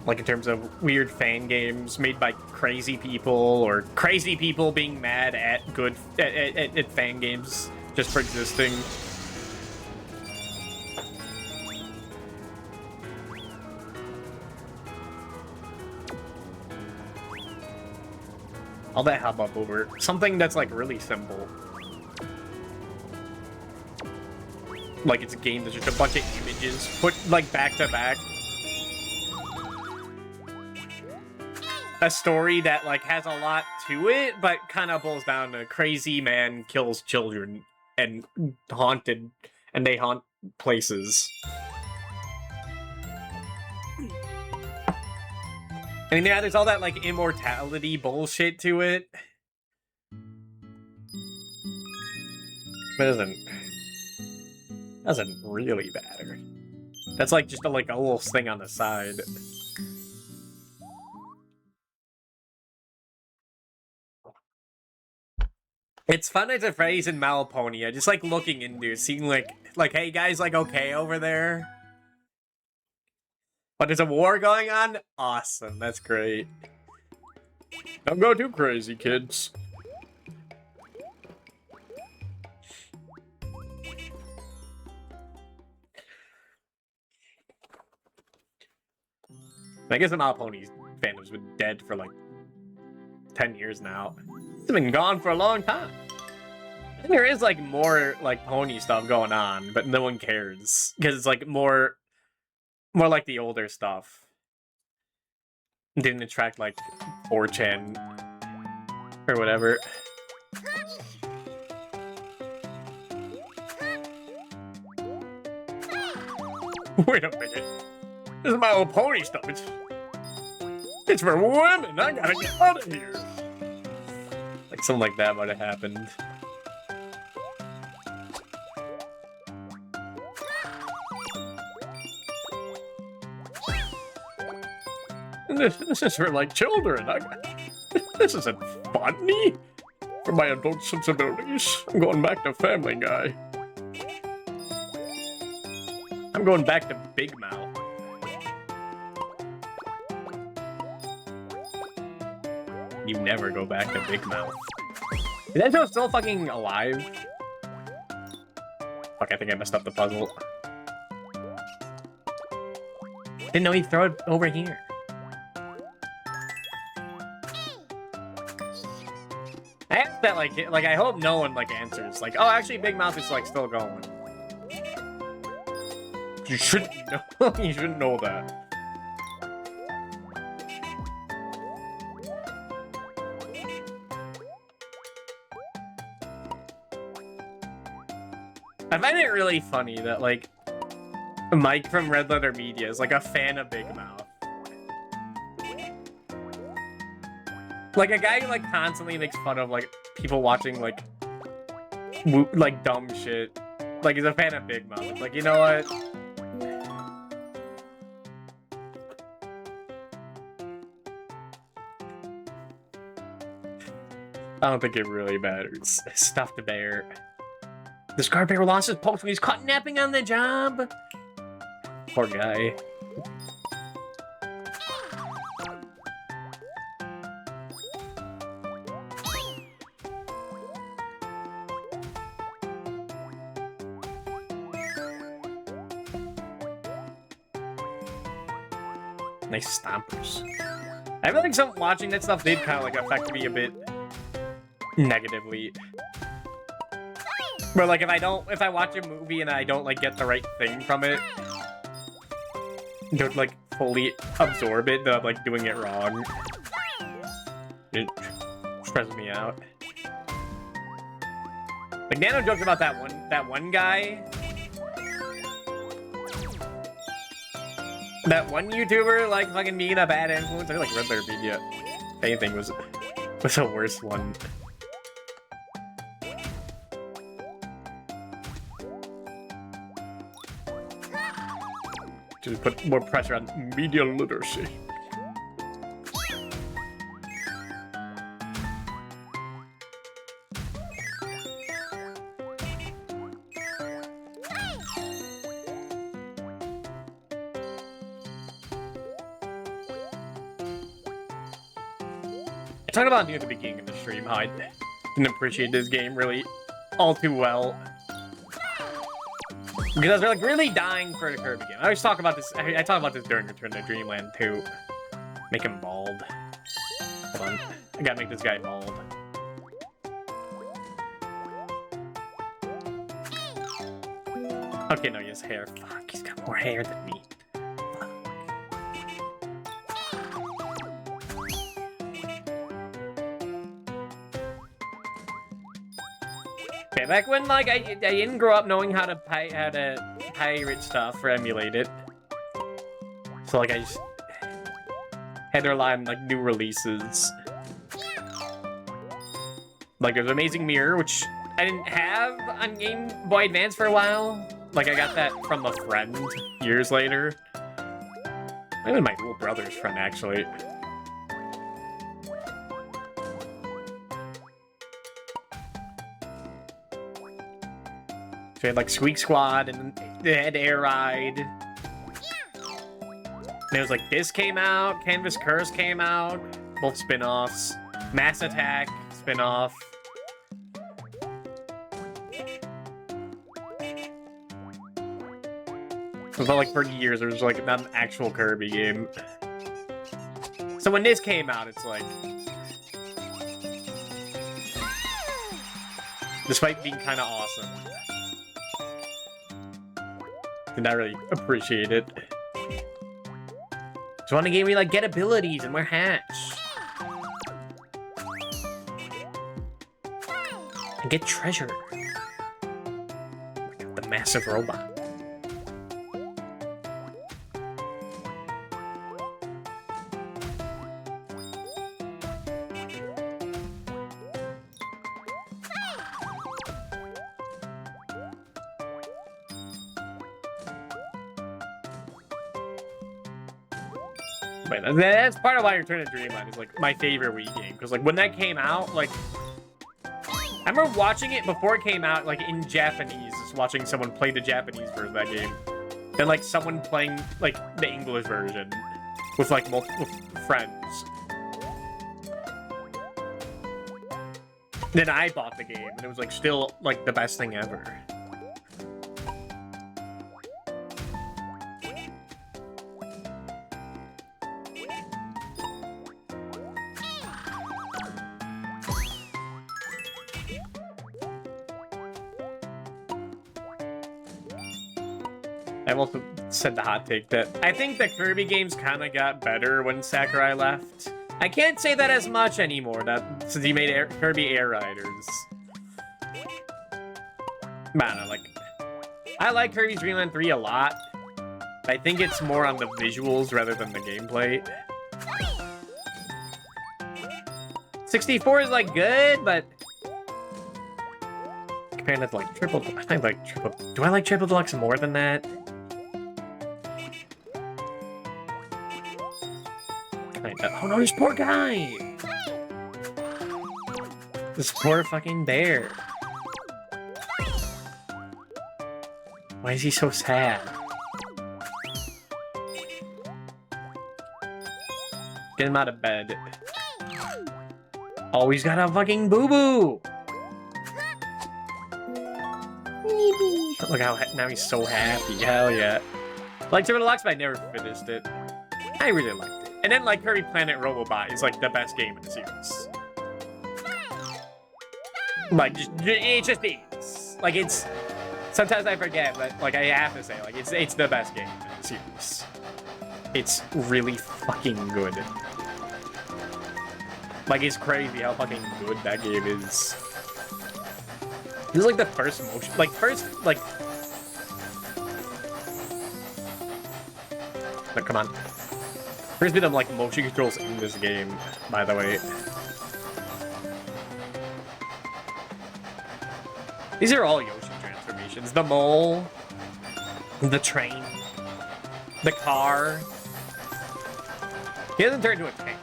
Like, in terms of weird fan games made by crazy people, or crazy people being mad at good at fan games just for existing. All that hubbub over something that's, like, really simple. Like, it's a game that's just a bunch of images put, like, back to back. A story that, like, has a lot to it, but kind of boils down to crazy man kills children and they haunt places. I mean, yeah, there's all that, like, immortality bullshit to it. But it doesn't really matter. That's, like, just a little thing on the side. It's fun as a phrase in Malaponia, just, like, looking into, seeing, like, hey, guys, like, okay over there? But there's a war going on? Awesome, that's great. Don't go too crazy, kids. I guess the Malaponi's fandom's been dead for, like, 10 years now. It's been gone for a long time. I think there is, like, more, like, pony stuff going on, but no one cares. Because it's, like, more like the older stuff. It didn't attract, like, 4chan or whatever. Wait a minute. This is my old pony stuff. It's for women. I gotta get out of here. Like, something like that might have happened. This is for, like, children. This isn't funny. For my adult sensibilities, I'm going back to Family Guy. I'm going back to Big Mouth. You never go back to Big Mouth. Is that show still fucking alive? Fuck, I think I messed up the puzzle. Didn't know he'd throw it over here. I asked that, like, I hope no one, like, answers. Like, oh, actually, Big Mouth is, like, still going. You shouldn't know. You shouldn't know that. I find it really funny that, like, Mike from Red Letter Media is, like, a fan of Big Mouth. Like, a guy who, like, constantly makes fun of, like, people watching, like, dumb shit. Like, he's a fan of Big Mouth. It's like, you know what? I don't think it really matters. Stuffed bear. The Scar Bear lost his pulse when he's caught napping on the job. Poor guy. Nice stompers. I feel like watching that stuff did kind of like affect me a bit negatively. Where like if I watch a movie and I don't like get the right thing from it, don't like fully absorb it, that I'm like doing it wrong. It stresses me out. Like Nano jokes about that one guy. That one YouTuber like fucking being a bad influence. I like read their video. If anything was the worst one. Just put more pressure on media literacy. I talked about near the beginning of the stream how I didn't appreciate this game really all too well. Because I was like really dying for a Kirby game. I always talk about this. I talk about this during Return to Dreamland too. Make him bald. Hold on. I gotta make this guy bald. Okay, no, he has hair. Fuck, he's got more hair than me. Okay, back when like I didn't grow up knowing how to pirate stuff or emulate it, so like I just had to rely on like new releases. Like there's Amazing Mirror, which I didn't have on Game Boy Advance for a while. Like I got that from a friend years later. Maybe my little brother's friend actually. So we had like Squeak Squad, and they had Air Ride. And it was like this came out, Canvas Curse came out, both spin-offs. Mass Attack spin-off. So for like 30 years, there was like not an actual Kirby game. So when this came out, it's like, despite being kind of awesome, did not really appreciate it. Just want a game where you like get abilities and wear hats. And get treasure. The massive robot. But that's part of why Return to Dreamland is like my favorite Wii game, because like when that came out, like I remember watching it before it came out, like in Japanese, just watching someone play the Japanese version of that game, then like someone playing like the English version with like multiple friends. Then I bought the game, and it was like still like the best thing ever. I've also said the hot take that I think the Kirby games kind of got better when Sakurai left. I can't say that as much anymore, since he made Kirby Air Riders. But I don't know, I like Kirby's Dream Land 3 a lot. I think it's more on the visuals rather than the gameplay. 64 is like good, but compared to like triple, I like triple. Do I like Triple Deluxe more than that? Oh no, this poor guy! This poor fucking bear. Why is he so sad? Get him out of bed. Oh, he's got a fucking boo-boo! Look how now he's so happy. Hell yeah. Like Triple Deluxe, but I never finished it. I really liked it. And then, like, Kirby Planet Robobot is, like, the best game in the series. Like, it just is. Like, it's... Sometimes I forget, but, like, I have to say, like, it's the best game in the series. It's really fucking good. Like, it's crazy how fucking good that game is. This is, like, the first motion... Like, But come on. First bit of, like, motion controls in this game, by the way. These are all Yoshi transformations. The mole, the train, the car. He hasn't turned into a tank.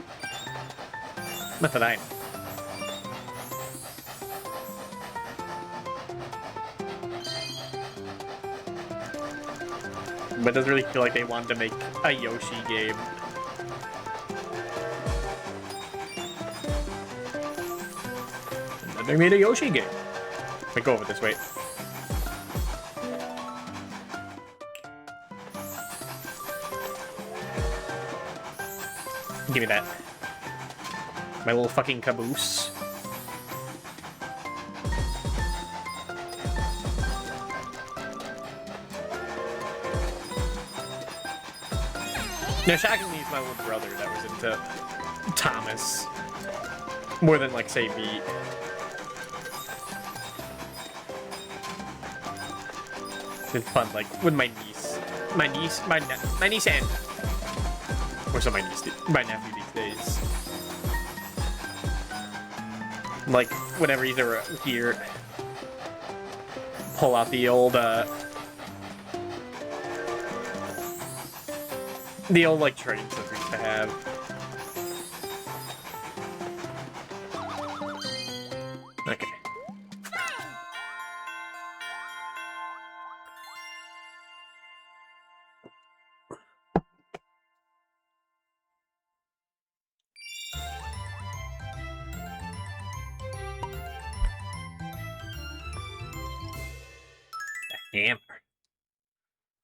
Not that I know. But it doesn't really feel like they wanted to make a Yoshi game. And then they made a Yoshi game. Wait, go over this way. Give me that. My little fucking caboose. Now, shockingly, it's my little brother that was into Thomas. More than, like, say, me. It's fun, like, with my niece. My niece and... Or so my nephew these days. Like, whenever he's here, pull out the old, like, trains that we used to have. Okay. The hammer.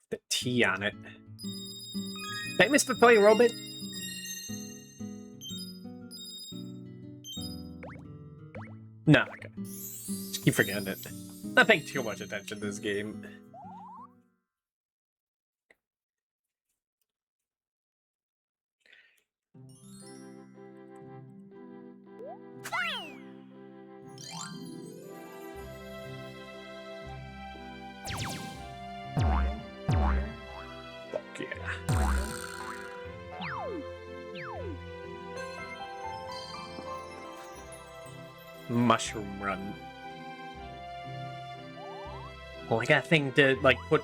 The T on it. Did I miss the toy robot? No, okay. Just keep forgetting it. Not paying too much attention to this game. Fuck yeah. Mushroom Run. Well, I got a thing to, like, put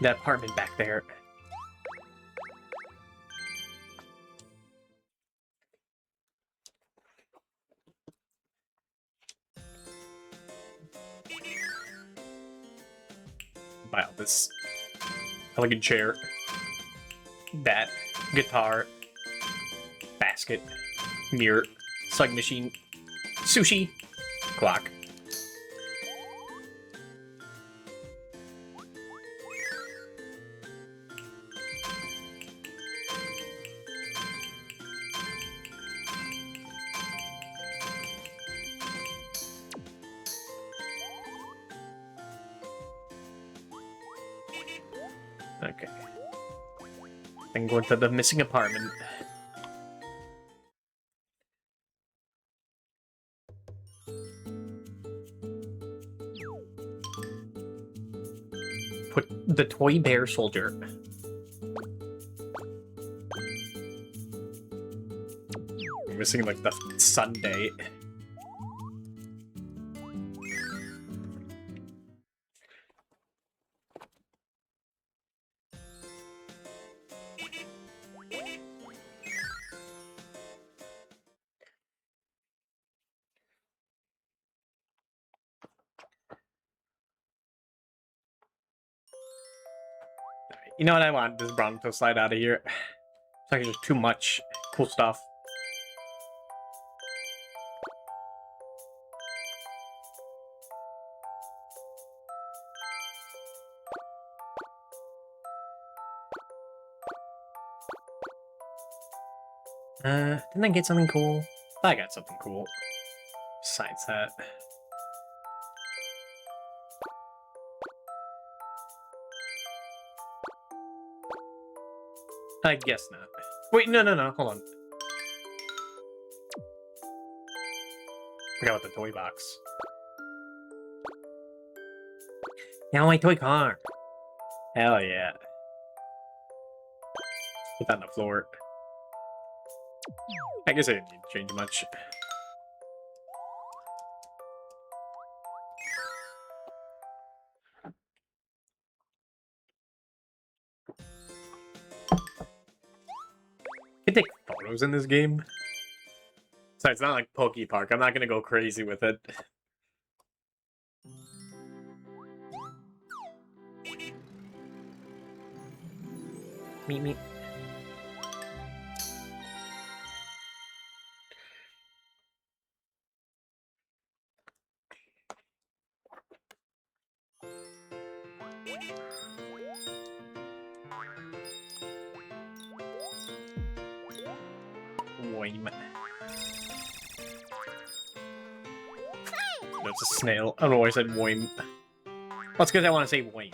the apartment back there. Buy all this elegant chair, bat, guitar, basket, mirror, slug machine, sushi, clock. Okay. Then go into the missing apartment. Put the toy bear soldier. We're missing, like, the Sunday. You know what I want? This Bronto slide out of here. It's like just too much cool stuff. Didn't I get something cool? I got something cool. Besides that. I guess not. Wait, no, hold on. Forgot about the toy box. Now my toy car. Hell yeah. Put that on the floor. I guess I didn't need to change much. I can take photos in this game. So it's not like Poke Park. I'm not gonna go crazy with it. Meet. Wayne. That's a snail. I don't know why I said Wayne. That's because I want to say Wayne.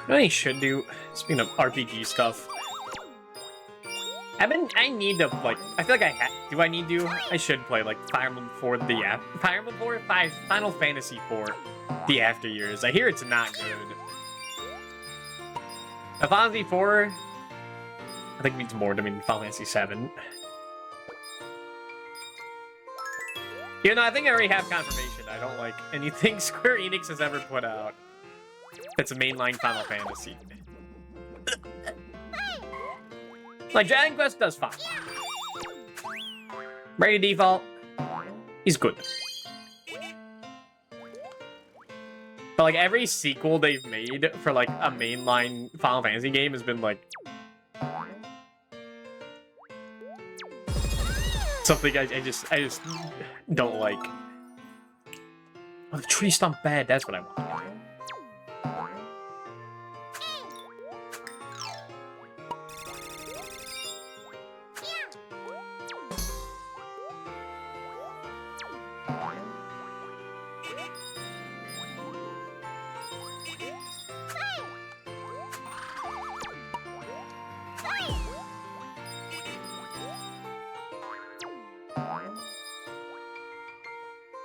What I should do, speaking of RPG stuff, I need to, like, I feel like do I need to? I should play, like, Fire Emblem 4 the Fire Emblem 4? Final Fantasy 4 the After Years. I hear it's not good. Final Fantasy 4, I think means more to me than Final Fantasy 7. You know, I think I already have confirmation. I don't like anything Square Enix has ever put out that's a mainline Final Fantasy. Like, Dragon Quest does fine. Ready Default, he's good. But, like, every sequel they've made for, like, a mainline Final Fantasy game has been, like... something I just don't like. Oh, the tree stump bed, that's what I want.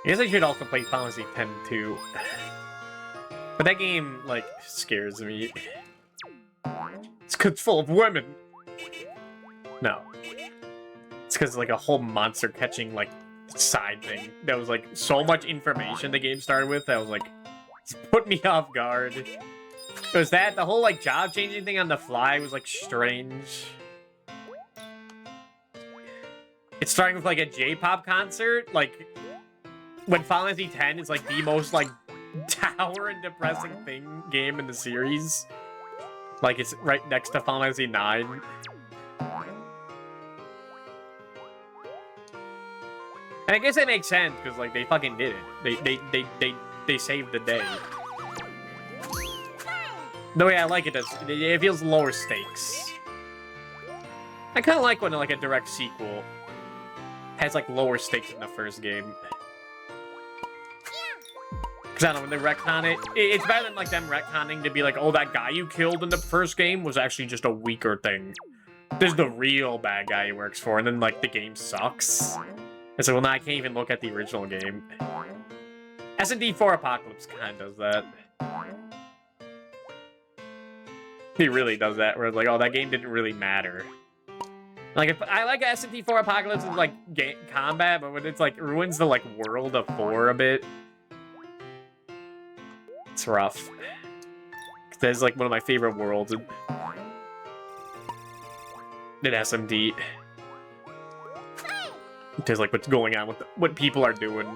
I guess I should also play Final Fantasy X too. But that game, like, scares me. It's 'cause it's full of women. No. It's because, like, a whole monster catching, like, side thing. That was, like, so much information the game started with that was, like, put me off guard. It was that, the whole, like, job changing thing on the fly was, like, strange. It's starting with, like, a J-pop concert, like... when Final Fantasy X is, like, the most, like, dour and depressing game in the series. Like, it's right next to Final Fantasy IX. And I guess it makes sense, because, like, they fucking did it. They saved the day. No, yeah, I like it. It feels lower stakes. I kind of like when, like, a direct sequel has, like, lower stakes in the first game. I don't know, when they retcon it, it's better than, like, them retconning to be like, oh, that guy you killed in the first game was actually just a weaker thing. There's the real bad guy he works for, and then, like, the game sucks. And so, well, now I can't even look at the original game. S&D 4 Apocalypse kind of does that. He really does that, where it's like, oh, that game didn't really matter. Like, if I like S&D 4 Apocalypse with, like, combat, but when it's, like, ruins the, like, world of 4 a bit, it's rough. That's like one of my favorite worlds in SMD. Because like what's going on with what people are doing.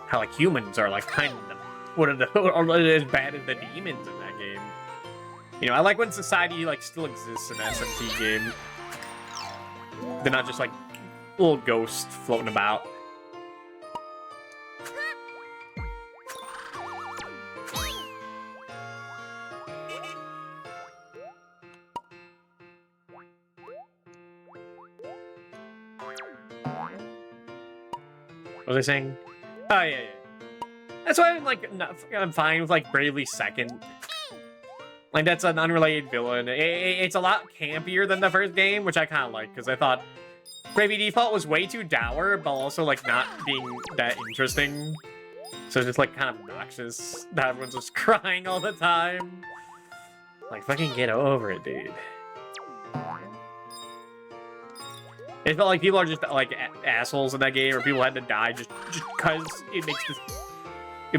How like humans are like kind of are as bad as the demons in that game. You know, I like when society like still exists in an SMT game. They're not just like little ghost floating about. What was I saying? Oh, yeah. That's why I'm, like, I'm fine with, like, Bravely Second. Like, that's an unrelated villain. It's a lot campier than the first game, which I kind of like, because I thought Bravely Default was way too dour, but also, like, not being that interesting. So it's just, like, kind of obnoxious that everyone's just crying all the time. Like, fucking get over it, dude. It felt like people are just, like, assholes in that game, or people had to die just because it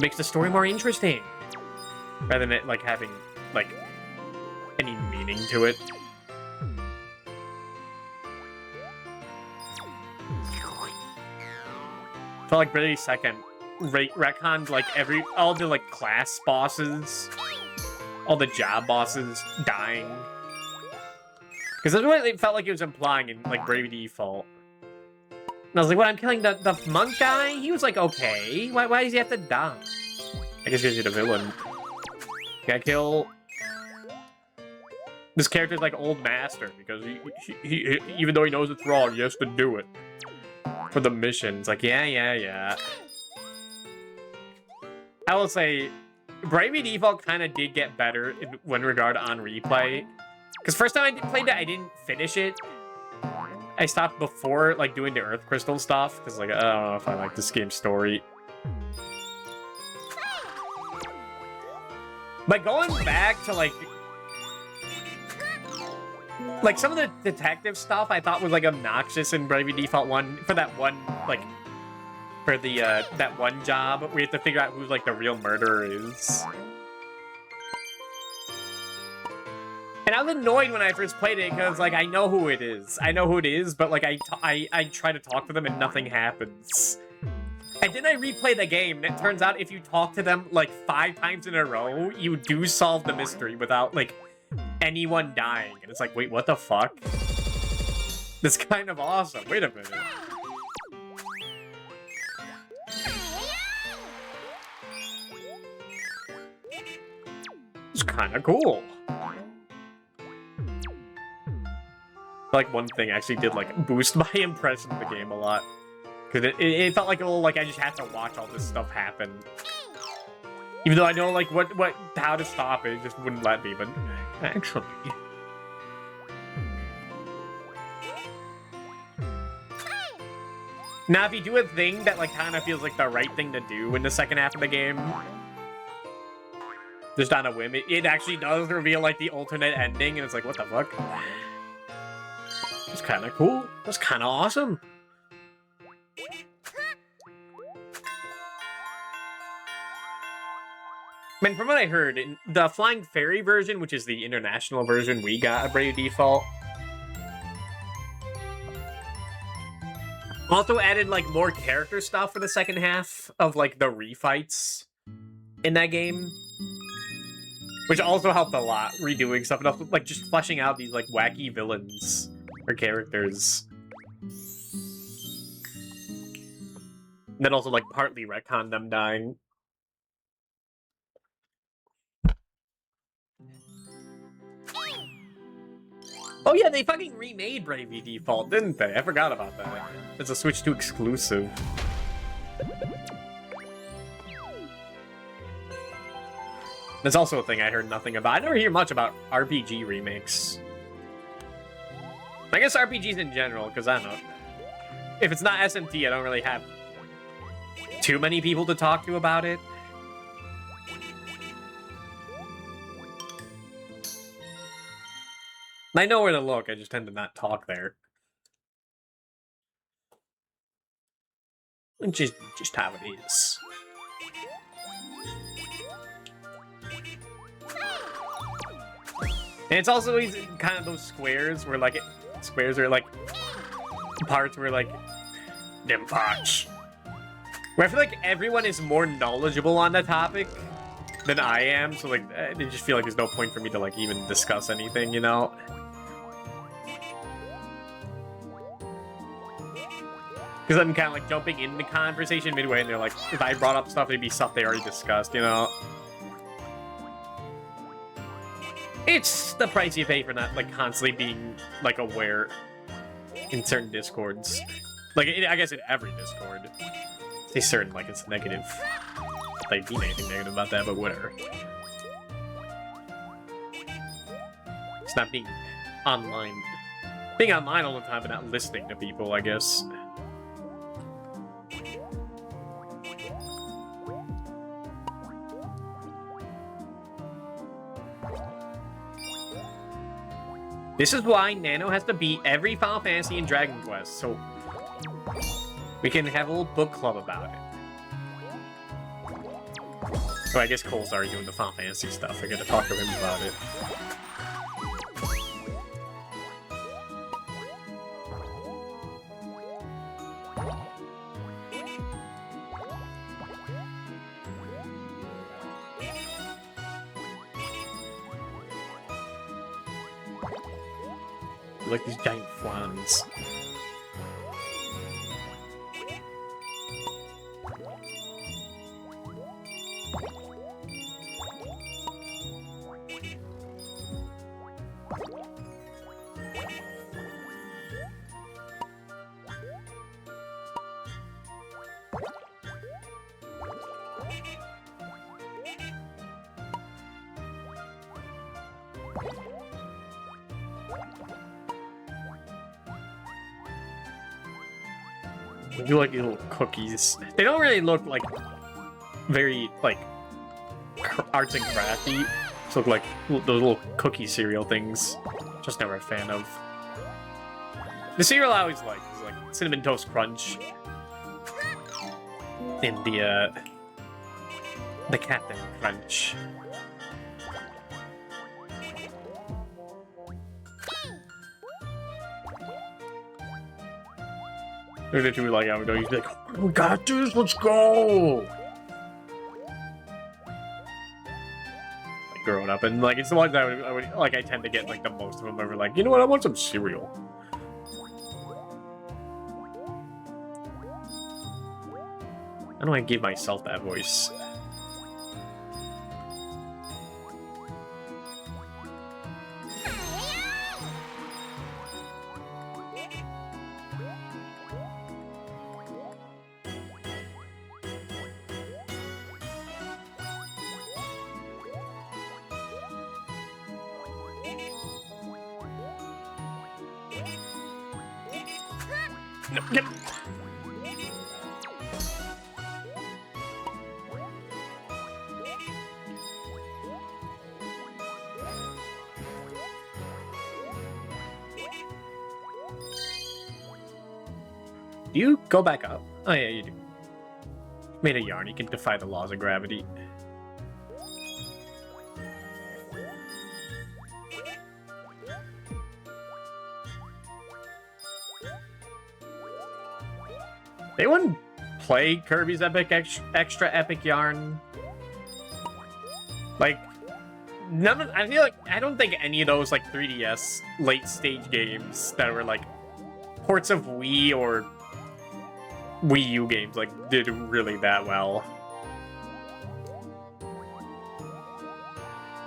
makes the story more interesting. Rather than it, like, having, like, any meaning to it. Felt like Bravely Second retconned, like, all the, like, class bosses, all the job bosses dying. Because that's what it felt like it was implying in, like, Bravely Default. And I was like, what, I'm killing the monk guy? He was like, okay. Why does he have to die? I guess because he's a villain. Gotta kill... This character's like Old Master, because he even though he knows it's wrong, he has to do it. For the mission. It's like, yeah. I will say, Bravely Default kind of did get better in one regard on replay. Because first time I played it, I didn't finish it. I stopped before, like, doing the Earth Crystal stuff. Because, like, I don't know if I like this game's story. But going back to, like, some of the detective stuff I thought was, like, obnoxious in Bravely Default 1. For that one, like, for the, that one job where you have to figure out who, like, the real murderer is. And I was annoyed when I first played it, because, like, I know who it is. But, like, I try to talk to them and nothing happens. And then I replay the game, and it turns out if you talk to them, like, 5 times in a row, you do solve the mystery without, like, anyone dying. And it's like, wait, what the fuck? That's kind of awesome. Wait a minute. It's kind of cool. Like, one thing actually did, like, boost my impression of the game a lot. Because it felt like a little, like, I just had to watch all this stuff happen. Even though I know, like, how to stop it, it just wouldn't let me, but actually... Now, if you do a thing that, like, kind of feels like the right thing to do in the second half of the game, just on a whim, it actually does reveal, like, the alternate ending, and it's like, what the fuck? It's kind of cool. That's kind of awesome. I mean, from what I heard, in the Flying Fairy version, which is the international version we got of Bravely Default, also added, like, more character stuff for the second half of, like, the refights in that game. Which also helped a lot, redoing stuff, and also, like, just fleshing out these, like, wacky villains or characters. And then also, like, partly retcon them dying. Oh yeah, they fucking remade Bravely Default, didn't they? I forgot about that. It's a Switch 2 exclusive. That's also a thing I heard nothing about. I never hear much about RPG remakes. I guess RPGs in general, because I don't know. If it's not SMT, I don't really have too many people to talk to about it. I know where to look, I just tend to not talk there. It's just how it is. And it's also kind of those squares where, like, squares are, like, parts where, like, them parts. Where I feel like everyone is more knowledgeable on the topic than I am, so, like, I just feel like there's no point for me to, like, even discuss anything, you know? Because I'm kind of like jumping in the conversation midway, and they're like, if I brought up stuff, it'd be stuff they already discussed, you know? It's the price you pay for not, like, constantly being, like, aware in certain Discords. Like, I guess in every Discord. Say certain, like, it's negative. Like, mean anything negative about that, but whatever. It's not being online. Being online all the time, but not listening to people, I guess. This is why Nano has to beat every Final Fantasy and Dragon Quest, so we can have a little book club about it. So I guess Cole's already doing the Final Fantasy stuff. I gotta talk to him about it. Like these giant flans. They do like these little cookies. They don't really look like very like arts and crafty. Just look like those little cookie cereal things. Just never a fan of. The cereal I always like is like Cinnamon Toast Crunch and the Captain Crunch. They're literally like, I would always be like, oh, we got this, let's go! Like, growing up, and like, it's the ones I would like, I tend to get like the most of them over like, you know what, I want some cereal. I don't want to give myself that voice. No, get... Do you go back up? Oh yeah, you do. Made a yarn, you can defy the laws of gravity. They wouldn't play Kirby's Epic Extra Epic Yarn. Like, none of, I feel like, I don't think any of those, like, 3DS late stage games that were, like, ports of Wii or Wii U games, like, did really that well.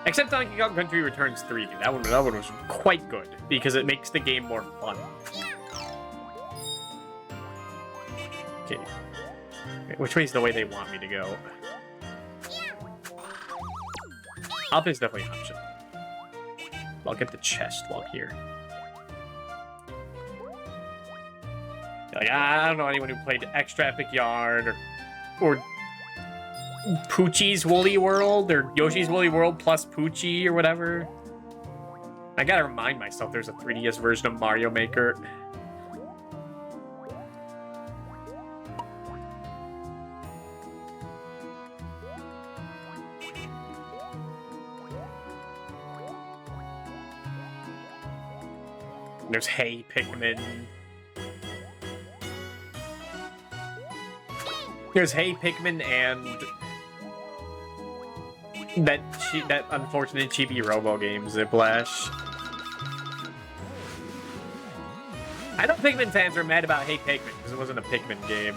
Except Donkey Kong Country Returns 3. That one was quite good, because it makes the game more fun. Okay. Which way is the way they want me to go? Up is definitely an option. I'll get the chest while here. Like, I don't know anyone who played Extra Epic Yarn or Poochie's Woolly World or Yoshi's Woolly World plus Poochie or whatever. I gotta remind myself there's a 3DS version of Mario Maker. There's Hey Pikmin. There's Hey Pikmin and that unfortunate Chibi Robo game, Ziplash. I know Pikmin fans are mad about Hey Pikmin because it wasn't a Pikmin game.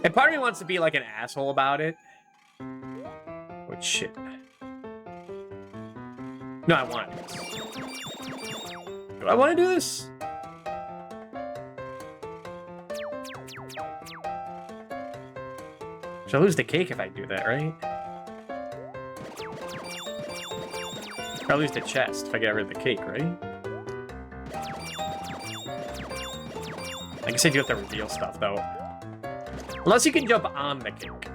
And part of me wants to be like an asshole about it. What shit? No, I want to do this. Do I want to do this? Should I lose the cake if I do that, right? Or I lose the chest if I get rid of the cake, right? I guess I do have to reveal stuff, though. Unless you can jump on the cake.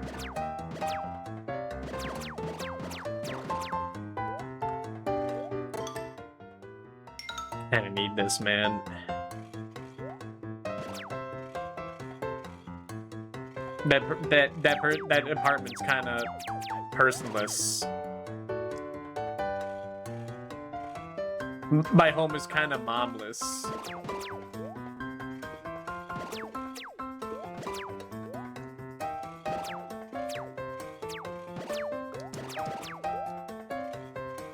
Kinda need this, man. That apartment's kind of personless. My home is kind of momless.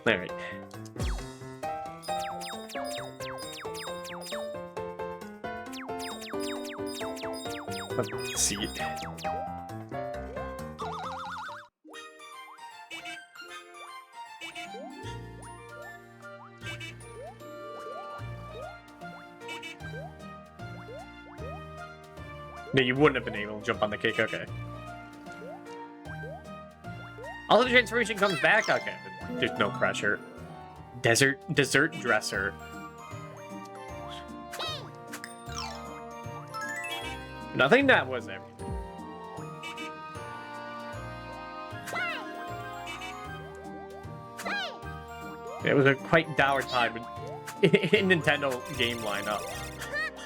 All right. Let's see. No, you wouldn't have been able to jump on the cake, okay. Also, the transformation comes back, okay. There's no pressure. Dessert dresser. Nothing that was everything. It was a quite dour time in Nintendo game lineup.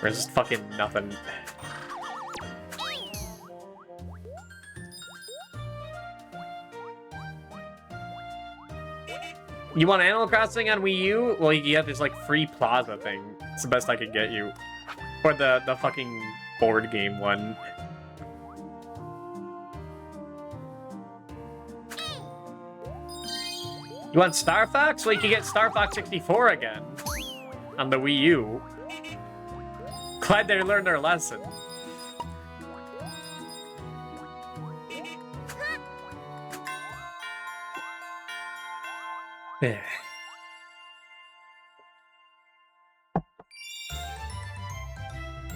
There's just fucking nothing. You want Animal Crossing on Wii U? Well, you have this like free plaza thing. It's the best I could get you. Or the fucking board game one. You want Star Fox? Well, you can get Star Fox 64 again on the Wii U. Glad they learned their lesson. Yeah.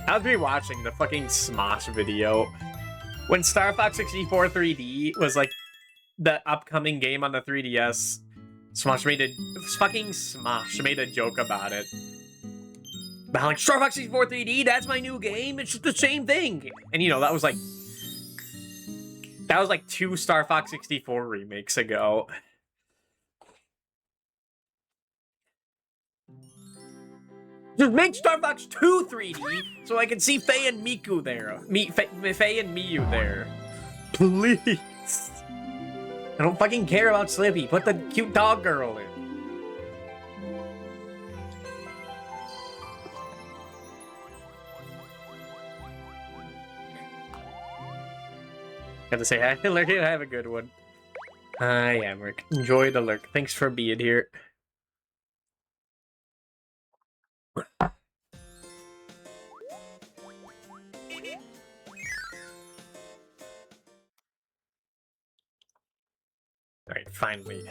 I was rewatching the fucking Smosh video when Star Fox 64 3D was like the upcoming game on the 3DS. Smosh made a joke about it. But like, Star Fox 64 3D, that's my new game. It's just the same thing. And you know, that was like 2 Star Fox 64 remakes ago. Just make Star Fox 2 3D so I can see Faye and Miku there. Faye and Miyu there. Please. I don't fucking care about Slippy. Put the cute dog girl in. Have to say hi, Lurk. Have a good one. Hi, Emric. Enjoy the lurk. Thanks for being here. Alright, finally.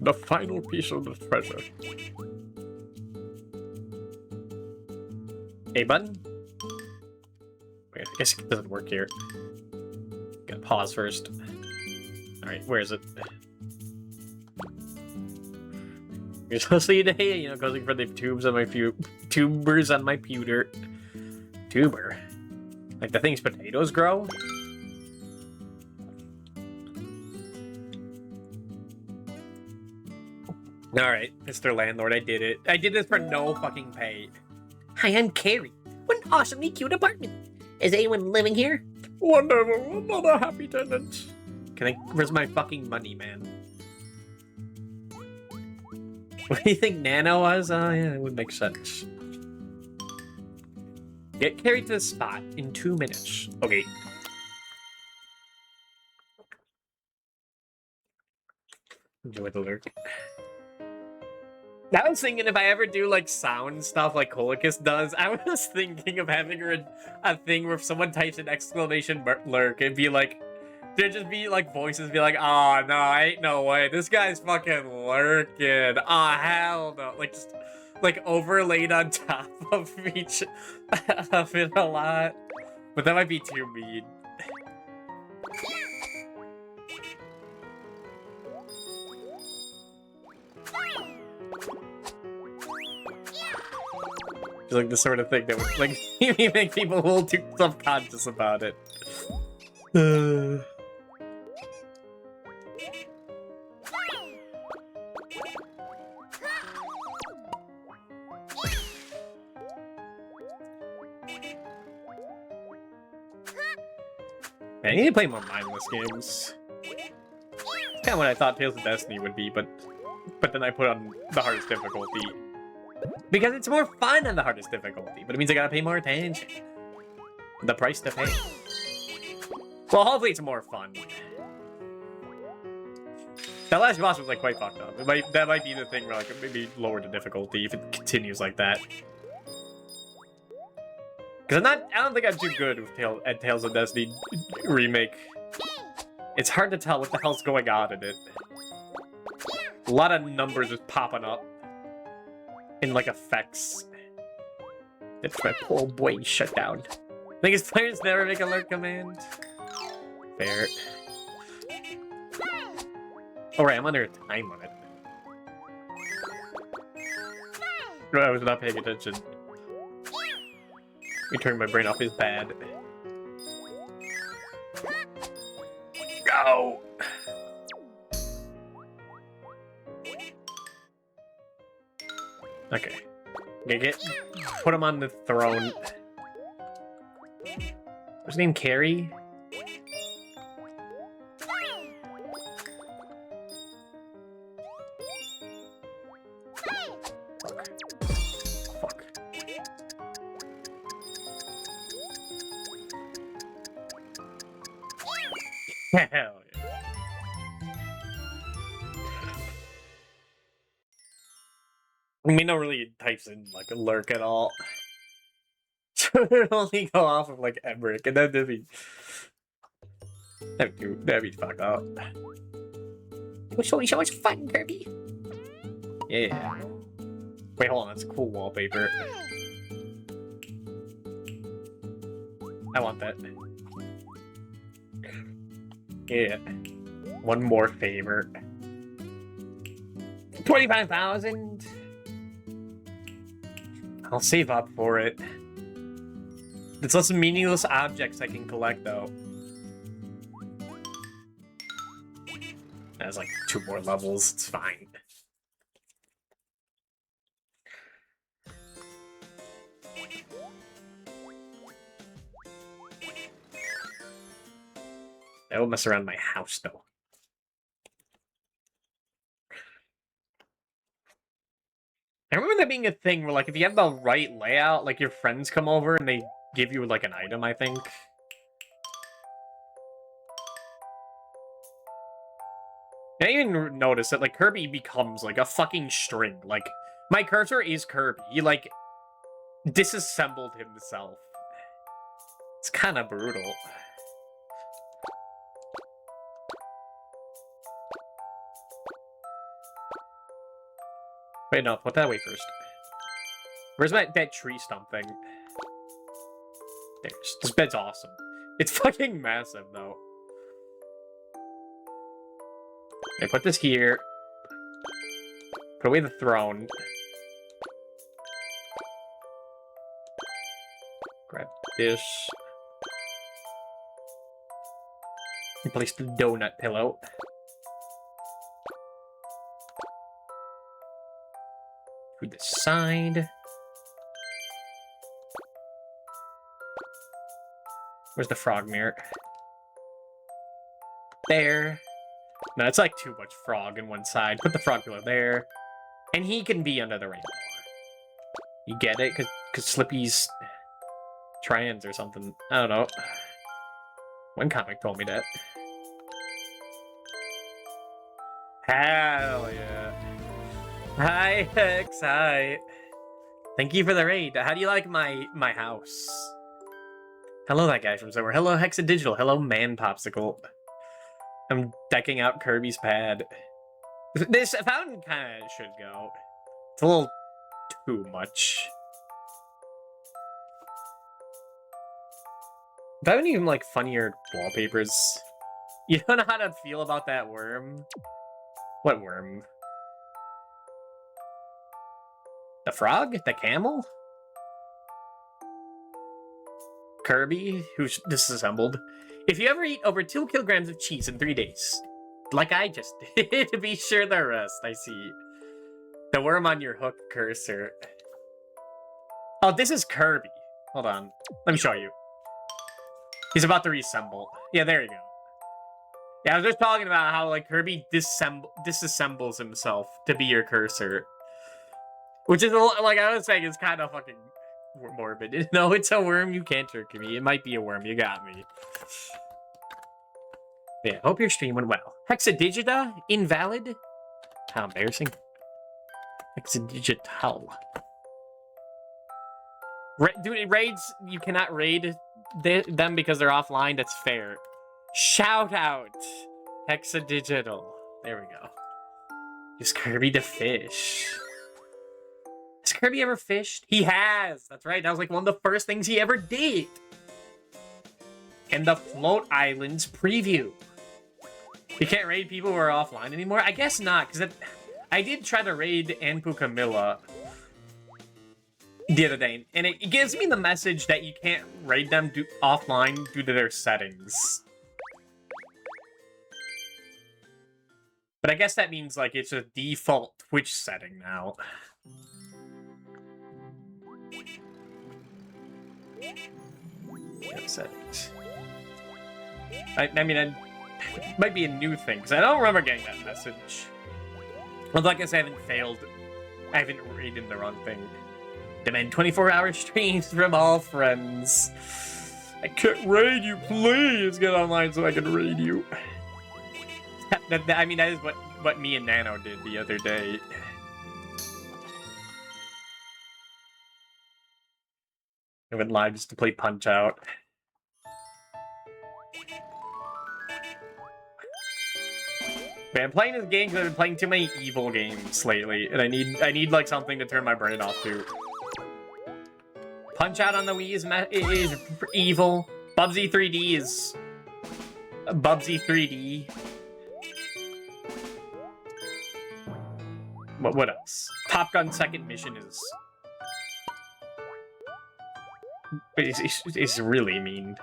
The final piece of the treasure. A button? Wait, I guess it doesn't work here. Gotta pause first. Alright, where is it? You're supposed to today, you know, going for the tubers on my pewter. Tuber. Like the things potatoes grow? Alright, Mr. Landlord, I did it. I did this for no fucking pay. Hi, I'm Carrie. What an awesomely cute apartment. Is anyone living here? Wonderful, another happy tenant. Where's my fucking money, man? What do you think Nano was? Oh, yeah, it would make sense. Get carried to the spot in 2 minutes. Okay. Enjoy the lurk. I was thinking if I ever do like sound stuff like Colicus does, I was thinking of having a thing where if someone types an exclamation lurk, it'd be like, there'd just be like voices be like, oh no, ain't no way, this guy's fucking lurking. Oh hell no. Like just like overlaid on top of each of it a lot. But that might be too mean. It's like the sort of thing that would like make people a little too self-conscious about it. I need to play more mindless games. It's kind of what I thought Tales of Destiny would be, but then I put on the hardest difficulty. Because it's more fun on the hardest difficulty, but it means I gotta pay more attention. The price to pay. Well, hopefully it's more fun. That last boss was like quite fucked up. That might be the thing where like maybe lower the difficulty if it continues like that. Because I don't think I'm too good with Tales of Destiny remake. It's hard to tell what the hell's going on in it. A lot of numbers just popping up. In like effects. That's my poor boy shut down. I think his players never make alert command. Fair. Alright, I'm under a time limit. No, I was not paying attention. Me turning my brain off is bad. Go! Okay. Put him on the throne. What's his name? Kirby? Fuck. Hell yeah. I mean, no really types in like a lurk at all. So it only go off of like Emmerich, and then that'd be fucked up. We'll show you so much fun, Kirby. Yeah. Wait, hold on, that's a cool wallpaper. I want that. Yeah. One more favor. 25,000. I'll save up for it. It's less meaningless objects I can collect, though. That's like 2 more levels. It's fine. I won't mess around my house, though. I remember that being a thing where, like, if you have the right layout, like, your friends come over and they give you, like, an item, I think. I even noticed that, like, Kirby becomes, like, a fucking string. Like, my cursor is Kirby. He, like, disassembled himself. It's kind of brutal. Wait, no, put that away first. Where's that tree stump thing? There's. This bed's awesome. It's fucking massive, though. Okay, put this here. Put away the throne. Grab this. And place the donut pillow. To the side. Where's the frog mirror? There. No, it's like too much frog in one side. Put the frog pillow there. And he can be under the rainbow. You get it? Because Slippy's trans or something. I don't know. One comic told me that. Hell yeah. Hi, Hex. Hi. Thank you for the raid. How do you like my house? Hello, that guy from somewhere. Hello, Hexadigital. Hello, Man Popsicle. I'm decking out Kirby's pad. This fountain kind of should go. It's a little too much. Do I have any like funnier wallpapers? You don't know how to feel about that worm? What worm? The frog? The camel? Kirby, who's disassembled. If you ever eat over 2 kilograms of cheese in 3 days, like I just did, be sure the rest. I see. The worm on your hook cursor. Oh, this is Kirby. Hold on. Let me show you. He's about to reassemble. Yeah, there you go. Yeah, I was just talking about how like Kirby disassembles himself to be your cursor. Which is, like I was saying, is kind of fucking morbid. No, it's a worm. You can't trick me. It might be a worm. You got me. Yeah, hope your stream went well. Hexadigita? Invalid? How embarrassing. Hexadigital. Dude, raids, you cannot raid them because they're offline. That's fair. Shout out. Hexadigital. There we go. Use Kirby to fish. Has Kirby ever fished? He has! That's right, that was like one of the first things he ever did! And the Float Islands preview. You can't raid people who are offline anymore? I guess not, because I did try to raid Anpu Camilla the other day, and it gives me the message that you can't raid them offline due to their settings. But I guess that means, like, it's a default Twitch setting now. Settings. I mean, it might be a new thing, because I don't remember getting that message. Well, like I said, I haven't raided the wrong thing. Demand 24-hour streams from all friends. I can't raid you, please get online so I can raid you. I mean, that is what me and Nano did the other day. I went live just to play Punch-Out. Man, I'm playing this game because I've been playing too many evil games lately, and I need like something to turn my brain off to. Punch-Out on the Wii is evil. Bubsy 3D is Bubsy 3D. What else? Top Gun Second Mission is really mean.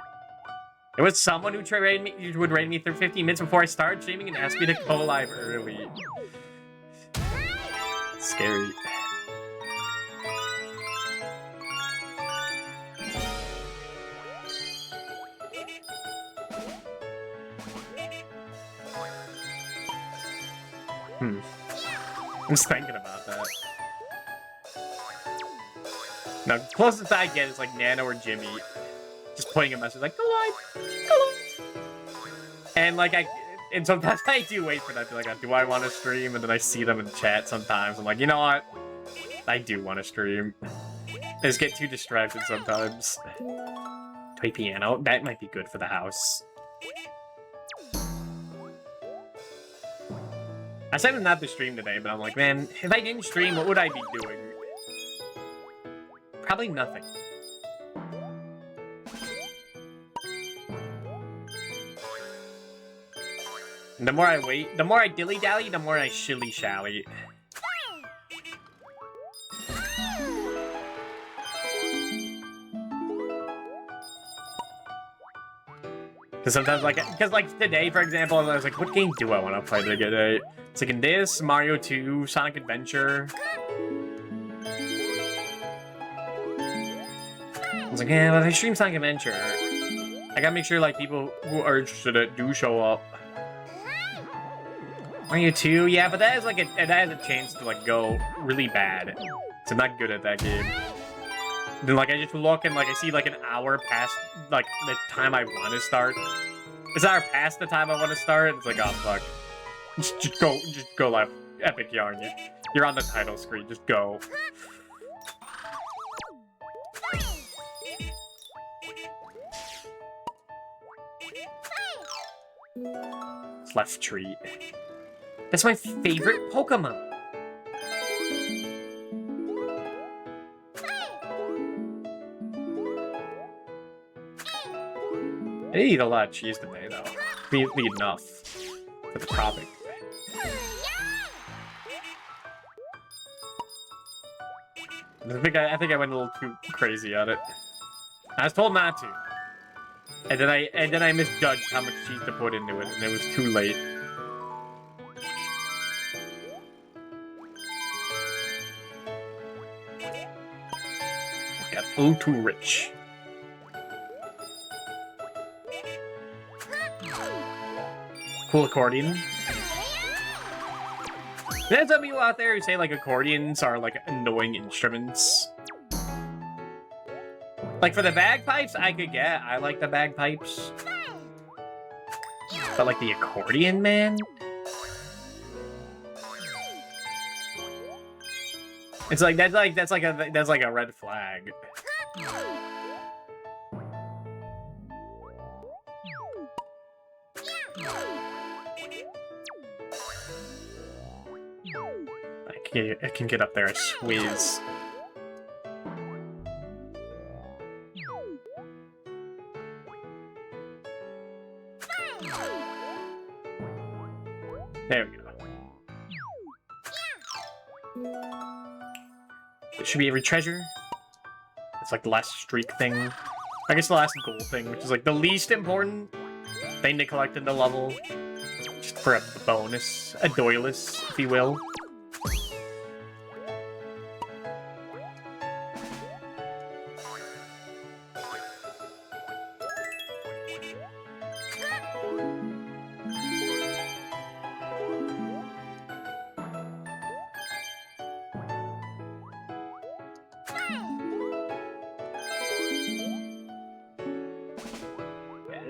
There was someone who would raid me through 15 minutes before I started streaming and asked me to go live early. Scary. I'm just thinking about that. Now, closest I get is like Nano or Jimmy just putting a message like, go live, go live. And like and sometimes I do wait for that to be like, do I want to stream? And then I see them in chat sometimes. I'm like, you know what? I do want to stream. I just get too distracted sometimes. Toy piano, that might be good for the house. I said I'm not to stream today, but I'm like, man, if I didn't stream, what would I be doing? Probably nothing. And the more I wait, the more I dilly-dally, the more I shilly-shally. Because sometimes, like today, for example, I was like, what game do I want to play today? It's like in this, Mario 2, Sonic Adventure. I was like, yeah, but if I stream Sonic Adventure, I gotta make sure, like, people who are interested do show up. Mario 2, yeah, but that is like that has a chance to like go really bad. So I'm not good at that game. Then like I just look and like I see like an hour past like the time I want to start. It's an hour past the time I want to start. It's like, oh fuck, just go live. Epic Yarn. You're on the title screen. Just go. Left treat. That's my favorite Pokemon. I eat a lot of cheese today, though. We eat enough for the topic. I think I went a little too crazy on it. I was told not to, and then I misjudged how much cheese to put into it, and it was too late. Got a little too rich. Cool accordion. There's some people out there who say like accordions are like annoying instruments. Like for the bagpipes, I could get. I like the bagpipes. But like the accordion, man? It's like that's like a red flag. I can get up there, I squeeze. There we go. It should be every treasure. It's like the last streak thing. I guess the last gold thing, which is like the least important thing to collect in the level. Just for a bonus, a doyless, if you will.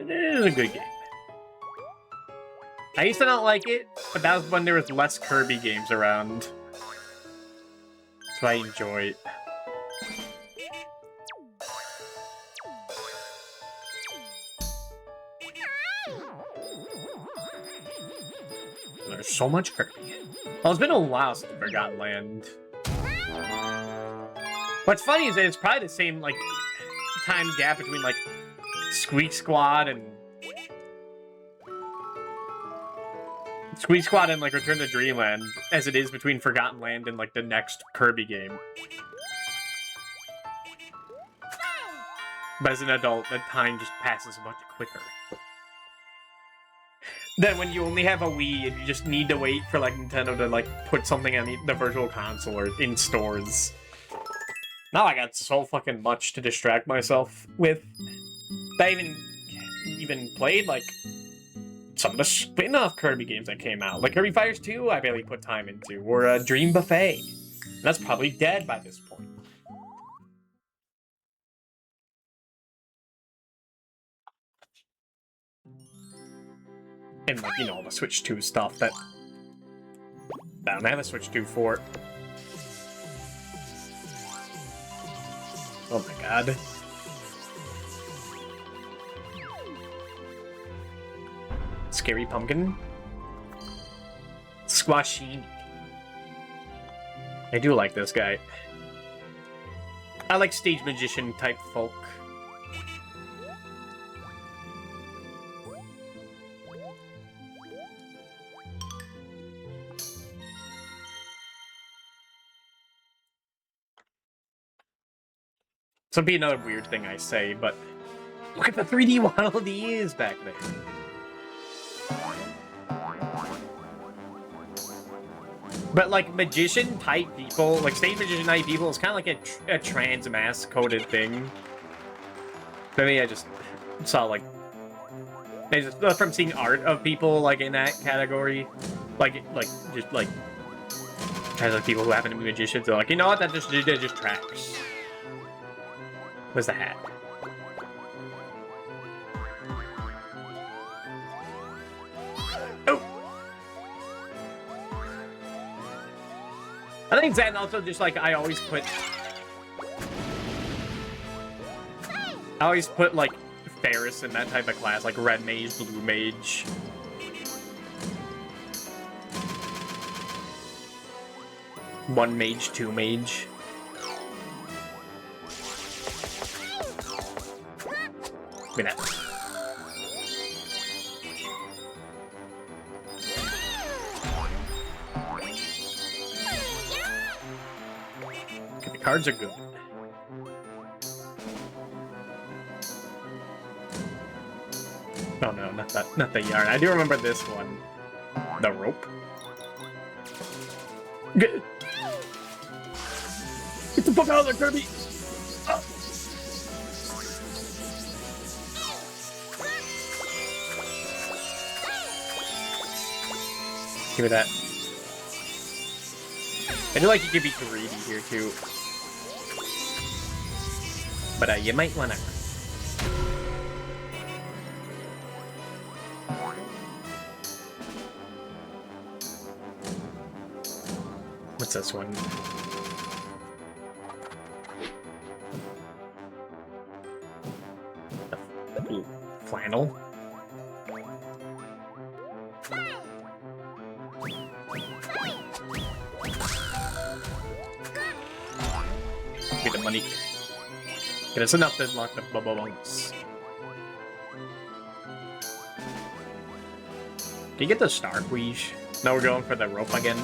It is a good game. I used to not like it, but that was when there was less Kirby games around. So I enjoy it. There's so much Kirby. Well, it's been a while since Forgotten Land. What's funny is that it's probably the same, like, time gap between, like, Squeak Squad and like Return to Dreamland as it is between Forgotten Land and like the next Kirby game. But as an adult, that time just passes much quicker. Then when you only have a Wii and you just need to wait for like Nintendo to like put something on the Virtual Console or in stores. Now I got so fucking much to distract myself with. I even played, like, some of the spin-off Kirby games that came out. Like Kirby Fighters 2, I barely put time into. Or Dream Buffet. And that's probably dead by this point. And, like, you know, all the Switch 2 stuff that I don't have a Switch 2 for. Oh my god. Scary Pumpkin. Squashini. I do like this guy. I like stage magician type folk. This would be another weird thing I say, but look at the 3D Waddle Dee is back there. But, like, magician-type people, like, stage magician-type people, it's kind of like a trans-mask-coded thing. For me, I just saw, like... from seeing art of people, like, in that category. Just, like... As, like, people who happen to be magicians, they're like, you know what, that just tracks. Where's the hat? I think Zen also just like I always put like Ferris in that type of class, like red mage, blue mage. One mage, two mage. Look at that. Okay, the cards are good. Oh no, not the yarn. I do remember this one. The rope. Get the fuck out of there, Kirby! Ah. Give me that. I feel like you could be greedy here too. But you might wanna. What's this one? Flannel? Get the money. Get us enough to unlock the bubbles. Can you get the star queesh? No, we're going for the rope again.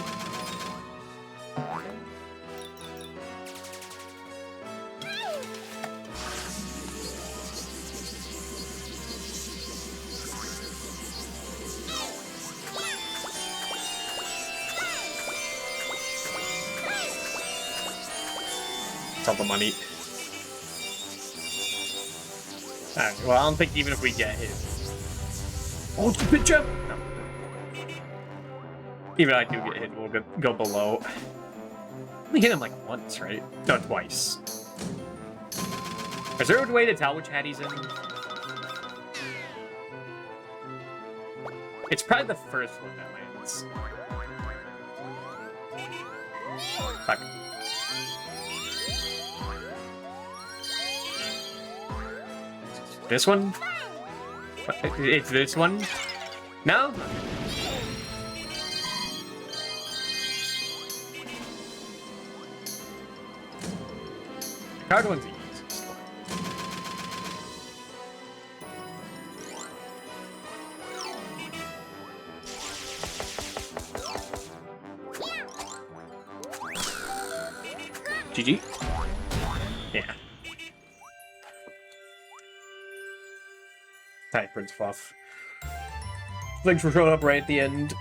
All the money. Alright, well, I don't think even if we get hit. Oh, it's a big jump! No. Even if I do get hit, we'll go below. We hit him like once, right? No, twice. Is there a way to tell which hat he's in? It's probably the first one that lands. Fuck. This one? It's this one? No? Card one's the easiest one. GG? Yeah. Hi, Prince Fluff. Thanks for showing up right at the end.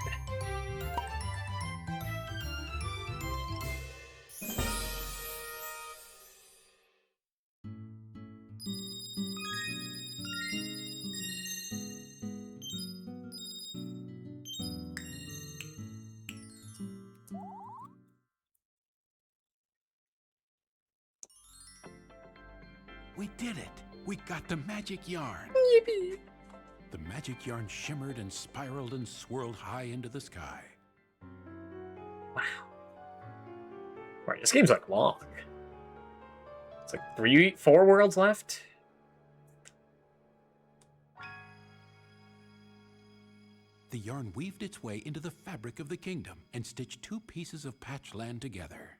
We did it! We got the magic yarn! Yippee! The magic yarn shimmered and spiraled and swirled high into the sky. Wow. Right, this game's like long. It's like 4 worlds left. The yarn weaved its way into the fabric of the kingdom and stitched 2 pieces of patch land together.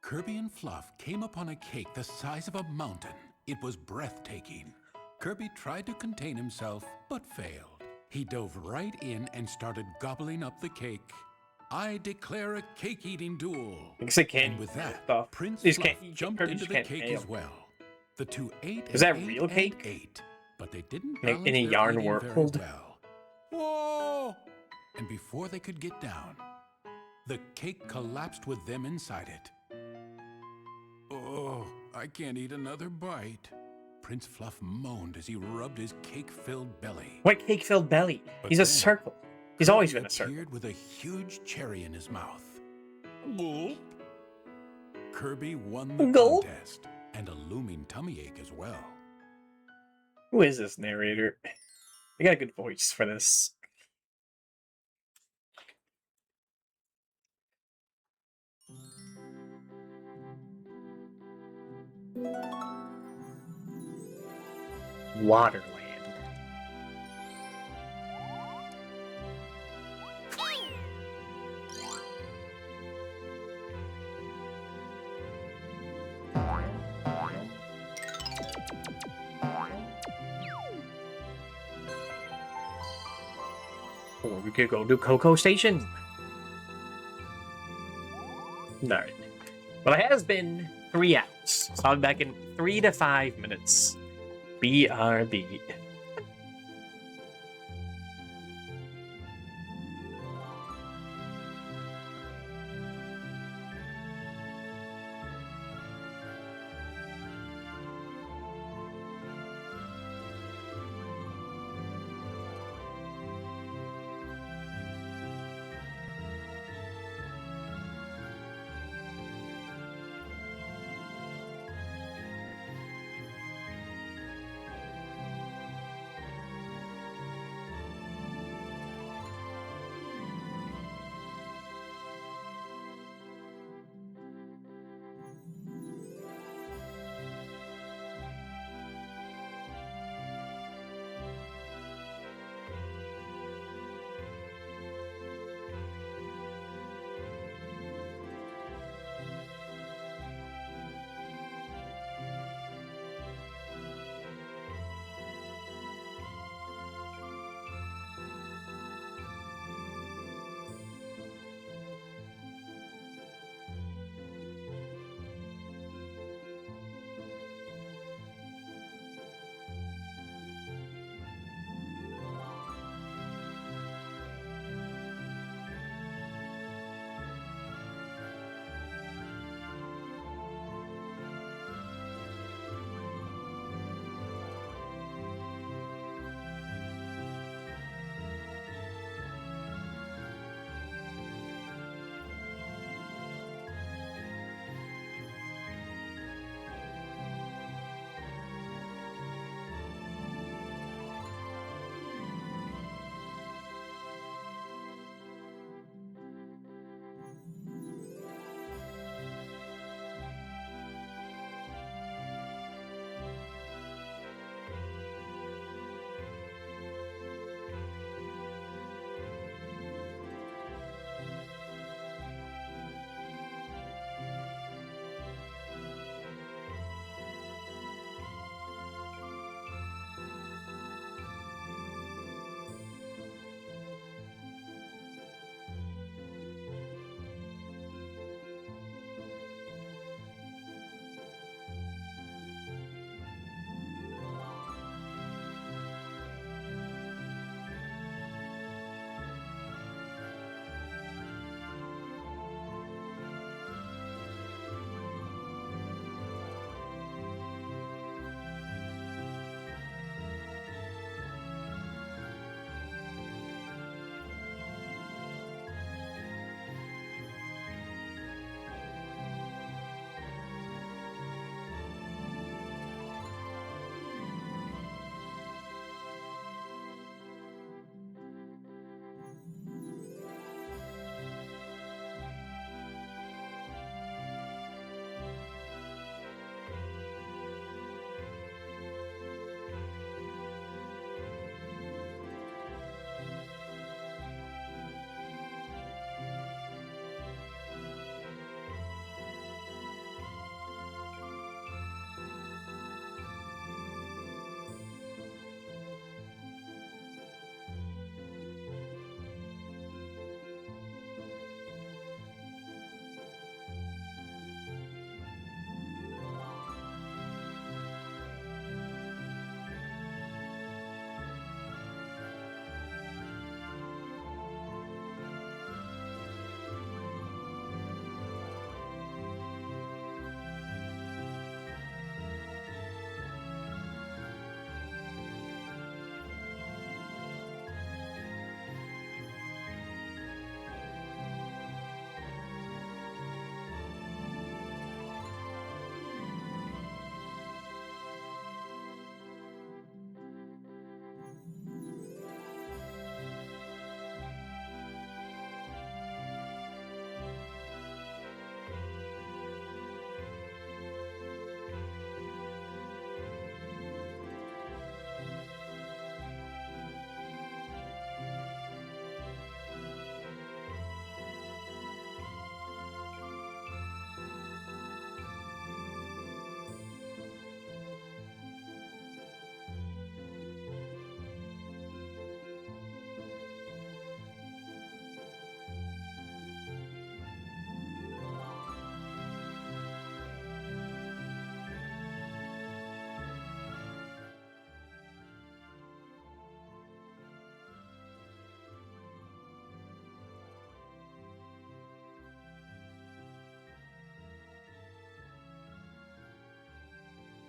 Kirby and Fluff came upon a cake the size of a mountain. It was breathtaking. Kirby tried to contain himself, but failed. He dove right in and started gobbling up the cake. I declare a cake-eating duel. I guess it can't. And with that, Stuff. Prince These Fluff can't- jumped Kirby into just the can't cake fail. as well. The two ate Is that and real ate cake? and ate, but they didn't Like balance in a their yarn eating very world? well. Whoa! And before they could get down, the cake collapsed with them inside it. Oh, I can't eat another bite. Prince Fluff moaned as he rubbed his cake-filled belly. What cake-filled belly? But He's a then, circle. He's always Kirby been a circle. appeared with a huge cherry in his mouth. Gulp. Kirby won the Gulp. contest, and a looming tummy ache as well. Who is this narrator? They got a good voice for this. Waterland. Or we could go to Cocoa Station. Alright. Well, it has been 3 hours, so I'll be back in 3 to 5 minutes. BRB.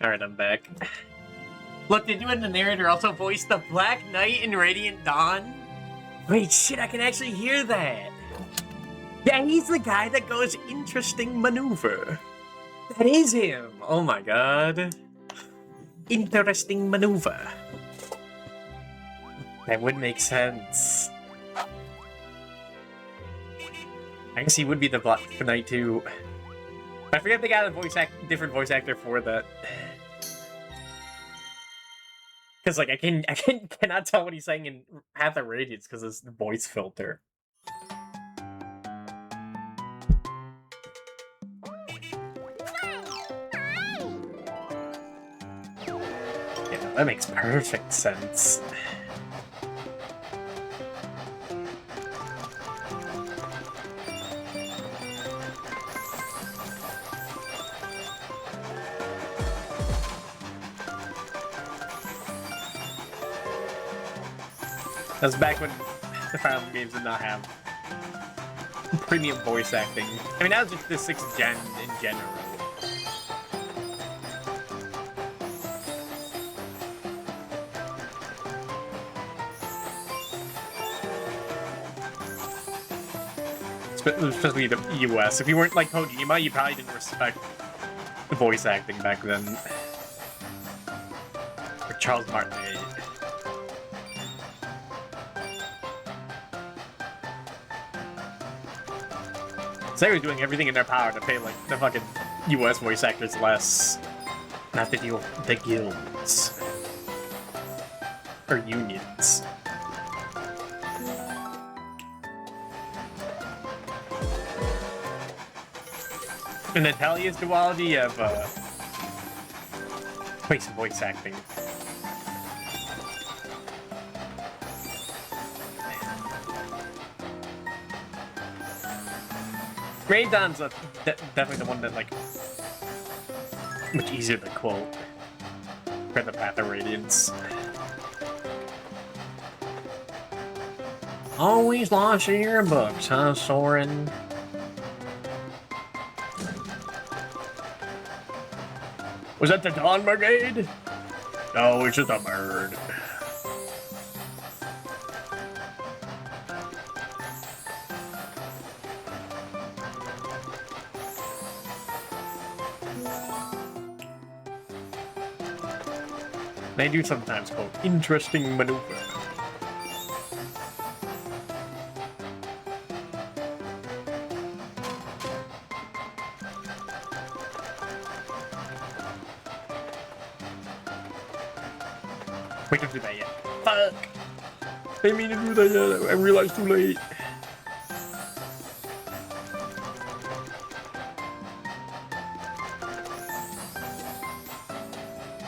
Alright, I'm back. Look, did you and the narrator also voice the Black Knight in Radiant Dawn? Wait, shit, I can actually hear that. Yeah, he's the guy that goes interesting maneuver. That is him. Oh my god. Interesting maneuver. That would make sense. I guess he would be the Black Knight too. I forget they got a different voice actor for that. Because like I cannot tell what he's saying in Path of Radiance because it's the voice filter. Yeah, that makes perfect sense. That's back when the Fire Emblem games did not have premium voice acting. I mean, that was just the 6th gen in general. Especially the US. If you weren't like Kojima, you probably didn't respect the voice acting back then. Or Charles Martinet. They were doing everything in their power to pay like the fucking US voice actors less. Not the guilds. Or unions. In Natalia's duality of voice acting. Raydon's definitely the one that, like, much easier to quote for the Path of Radiance. Always lost in your books, huh, Soren? Was that the Dawn Brigade? No, it's just a bird. They do sometimes called interesting maneuver. We didn't do that yet. Fuck! I didn't mean to do that yet. I realized too late.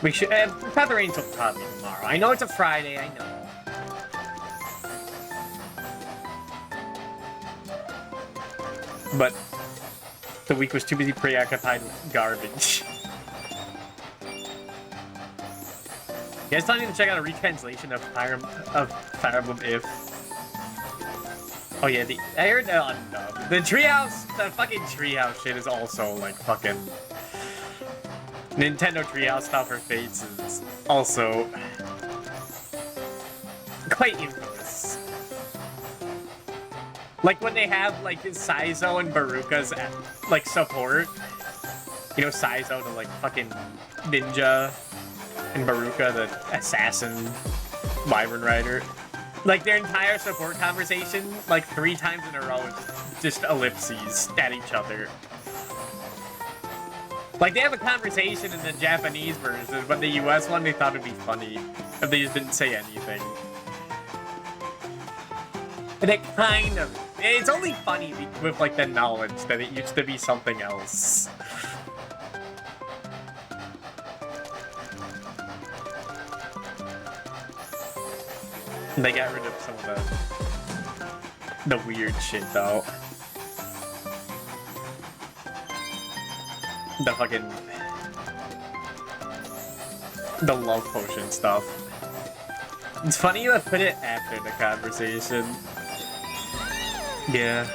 We should. Path of Radiance will probably tomorrow. I know it's a Friday. I know. But the week was too busy preoccupied with garbage. You guys telling me to check out a retranslation of Fire Emblem If. Oh yeah, I heard that on dub. The fucking treehouse shit is also like fucking. Nintendo Treehouse Style for Fates is also quite infamous. Like when they have like Saizo and Baruka's like support. You know, Saizo the like fucking ninja and Baruka the assassin wyvern rider. Like their entire support conversation, like 3 times in a row, is just ellipses at each other. Like, they have a conversation in the Japanese version, but the US one, they thought it'd be funny if they just didn't say anything. And it kind of... It's only funny with, like, the knowledge that it used to be something else. And they got rid of some of the weird shit, though. The fucking... The love potion stuff. It's funny you put it after the conversation. Yeah.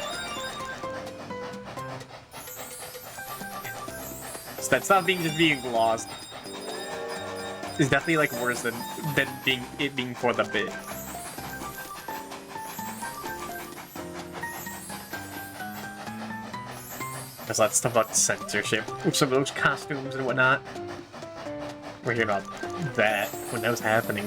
So that's not just being lost. is definitely like worse than being for the bit. There's lots of stuff about censorship with some of those costumes and whatnot. We're hearing about that when that was happening.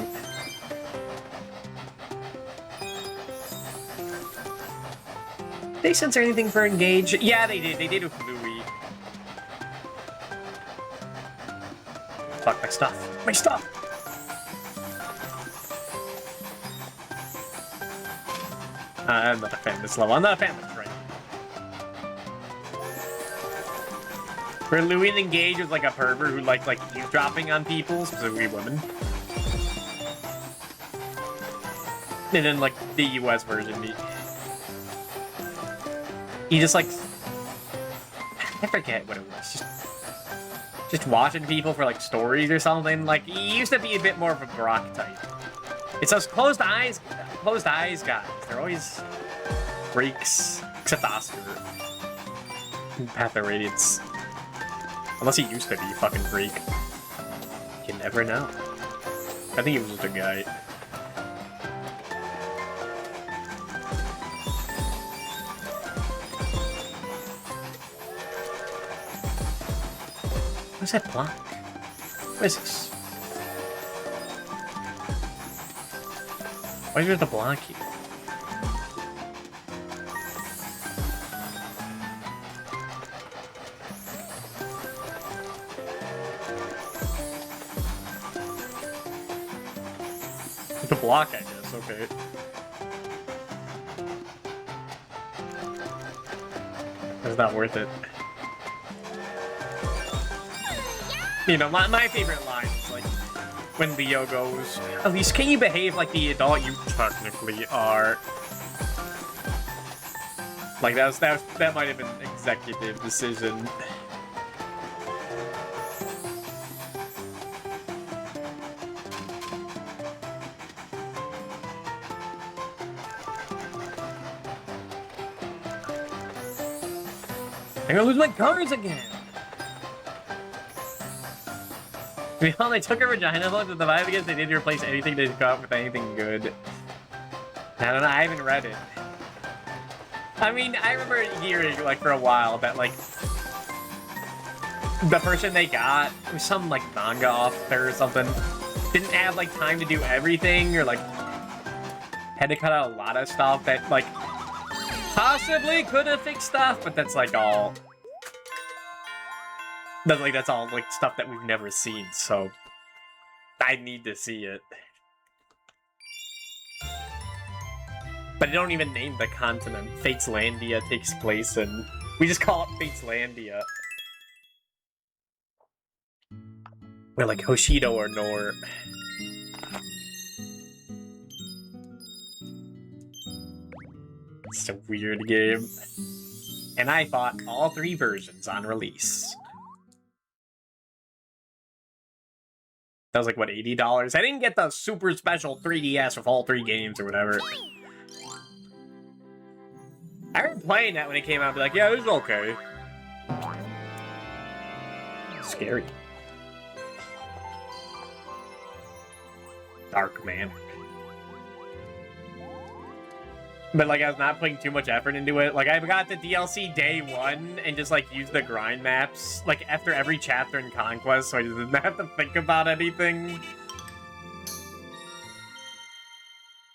Did they censor anything for Engage? Yeah, they did. They did with Louis. Fuck, my stuff. My stuff! I'm not a fan of this level. I'm not a fan of this right. Where Louis and Engage was like a pervert who liked like eavesdropping on people, specifically women. And then like the US version, he just like, I forget what it was. Just watching people for like stories or something. Like he used to be a bit more of a Brock type. It's those closed eyes guys. They're always freaks, except Oscar. Path of Radiance. Unless he used to be a fucking freak. You never know. I think he was just a guy. What's that block? What is this? Why is there the block here? The block, I guess, okay. It's not worth it. You know, my favorite line is like when Leo goes, "At least can you behave like the adult you technically are?" Like that might have been an executive decision. I'm gonna lose my cards again! Well, they took a vagina look, but the vibe against they didn't replace anything to come up with anything good. I don't know, I haven't read it. I mean, I remember hearing, like, for a while that, like, the person they got was some, like, manga author or something. Didn't have, like, time to do everything, or, like, had to cut out a lot of stuff that, like, possibly could have fixed stuff, but that's, like, all... That's all, like, stuff that we've never seen, so... I need to see it. But I don't even name the continent. Fateslandia takes place in... We just call it Fateslandia. We're like Hoshido or Nor. It's a weird game. And I bought all 3 versions on release. That was like, what, $80? I didn't get the super special 3DS with all 3 games or whatever. I remember playing that when it came out and be like, yeah, this is okay. Scary. Dark Manor. But, like, I was not putting too much effort into it. Like, I got the DLC day 1 and just, like, used the grind maps, like, after every chapter in Conquest, so I just didn't have to think about anything.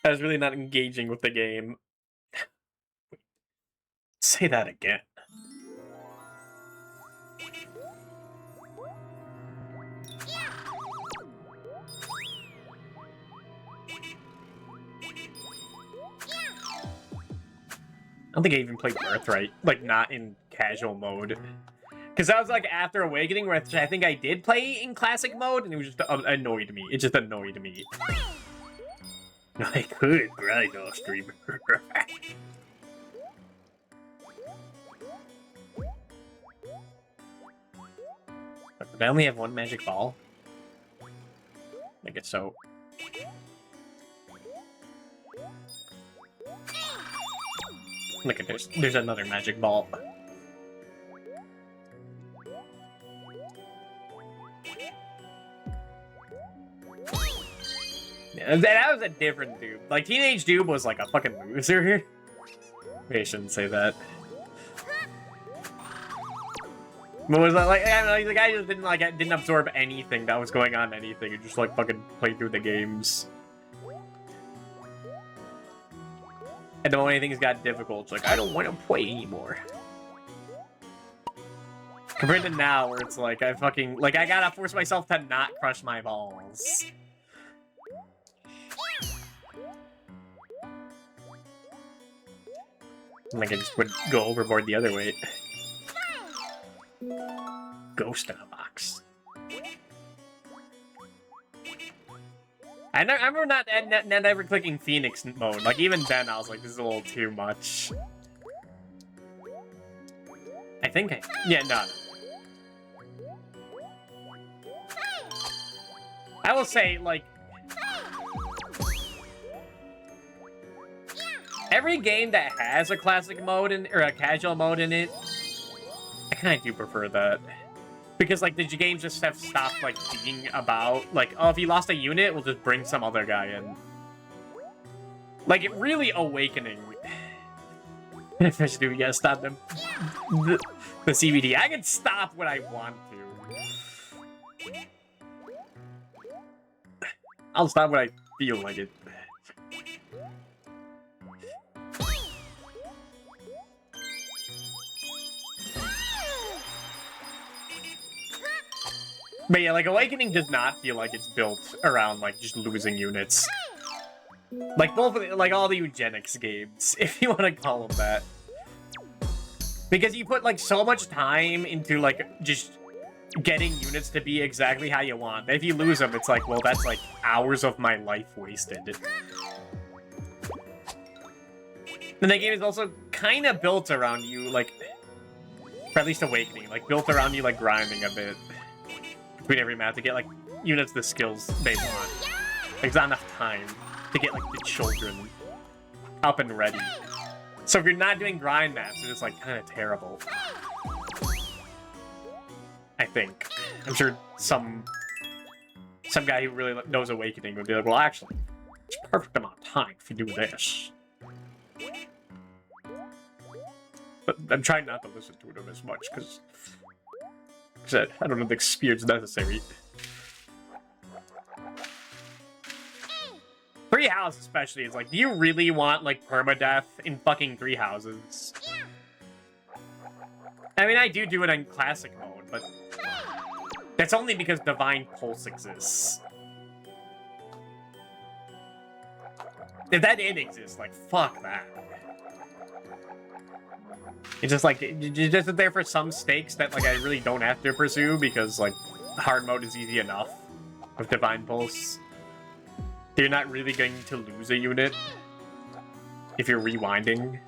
I was really not engaging with the game. Say that again. I don't think I even played Birthright, like, not in casual mode. Because that was, like, after Awakening, which I think I did play in classic mode, and it was just annoyed me. It just annoyed me. I could grind off streamer. Did I only have 1 magic ball? I guess so. Look at this. There's another magic ball. Yeah, that was a different dude. Like, Teenage Dude was like a fucking loser. Maybe I shouldn't say that. But was that like, I don't know, the guy just didn't absorb anything that was going on, anything. He just like fucking played through the games. And the only things got difficult, it's like, I don't want to play anymore. Compared to now, where it's like, I gotta force myself to not crush my balls. Like, I just would go overboard the other way. Ghost in a box. I remember not ever clicking Phoenix mode. Like, even then, I was like, this is a little too much. I think yeah, no. I will say, like, every game that has a classic mode or a casual mode in it, I kind of do prefer that. Because, like, the games just have stopped, like, being about, like, oh, if you lost a unit, we'll just bring some other guy in. Like, it really Awakening. Especially, we gotta stop them. The CBD. I can stop when I want to. I'll stop when I feel like it. But yeah, like, Awakening does not feel like it's built around, like, just losing units. Like, like, all the eugenics games, if you want to call them that. Because you put, like, so much time into, like, just getting units to be exactly how you want. If you lose them, it's like, well, that's, like, hours of my life wasted. And the game is also kind of built around you, like, or at least Awakening, like, built around you, like, grinding a bit between every map to get, like, units the skills they want. Like, there's not enough time to get, like, the children up and ready. So if you're not doing grind maps, it's just, like, kind of terrible. I think. I'm sure some guy who really knows Awakening would be like, well, actually, it's a perfect amount of time if you do this. But I'm trying not to listen to him as much, because I don't have the experience necessary. 3 houses especially is like, do you really want, like, permadeath in fucking 3 houses? I mean, I do it in classic mode, but that's only because Divine Pulse exists. If that didn't exist, like, fuck that. It's just like, it's just there for some stakes that, like, I really don't have to pursue because, like, hard mode is easy enough with Divine Pulse. You're not really going to lose a unit if you're rewinding.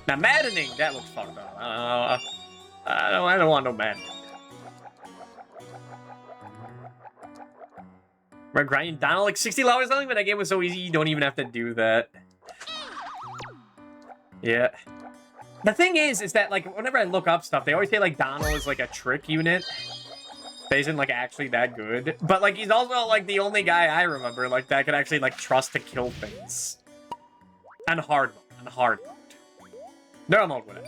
Now, maddening, that looks fucked up. I don't want no maddening. We're grinding down like 60 levels or something, but that game was so easy, you don't even have to do that. Yeah. The thing is that, like, whenever I look up stuff, they always say, like, Donald is, like, a trick unit. That isn't, like, actually that good. But, like, he's also, like, the only guy I remember, like, that could actually, like, trust to kill things. And hard mode. And hard mode. Normal mode, whatever.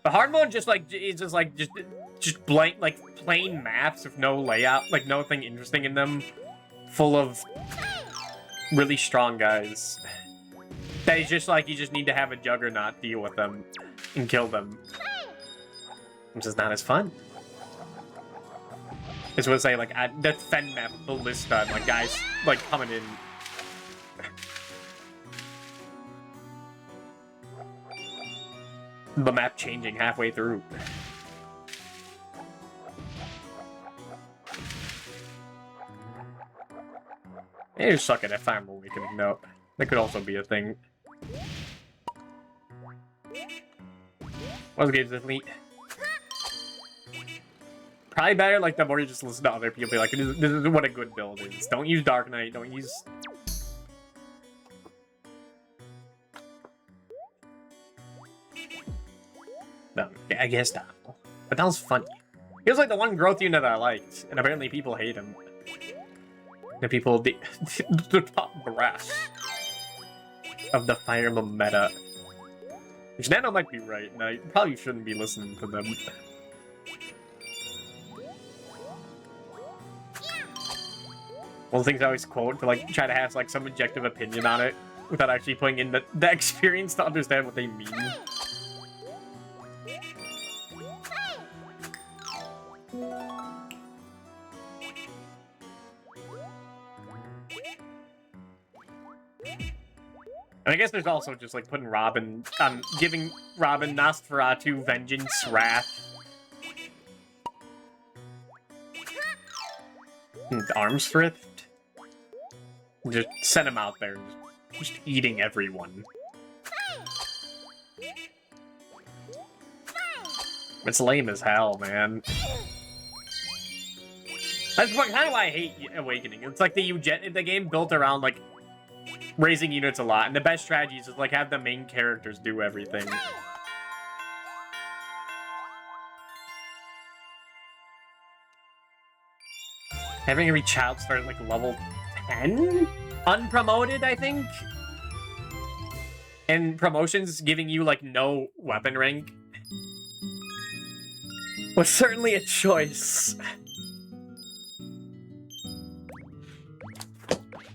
But hard mode just, like, is just, like, just blank, like, plain maps with no layout, like, nothing interesting in them. Full of really strong guys. That is just, like, you just need to have a Juggernaut deal with them and kill them. Which is not as fun. It's what I say, like, at the Fen map, Ballista, and, like, guys, like, coming in. The map changing halfway through. They just suck at Ephemeral Awakening, no. That could also be a thing. What games elite? Probably better, like, the more you just listen to other people, be like, this is what a good build is. Don't use Dark Knight, don't use... No, I guess Donald. But that was funny. He was like the one growth unit I liked, and apparently people hate him. the people the top brass of the Fire Emblem meta. Which Nano might be right, and I probably shouldn't be listening to them. One of the things I always quote to like try to have like some objective opinion on it without actually putting in the experience to understand what they mean. And I guess there's also just like putting Robin, giving Robin Nosferatu Vengeance Wrath. Arms Thrift. Just send him out there, just eating everyone. It's lame as hell, man. That's kind of why I hate Awakening. It's like the game built around like raising units a lot, and the best strategies is like have the main characters do everything. Having every child start at like level 10? Unpromoted, I think? And promotions giving you like no weapon rank was certainly a choice.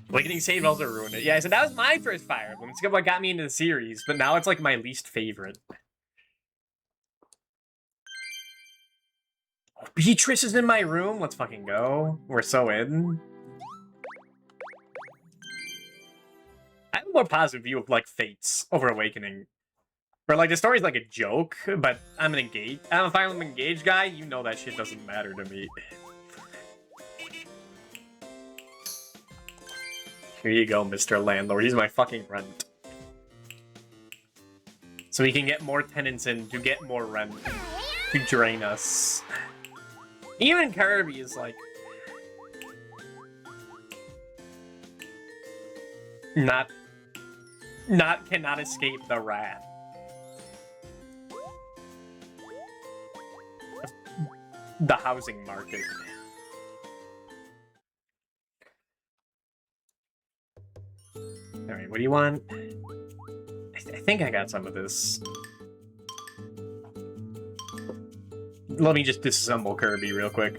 Awakening Save also ruined it. Yeah, so that was my first Fire Emblem. It's what got me into the series, but now it's like my least favorite. Beatrice is in my room. Let's fucking go. We're so in. I have a more positive view of like Fates over Awakening. Where like the story's like a joke, but I'm a Fire Emblem engaged guy. You know that shit doesn't matter to me. Here you go, Mr. Landlord. He's my fucking rent. So we can get more tenants in to get more rent. To drain us. Even Kirby is like... cannot escape the wrath. The housing market. Alright, what do you want? I think I got some of this. Let me just disassemble Kirby real quick.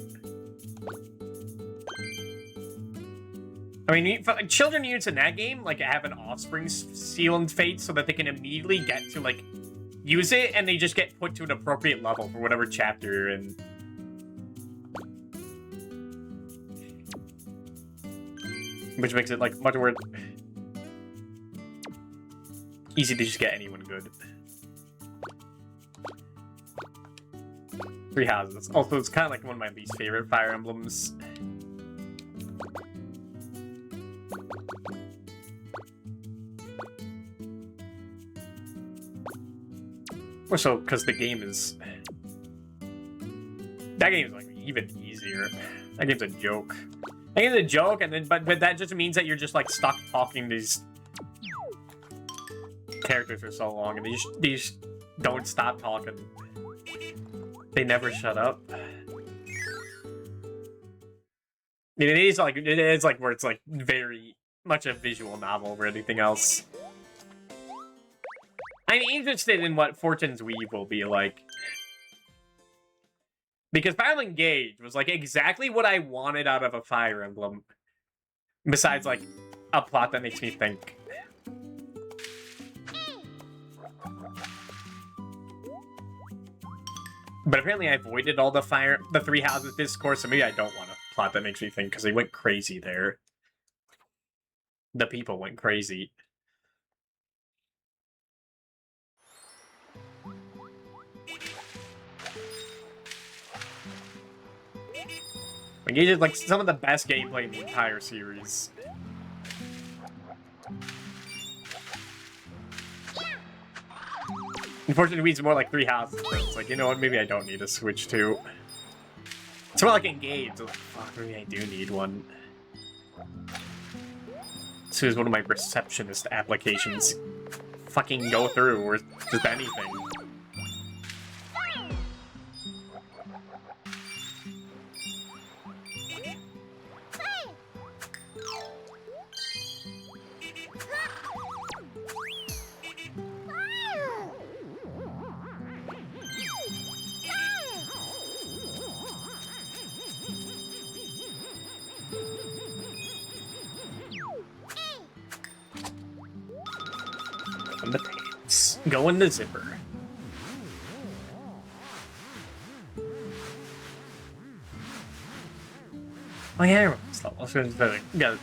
I mean, for, like, children units in that game, like, have an offspring seal and fate so that they can immediately get to, like, use it, and they just get put to an appropriate level for whatever chapter you're in. Which makes it, like, much more easy to just get anyone good. 3 houses. Also, it's kind of like one of my least favorite Fire Emblems. Or so, because the game is... That game is, like, even easier. That game's a joke. That game's a joke, and then, but that just means that you're just, like, stuck talking to these characters for so long, and they just don't stop talking. They never shut up. It is like where it's like very much a visual novel over anything else. I'm interested in what Fortune's Weave will be like. Because Fire Emblem Engage was like exactly what I wanted out of a Fire Emblem. Besides like a plot that makes me think. But apparently I avoided all the 3 houses discourse, so maybe I don't want a plot that makes me think, because they went crazy there. The people went crazy. Engage is like some of the best gameplay in the entire series. Unfortunately, it's more like 3 houses, but it's like, you know what, maybe I don't need a Switch too. It's more like Engage. Like, fuck, maybe I do need one. As soon as one of my receptionist applications fucking go through, or just anything. the pants. Go in the zipper. Oh yeah, I remember this level. So it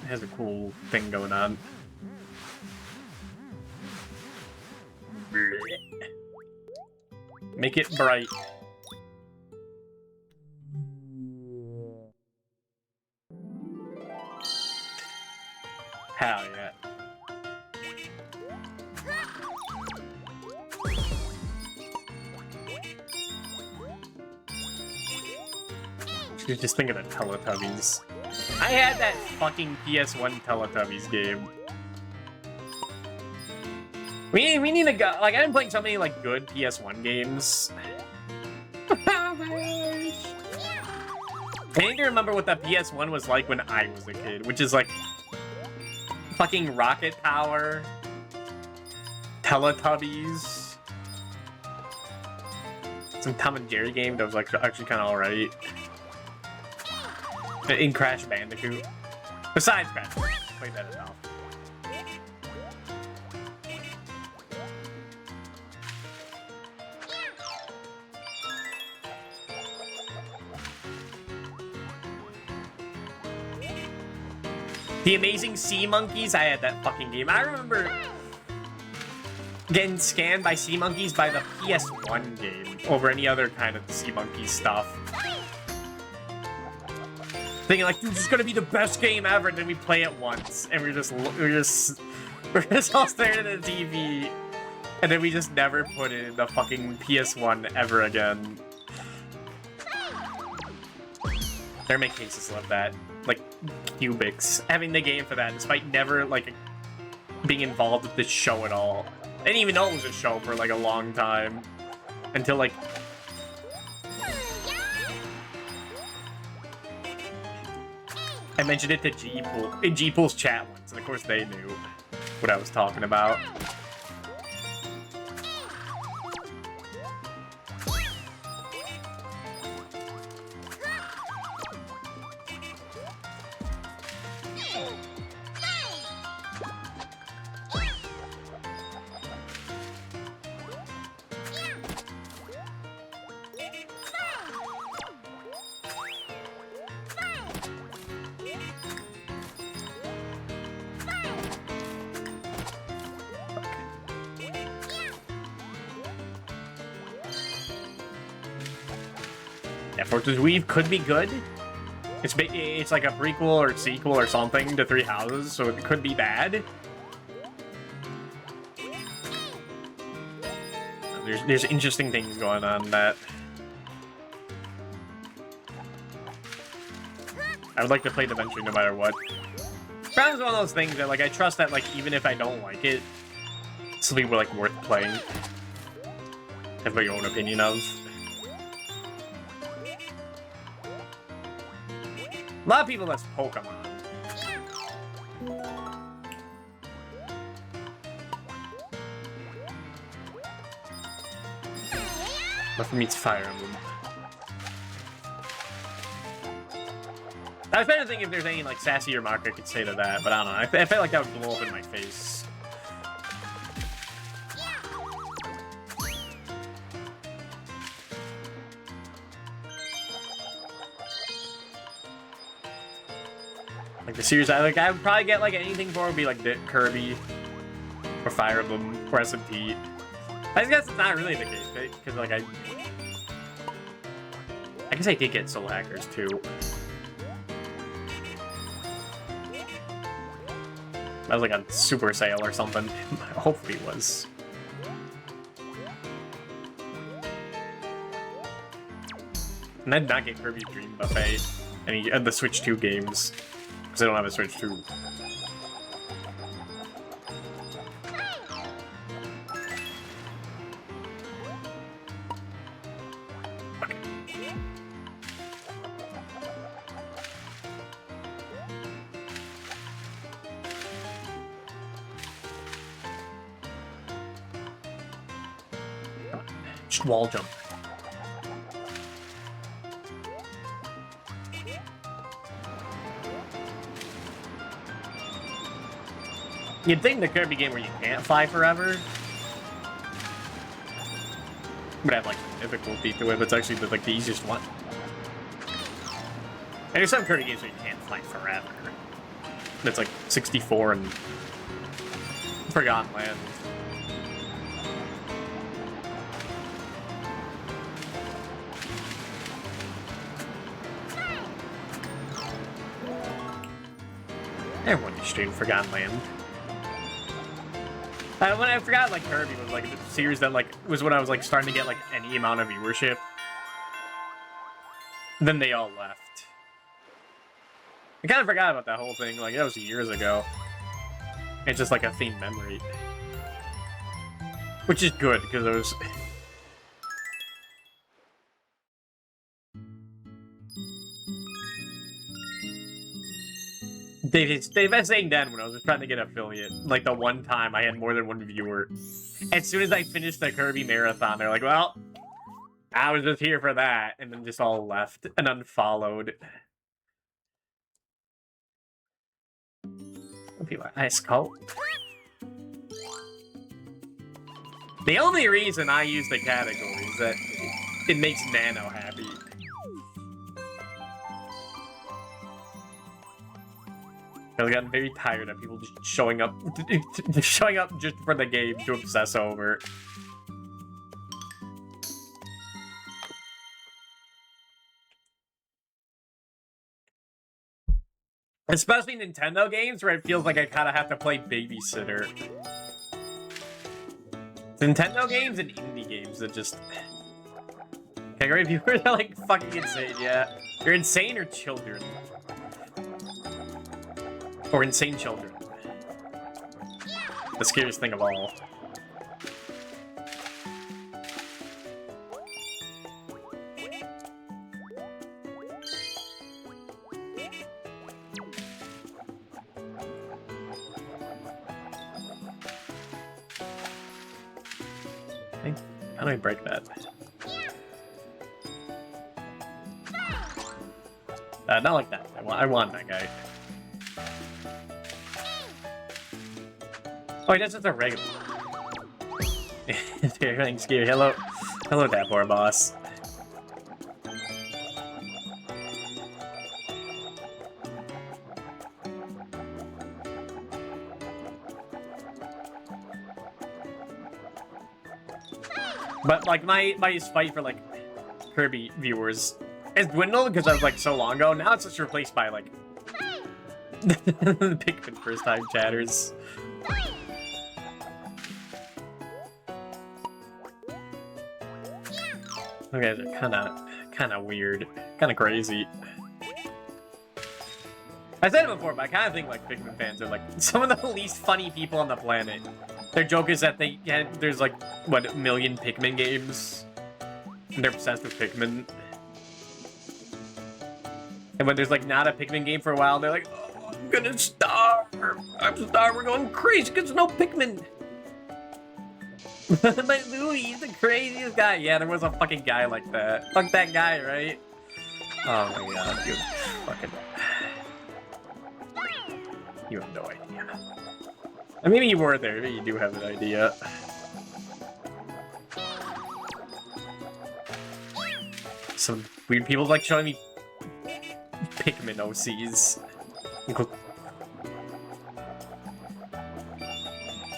has a cool thing going on. Make it bright. Hell yeah. You're just thinking of Teletubbies. I had that fucking PS1 Teletubbies game. We need to go. Like, I've been playing so many like good PS1 games. I need to remember what the PS1 was like when I was a kid, which is like fucking Rocket Power, Teletubbies, some Tom and Jerry game that was like actually kind of alright. In Crash Bandicoot. Besides Crash Bandicoot, played that enough. The Amazing Sea Monkeys, I had that fucking game. I remember getting scanned by Sea Monkeys by the PS1 game over any other kind of Sea Monkeys stuff. Thinking like, dude, this is gonna be the best game ever, and then we play it once, and we're just all staring at the TV, and then we just never put it in the fucking PS1 ever again. There make cases of that, like Cubics having the game for that, despite never like being involved with the show at all. I didn't even know it was a show for like a long time until like. I mentioned it to G-Pool, in G-Pool's chat once, and of course they knew what I was talking about. Fortune's Weave could be good. It's like a prequel or sequel or something to Three Houses, so it could be bad. There's interesting things going on in that. I would like to play it eventually no matter what. Brown's one of those things that like I trust that like even if I don't like it, it's something like worth playing. Have my own opinion of. A lot of people, that's Pokemon. But for me, it's Fire Emblem. I was trying to think if there's any like sassier mark I could say to that, but I don't know. I felt like that would blow up in my face. Like the series, I would probably get like anything for it would be like Kirby or Fire Emblem or SMP. I guess it's not really the case because like I guess I did get Soul Hackers too. That was like a super sale or something. Hopefully it was. And I did not get Kirby's Dream Buffet and the Switch 2 games. Because I don't have a Switch 2. Just wall jump. You'd think the Kirby game where you can't fly forever would have like difficulty to it, but it's actually like the easiest one. And there's some Kirby games where you can't fly forever. It's like 64 and Forgotten Land. Everyone is streaming Forgotten Land. When I forgot, like, Kirby was, like, a series that, like, was when I was, like, starting to get, like, any amount of viewership. Then they all left. I kind of forgot about that whole thing. Like, that was years ago. It's just, like, a themed memory. Which is good, because it was... They've been saying then when I was trying to get affiliate, like the one time I had more than one viewer. As soon as I finished the Kirby marathon, they're like, well, I was just here for that, and then just all left and unfollowed. Ice cold. The only reason I use the category is that it makes Nano happy. I've gotten very tired of people just showing up just for the game to obsess over. Especially Nintendo games where it feels like I kind of have to play babysitter. Nintendo games and indie games that just... Category viewers are like fucking insane, yeah. You're insane or children? Or insane children. The scariest thing of all. How do I break that? Not like that. I want that guy. Oh, that's just a regular. Everything's scary. Hello, that poor boss. But like my fight for like Kirby viewers has dwindled because I was like so long ago. Now it's just replaced by like Pikmin first time chatters. You guys are kind of weird, kind of crazy. I said it before, but I kind of think like Pikmin fans are like some of the least funny people on the planet. Their joke is that there's like what, 1 million Pikmin games, and they're obsessed with Pikmin. And when there's like not a Pikmin game for a while, they're like, "Oh, I'm gonna starve. I'm starved. We're going crazy because there's no Pikmin." But Louie, he's the craziest guy. Yeah, there was a fucking guy like that. Fuck that guy, right? Oh my god, you fucking... You have no idea. And maybe you were there, maybe you do have an idea. Some weird people like showing me Pikmin OCs.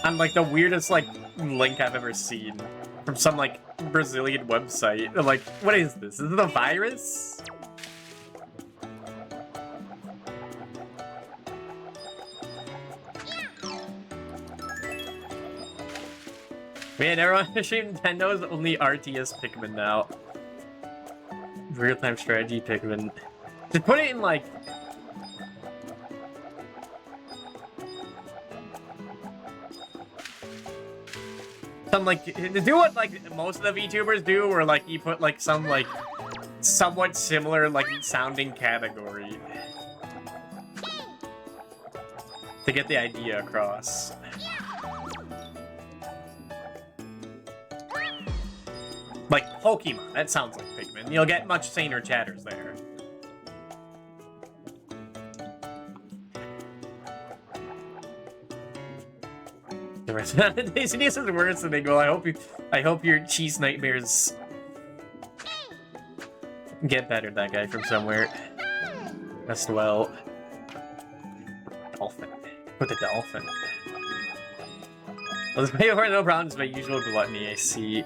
I'm like the weirdest like link I've ever seen from some like Brazilian website. I'm like, what is this? Is it a virus? Man, everyone assumed Nintendo's only RTS Pikmin now. Real-time strategy Pikmin. Just put it in like... some like... do what like most of the VTubers do, where like you put like some like somewhat similar like sounding category. To get the idea across. Like Pokemon, that sounds like Pikmin. You'll get much saner chatters there. worse. Insidious is worse than they go. I hope your cheese nightmares get better. That guy from somewhere. Rest well. Dolphin. With the dolphin. Well, this way over no problems. My usual gluttony. I see.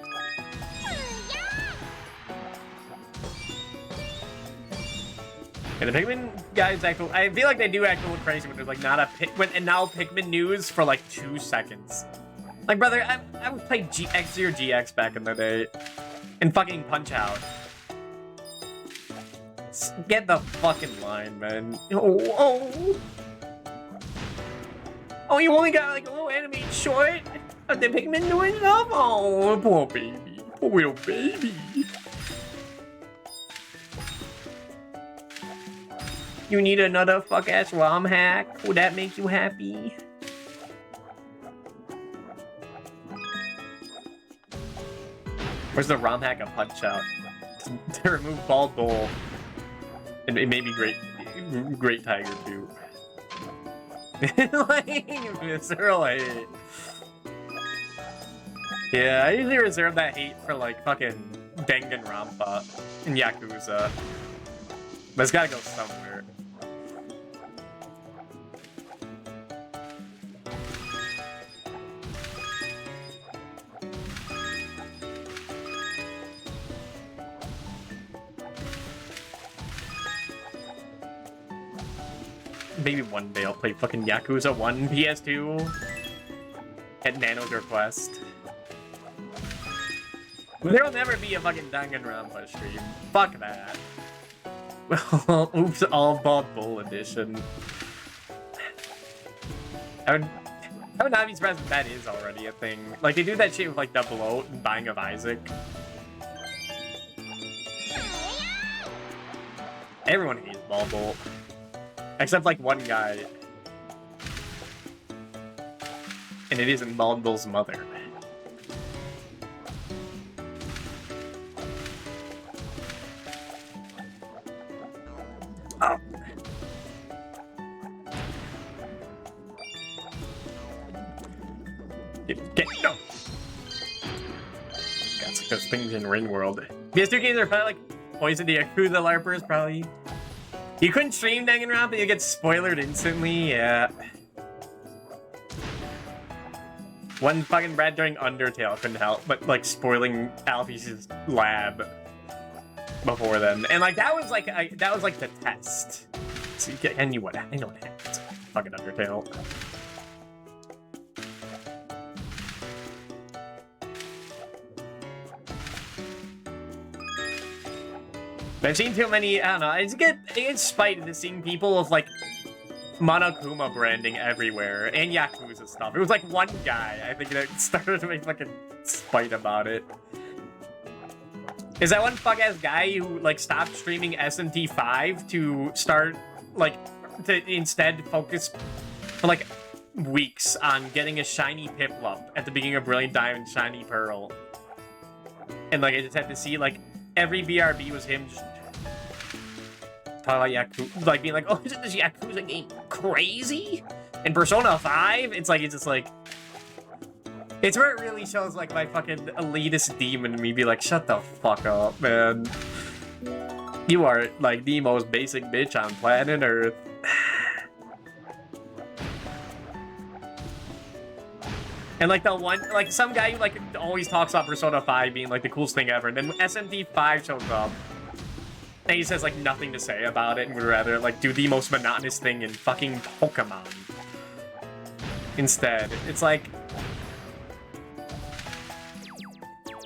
And the Pikmin guys act. I feel like they do act a little crazy when there's like not a and now Pikmin news for like 2 seconds. Like, brother, I would play X or GX back in the day, and fucking Punch Out. Get the fucking line, man. Oh, you only got like a little animated short of the Pikmin doing stuff. Oh, poor baby, poor little baby. You need another fuck-ass ROM hack? Would that make you happy? Where's the ROM hack of Punch Out? To remove Bald Bull. And it may be Great Tiger too. Like, visceral hate. Yeah, I usually reserve that hate for like fucking Danganronpa and Yakuza. But it's gotta go somewhere. Maybe one day I'll play fucking Yakuza 1 PS2 at Nano's request. There'll never be a fucking Danganronpa stream. Fuck that. Oops, all Bald Bull edition. I would not be surprised if that is already a thing. Like, they do that shit with, like, the bloat and Binding of Isaac. Everyone hates Bald Bull. Except, like, one guy. And it isn't Bald Bull's mother. Oh. Get no. Got like those things in Ring World. PS2 games are probably like Poison the Yakuza LARPers, probably. You couldn't stream Danganronpa, but you get spoilered instantly, yeah. One fucking Brad during Undertale couldn't help, but like spoiling Alphys' lab before then, and like that was like the test. So you get, I know what happens. Fucking Undertale. But I've seen too many. I don't know. I get spite into seeing people of like Monokuma branding everywhere and Yakuza stuff. It was like one guy, I think, that started to make fucking spite about it. Is that one fuck-ass guy who, like, stopped streaming SMT5 to start, like, to instead focus for, like, weeks on getting a shiny Piplup at the beginning of Brilliant Diamond Shiny Pearl. And, like, I just had to see, like, every BRB was him just talking about Yakuza, like, being like, oh, isn't this Yakuza game crazy? In Persona 5, it's just like... It's where it really shows, like, my fucking elitist demon in me be like, shut the fuck up, man. You are, like, the most basic bitch on planet Earth. And, like, the one, like, some guy who, like, always talks about Persona 5 being, like, the coolest thing ever, and then SMT5 shows up, and he says, like, nothing to say about it, and would rather, like, do the most monotonous thing in fucking Pokemon. Instead, it's like...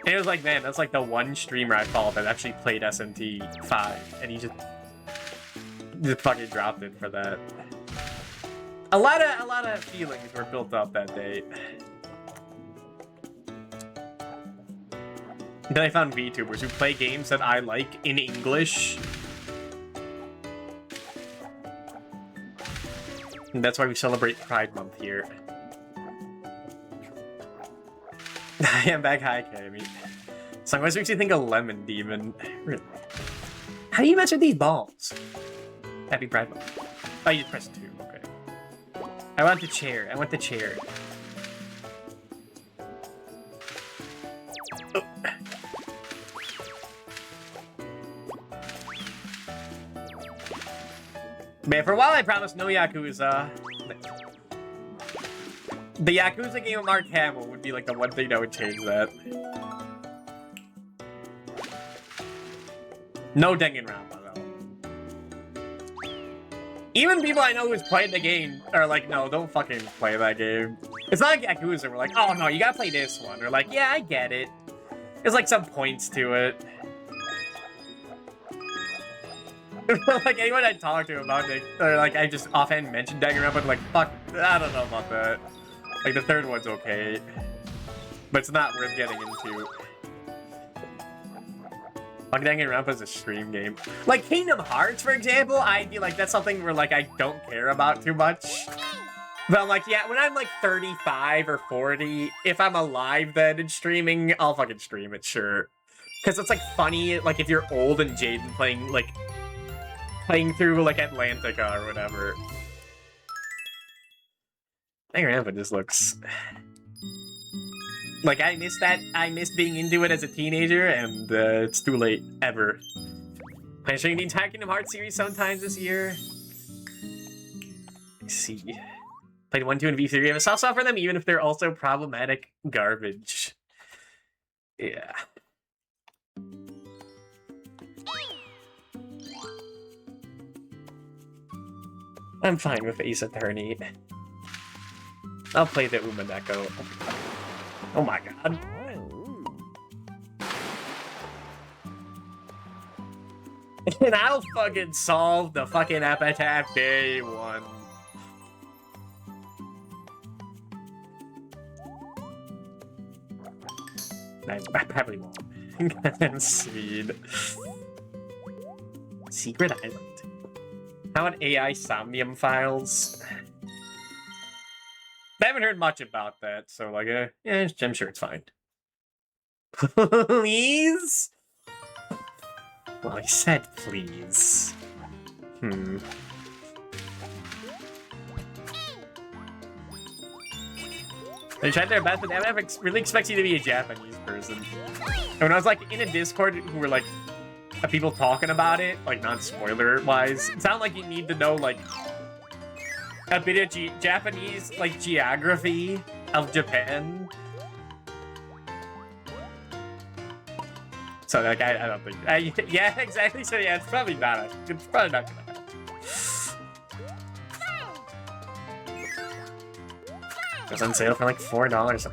And it was like, man, that's like the one streamer I followed that actually played SMT5, and he just fucking dropped it for that. A lot of feelings were built up that day. Then I found VTubers who play games that I like in English. And that's why we celebrate Pride Month here. I am back. Hi, Cammy. Song always makes you think of Lemon Demon. Really? How do you mess with these balls? Happy Pride Month. Oh, you pressed 2. Okay. I want the chair. I want the chair. Man, for a while I promised no Yakuza. The Yakuza game of Mark Hamill would be like the one thing that would change that. No Danganronpa though. Even people I know who's played the game are like, no, don't fucking play that game. It's not like Yakuza, we're like, oh no, you gotta play this one. Or like, yeah, I get it. There's like some points to it. Like anyone I talk to about it, or like I just offhand mentioned Danganronpa, but like, fuck, I don't know about that. Like the third one's okay, but it's not worth getting into. Like Danganronpa's a stream game. Like Kingdom Hearts, for example, I'd be like, that's something where like I don't care about too much. But I'm like, yeah, when I'm like 35 or 40, if I'm alive then and streaming, I'll fucking stream it, sure. Because it's like funny, like if you're old and jaded playing through like Atlantica or whatever. Danganronpa just looks... Like, I missed being into it as a teenager, and it's too late, ever. I'm showing the entire Kingdom Hearts series sometimes this year. Let's see. Played 1, 2, and V3. I have a soft spot for them, even if they're also problematic garbage. Yeah. I'm fine with Ace Attorney. I'll play the Umaneko. Oh my god. And I'll fucking solve the fucking epitaph day one. I probably won't. Speed. Secret Island. How about AI Somnium files? I haven't heard much about that, so like, yeah, I'm sure it's fine. Please? Well, I said please. They tried their best, but they really expects you to be a Japanese person. And when I was like in a Discord who were like people talking about it, like non-spoiler wise, it sounded like you need to know like a bit of Japanese, like, geography of Japan. So, like, I don't think... yeah, exactly. So, yeah, it's probably not gonna happen. It was on sale for, like, $4.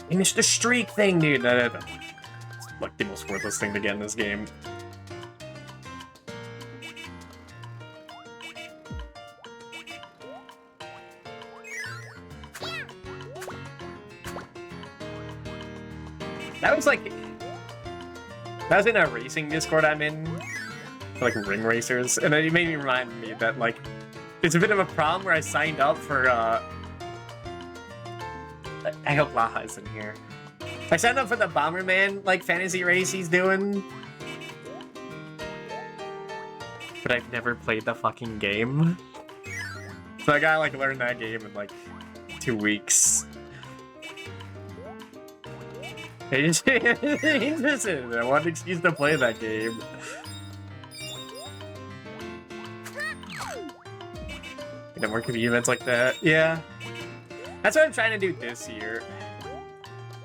Finish the streak thing, dude. It's, like, the most worthless thing to get in this game. That was in a racing Discord I'm in, like ring racers, and it made me remind me that like it's a bit of a problem where I signed up for I hope Laha's in here. I signed up for the Bomberman like fantasy race he's doing, but I've never played the fucking game. So I gotta like learn that game in like 2 weeks. Interesting. I want an excuse to play that game. You know, more community events like that. Yeah. That's what I'm trying to do this year.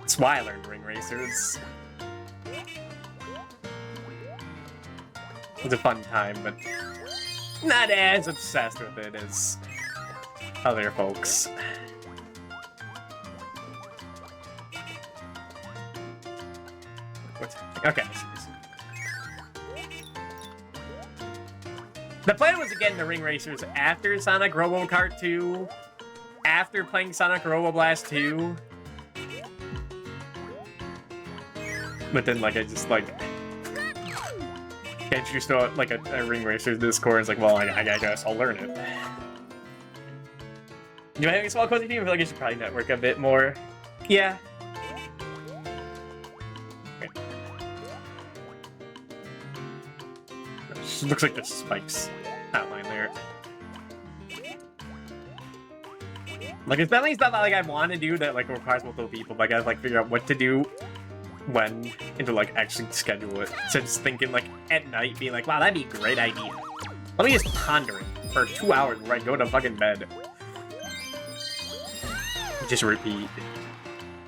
That's why I learned Ring Racers. It was a fun time, but not as obsessed with it as other folks. Okay. The plan was to get into Ring Racers after Sonic Robo Kart 2, after playing Sonic Robo Blast 2. But then, like, I just, like, introduced to, like, a Ring Racers Discord. It's like, well, I guess I'll learn it. Do I have any small cozy team? I feel like I should probably network a bit more. Yeah. Looks like the spikes outline there. Like, it's definitely stuff that like I want to do that like requires multiple people, but I gotta like figure out what to do when and to like actually schedule it. So just thinking like at night, being like, wow, that'd be a great idea. Let me just ponder it for 2 hours before I go to fucking bed. Just repeat.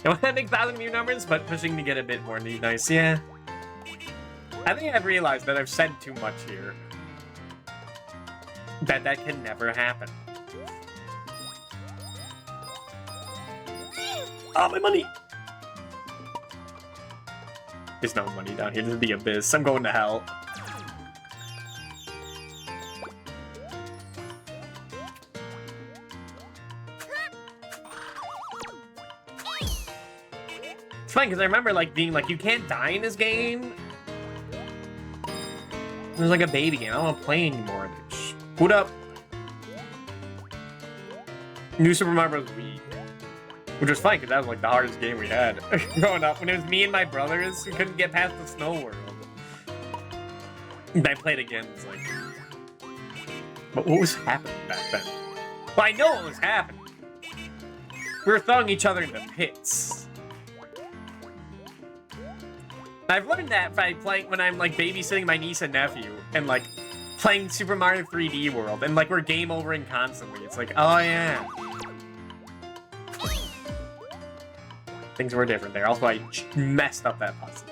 I want to make 1,000 new numbers, but pushing to get a bit more nice, yeah. I think I've realized that I've said too much here. That can never happen. Oh, my money! There's no money down here. This is the abyss. I'm going to hell. It's fine, because I remember, like, being like, you can't die in this game. There's like a baby game. I don't want to play anymore. Boot up. New Super Mario Bros. Wii. Which was fun, because that was, like, the hardest game we had growing up. When it was me and my brothers, we couldn't get past the snow world. And I played again, it's like... But what was happening back then? Well, I know what was happening. We were throwing each other into pits. I've learned that by playing when I'm like babysitting my niece and nephew and like playing Super Mario 3D World and like we're game overing constantly. It's like, oh yeah. Things were different there. Also, I messed up that puzzle.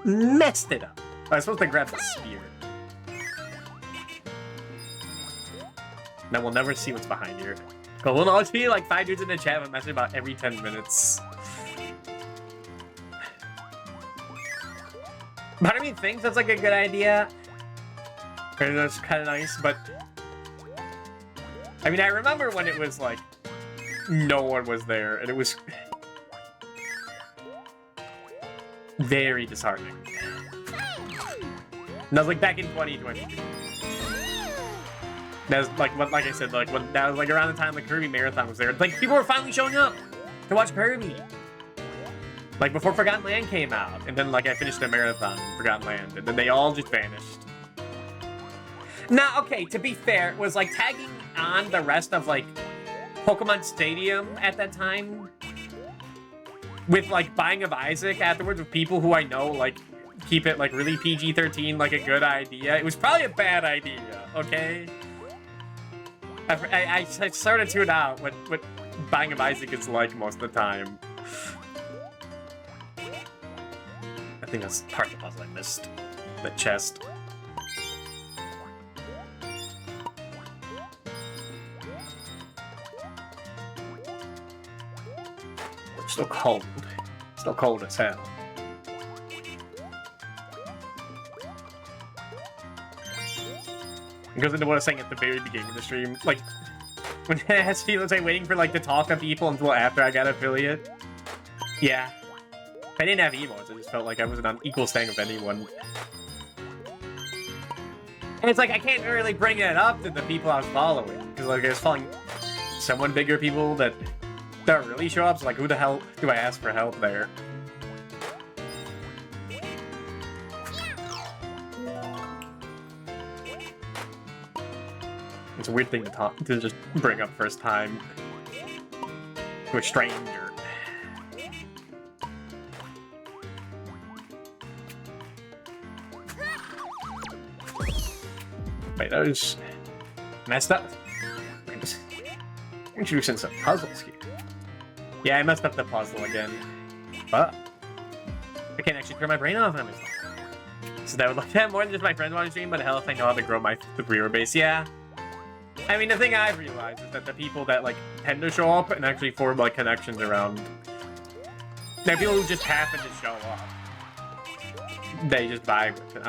Messed it up. I was supposed to grab the spear. Now we'll never see what's behind here. But we'll all see like 5 dudes in the chat and message about every 10 minutes. Part of me thinks that's like a good idea. Or that's kind of nice, but... I mean, I remember when it was like... No one was there, and it was... very disheartening. And that was like back in 2020. That was like, like I said, like when that was like around the time the Kirby Marathon was there. Like people were finally showing up to watch Kirby. Like before Forgotten Land came out, and then like I finished the marathon in Forgotten Land, and then they all just vanished. Now, okay, to be fair, it was like tagging on the rest of like Pokemon Stadium at that time with like Binding of Isaac afterwards with people who I know like keep it like really PG-13 like a good idea. It was probably a bad idea, okay? I sort of tune out what Binding of Isaac is like most of the time. I think that's part of the puzzle I missed. The chest. It's still cold. Still cold as hell. It goes into what I was saying at the very beginning of the stream. Like, when I had people say waiting for like to talk to people until after I got affiliate. Yeah. If I didn't have emotes, I just felt like I wasn't on equal standing with anyone. And it's like, I can't really bring it up to the people I was following. Because like, I was following someone bigger people that don't really show up. So like, who the hell do I ask for help there? It's a weird thing to just bring up first time to a stranger. Wait, that was messed up. Introducing some puzzles here. Yeah, I messed up the puzzle again. But I can't actually turn my brain off on this. So that would like that more than just my friends watching stream, but hell if I know how to grow my viewer base, yeah. I mean, the thing I've realized is that the people that like tend to show up and actually form like connections around, they're people who just happen to show up. They just vibe with it.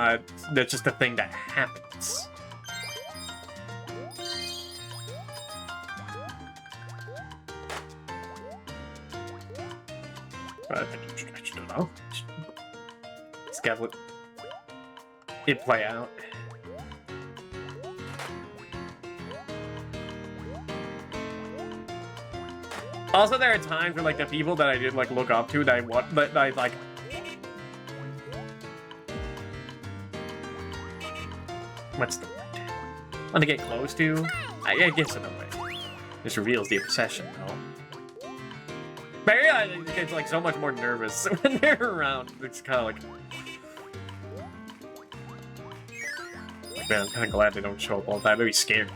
That's just a thing that happens. I just don't know. Just gotta let it play out. Also, there are times where like the people that I did like look up to that I want that I like. What's the word? Want to get close to? I guess in a way. This reveals the obsession, though. But I realize it gets like so much more nervous when they're around. It's kind of like Man, I'm kind of glad they don't show up all the time. It'd be scary.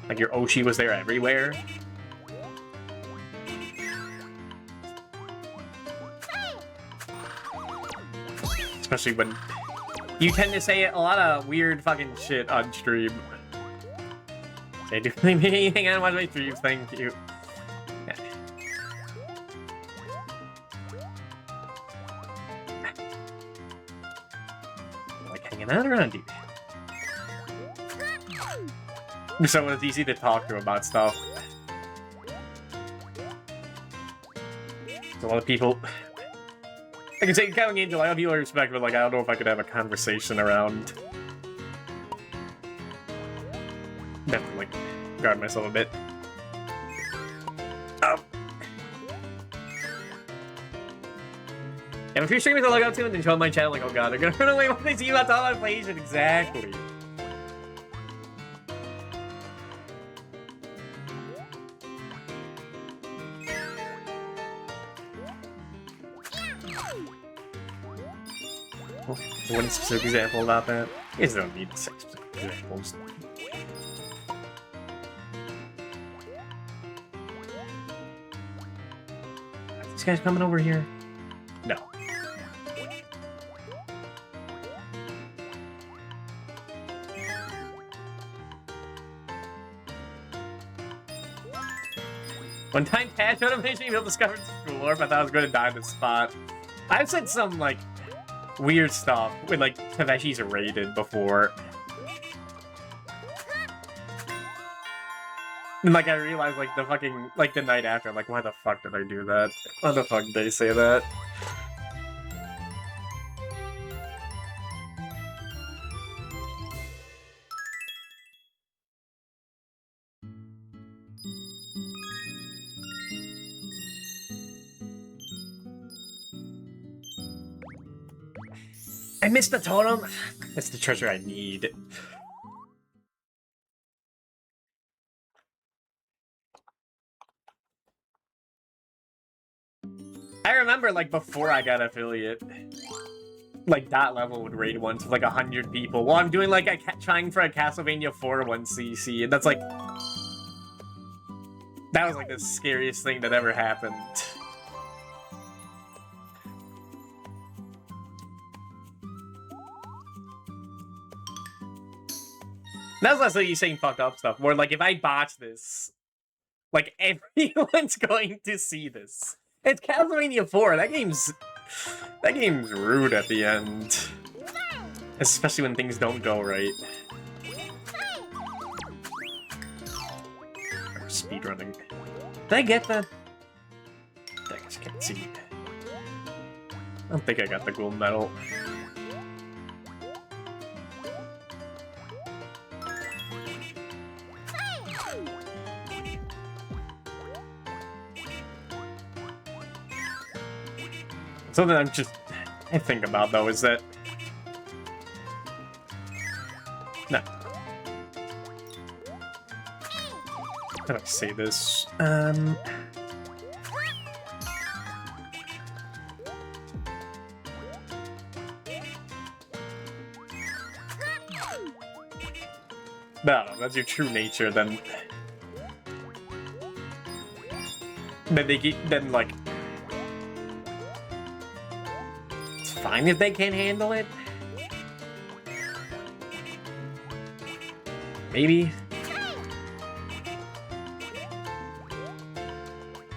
Like your Oshi was there everywhere. Especially when you tend to say a lot of weird fucking shit on stream. Say, do anything I don't watch my streams, thank you. Yeah. Like hanging out around you. Someone it's easy to talk to about stuff. A lot of people. I can say kind of games a lot of people I respect, but like I don't know if I could have a conversation around. Definitely guard myself a bit. Oh. And if you're streaming to log out to and then show my channel, like, oh god, they're gonna run away when they see you about all my PlayStation. Exactly. One specific example about that? You guys don't need six specific examples. Are these guys coming over here? No. One time patch automation, you'll discover the lore, but I thought I was going to die in this spot. I've said some, like, weird stuff when, like, Taveshi's raided before. And, like, I realized, like, the fucking, like, the night after, I'm like, why the fuck did I do that? Why the fuck did they say that? I missed the totem. That's the treasure I need. I remember, like, before I got affiliate, like, that level would raid once with, like, 100 people. Well, I'm doing, like, trying for a Castlevania 4 1cc, and that's, like... That was, like, the scariest thing that ever happened. That's less like you saying fucked up stuff. More like, if I botch this, like, everyone's going to see this. It's Castlevania 4. That game's rude at the end. Especially when things don't go right. Or speedrunning. Did I get the... I just can't see. I don't think I got the gold medal. Something I think about, though, is that... No. How do I say this? No, that's your true nature, then they keep, then, like... Fine if they can't handle it. Maybe.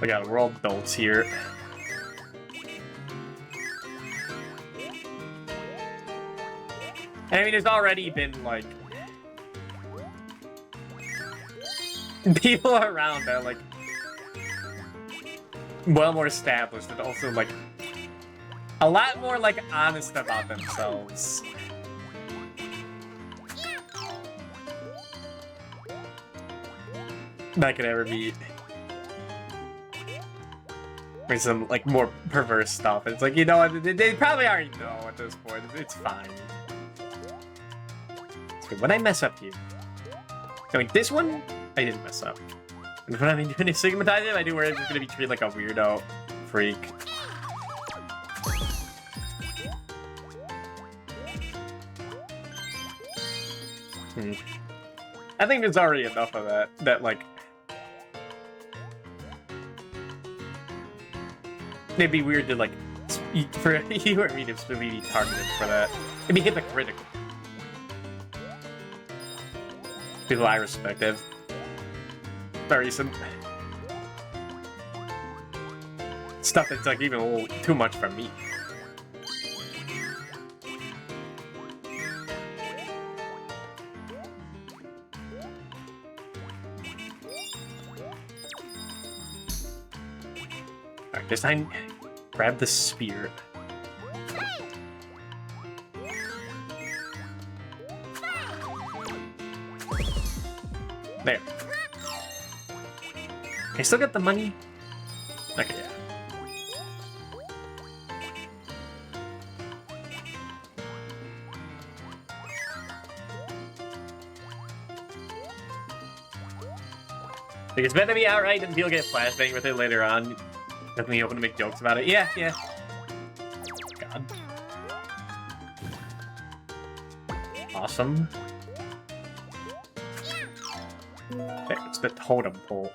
Oh god, we're all adults here. I mean, there's already been, like... people around that are, like... well more established, and also, like... a lot more, like, honest about themselves. That could ever be. With some, like, more perverse stuff. It's like, you know, they probably already know at this point. It's fine. So when I mess up here... I mean, this one, I didn't mess up. And when I'm doing a stigmatize it, I do where it's gonna be treated like a weirdo freak. I think there's already enough of that. That like, it'd be weird to like, for you or me to be targeted for that. It'd be hypocritical. People I respect have very some stuff that's like even a little too much for me. Alright, this time grab the spear. There. I still got the money. Okay, yeah. Like, it's meant to be outright and people get flashbang with it later on. Definitely open to make jokes about it. Yeah, yeah. God. Awesome. Okay, it's the totem pole.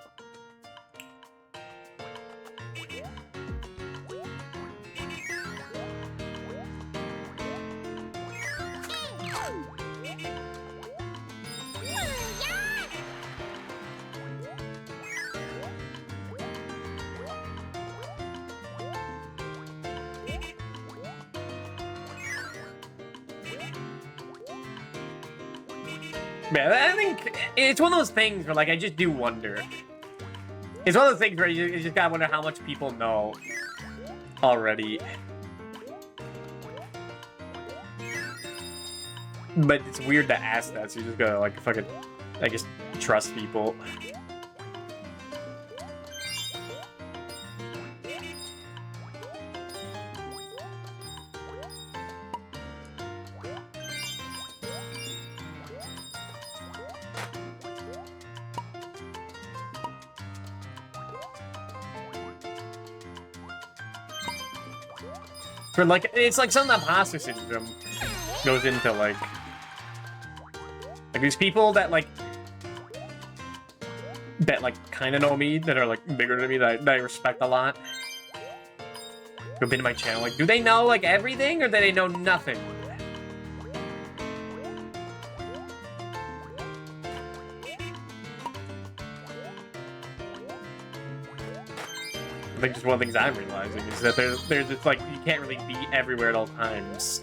Man, I think it's one of those things where, like, I just do wonder. It's one of those things where you just gotta wonder how much people know already. But it's weird to ask that, so you just gotta, like, fucking, I guess, trust people. For like, it's like some imposter syndrome goes into like these people that like kind of know me, that are like bigger than me, that I respect a lot, who've been to my channel. Like, do they know like everything, or do they know nothing? I think just one of the things I'm realizing is that there's just like, you can't really be everywhere at all times.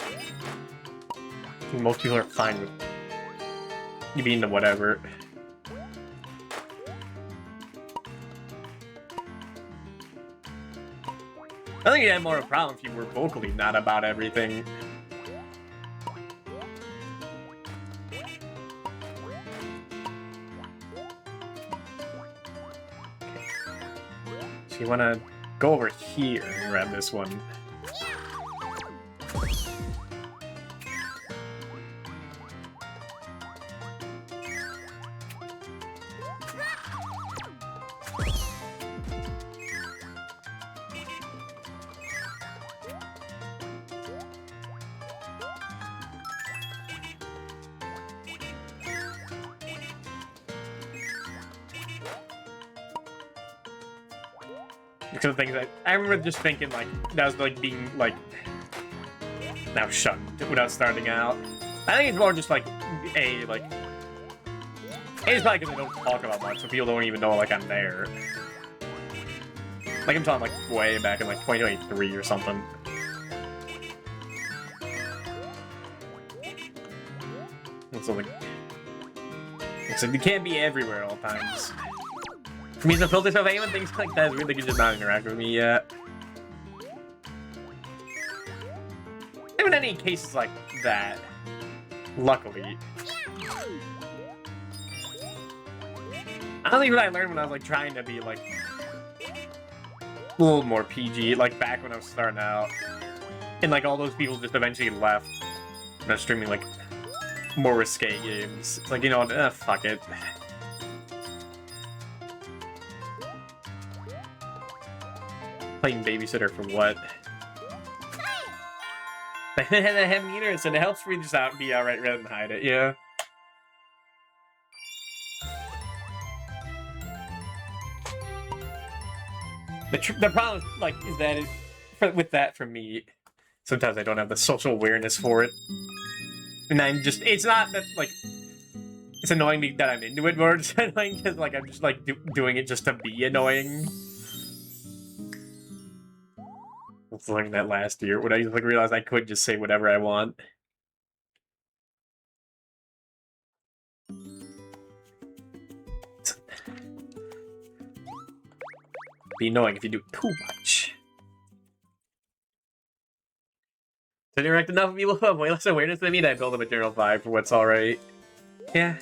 I think most people are fine with you being the whatever. I think you had more of a problem if you were vocally not about everything. So you want to go over here and grab this one. Some of the things I remember just thinking, like, that was like being like now shunned without starting out. I think it's more just like it's probably because I don't talk about much, so people don't even know like I'm there. Like, I'm talking like way back in like 2023 or something. And so like, you can't be everywhere at all times. I mean, the filter stuff, anyone thinks like that is weird, they can just not interact with me yet. Even any cases like that, luckily. I don't think what I learned when I was like trying to be like a little more PG, like back when I was starting out. And like all those people just eventually left. And I was streaming like more risque games. It's like, you know what, fuck it. Playing babysitter for what? I have meter, so it helps me just be outright rather than hide it, yeah. The problem, like, is that with that for me, sometimes I don't have the social awareness for it. And I'm just, it's not that, like, it's annoying me that I'm into it, more just annoying because, like, I'm just, like, doing it just to be annoying. It's like that last year when I like realized I could just say whatever I want. Be annoying if you do too much. To interact enough with people who have way less awareness than me that I build up a general vibe for what's alright. Yeah.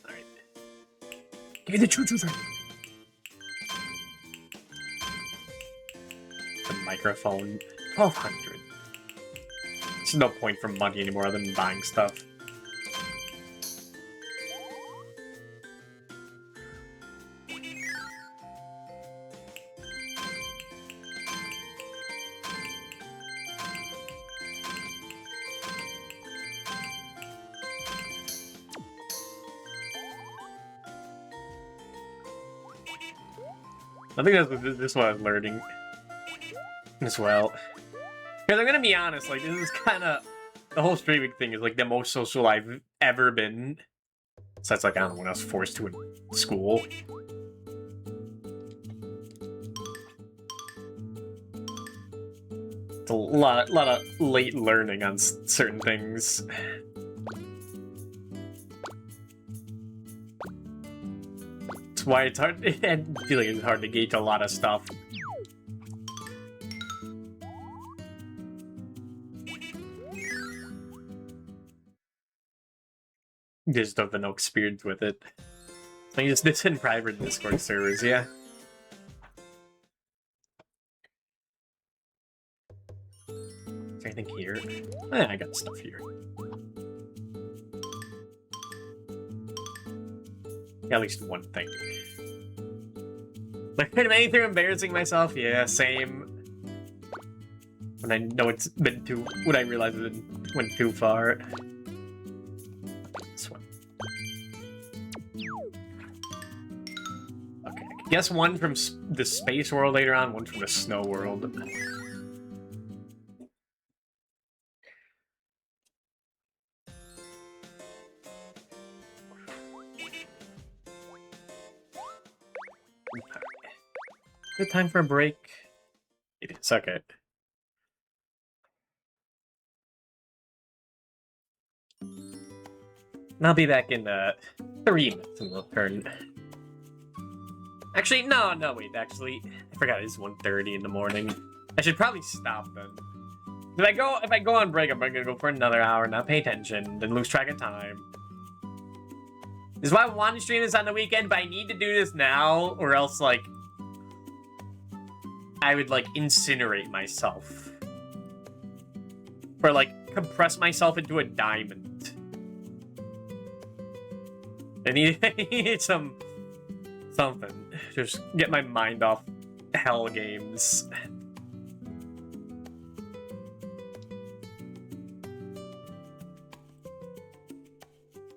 Alright. Give me the choo-choo train. The microphone. 1200. There's no point for money anymore other than buying stuff. I think this what I was learning as well. Because I'm gonna be honest, like, this is kind of... The whole streaming thing is, like, the most social I've ever been. So that's, like, I don't know, when I was forced to in school. It's a lot of late learning on certain things. That's why it's hard... I feel like it's hard to gauge a lot of stuff. Just don't have no experience with it. I just this in private Discord servers, yeah. Is there anything here? Eh, I got stuff here. At least one thing. Like, am anything embarrassing myself? Yeah, same. When I know it's been too... When I realize it went too far. This one. Okay, I guess one from the space world later on, one from the snow world. Good time for a break. It is, okay. And I'll be back in 3 minutes and we'll turn. Actually, no, wait, actually, I forgot it's 1:30 in the morning. I should probably stop then. If I go on break, I'm gonna go for another hour, not pay attention, then lose track of time. This is why I want to stream this on the weekend, but I need to do this now, or else, like, I would, like, incinerate myself. Or, like, compress myself into a diamond. I need something. Just get my mind off hell games.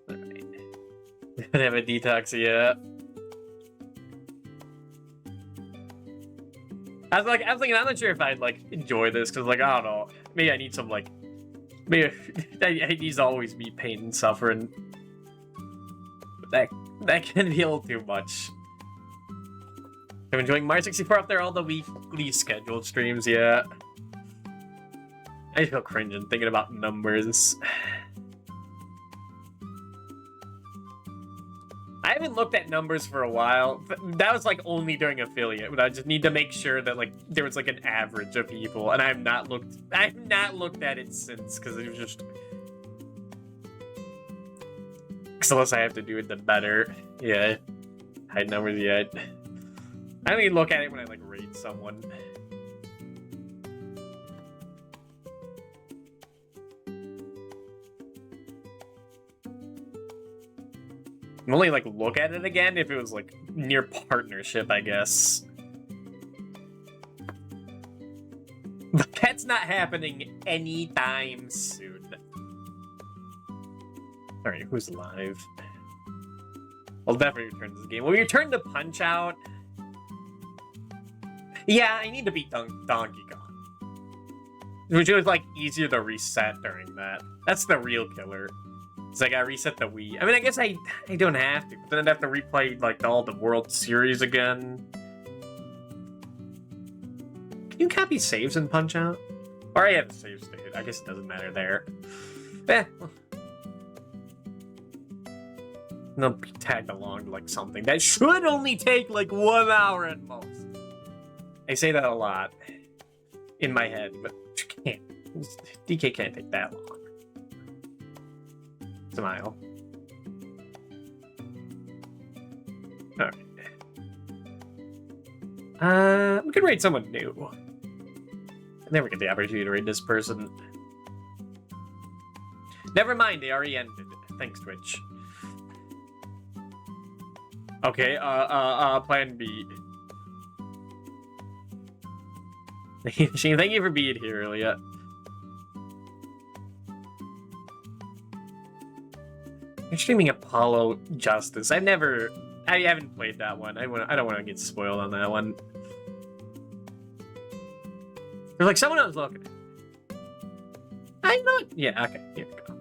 Alright. Don't have a detox yet. I was thinking, I'm not sure if I'd, like, enjoy this, because, like, I don't know. Maybe I need some, like... Maybe it needs to always be pain and suffering. But that can be a little too much. I'm enjoying Mario 64 up there, all the weekly scheduled streams, yeah. I feel cringing thinking about numbers. I haven't looked at numbers for a while. That was, like, only during affiliate, but I just need to make sure that, like, there was, like, an average of people, and I've not looked at it since, because it was just... Because the less I have to do it, the better. Yeah. Hide numbers yet. I only look at it when I, like, raid someone. I'd only, like, look at it again if it was, like, near partnership, I guess. not happening anytime soon. Alright, who's live? I'll definitely return to this game. Will we return to Punch-Out? Yeah, I need to beat Donkey Kong. Which was, like, easier to reset during that. That's the real killer. It's like I reset the Wii. I mean, I guess I don't have to, but then I'd have to replay, like, all the World Series again. Can you copy saves in Punch-Out? Or I have a save state. I guess it doesn't matter there. Eh. They'll be tagged along to, like, something that should only take, like, 1 hour at most. I say that a lot in my head, but you can't. DK can't take that long. Smile. Alright. We could raid someone new. I never get the opportunity to raid this person. Never mind, they already ended. Thanks, Twitch. Okay, plan B. Shane, thank you for being here earlier. You're streaming Apollo Justice. I haven't played that one. I don't want to get spoiled on that one. There's like someone else looking. I'm not. Yeah, okay, here we go.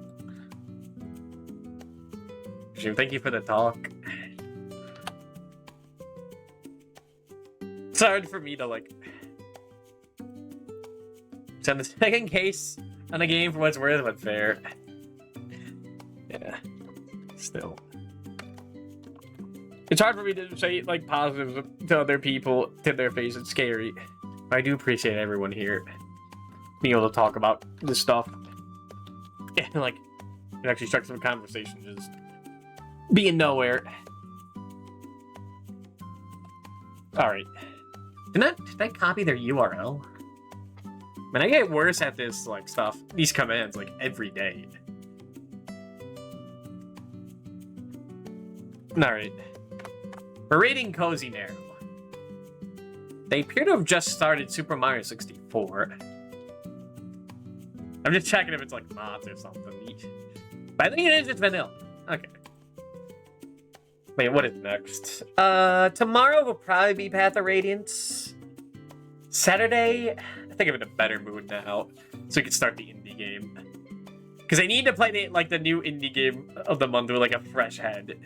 Shane, thank you for the talk. It's hard for me to, like, send the second case on a game for what's worth, but fair. Yeah. Still. It's hard for me to say, like, positives to other people to their face. It's scary. I do appreciate everyone here being able to talk about this stuff. And, like, it actually struck some conversation just being nowhere. Alright. Did I copy their URL? Man, I get worse at this, like, stuff. These commands, like, every day. Alright. We're raiding Cozy Narrow. They appear to have just started Super Mario 64. I'm just checking if it's, like, mods or something. But I think it is just vanilla. Okay. Wait, what is next? Tomorrow will probably be Path of Radiance. Saturday, I think I'm in a better mood now, so we can start the indie game. Because I need to play the new indie game of the month with, like, a fresh head.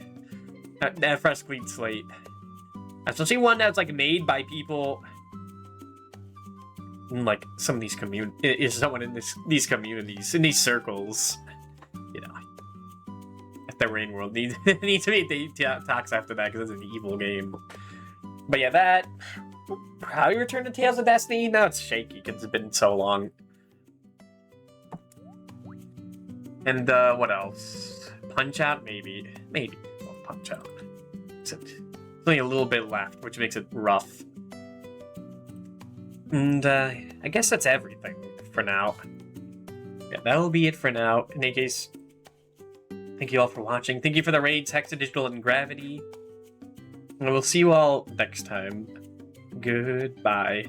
A fresh, clean slate. Especially one that's, like, made by people in, like, some of these someone in these communities, in these circles. You know. The Rain World needs to be talks after that because it's an evil game. But yeah, that will probably return to Tales of Destiny. Now it's shaky because it's been so long. And what else? Punch-Out, maybe. Well, Punch-Out. There's only a little bit left, which makes it rough. And I guess that's everything for now. Yeah, that'll be it for now. In any case, thank you all for watching. Thank you for the raids, Hexa Digital and Gravity. And we'll see you all next time. Goodbye.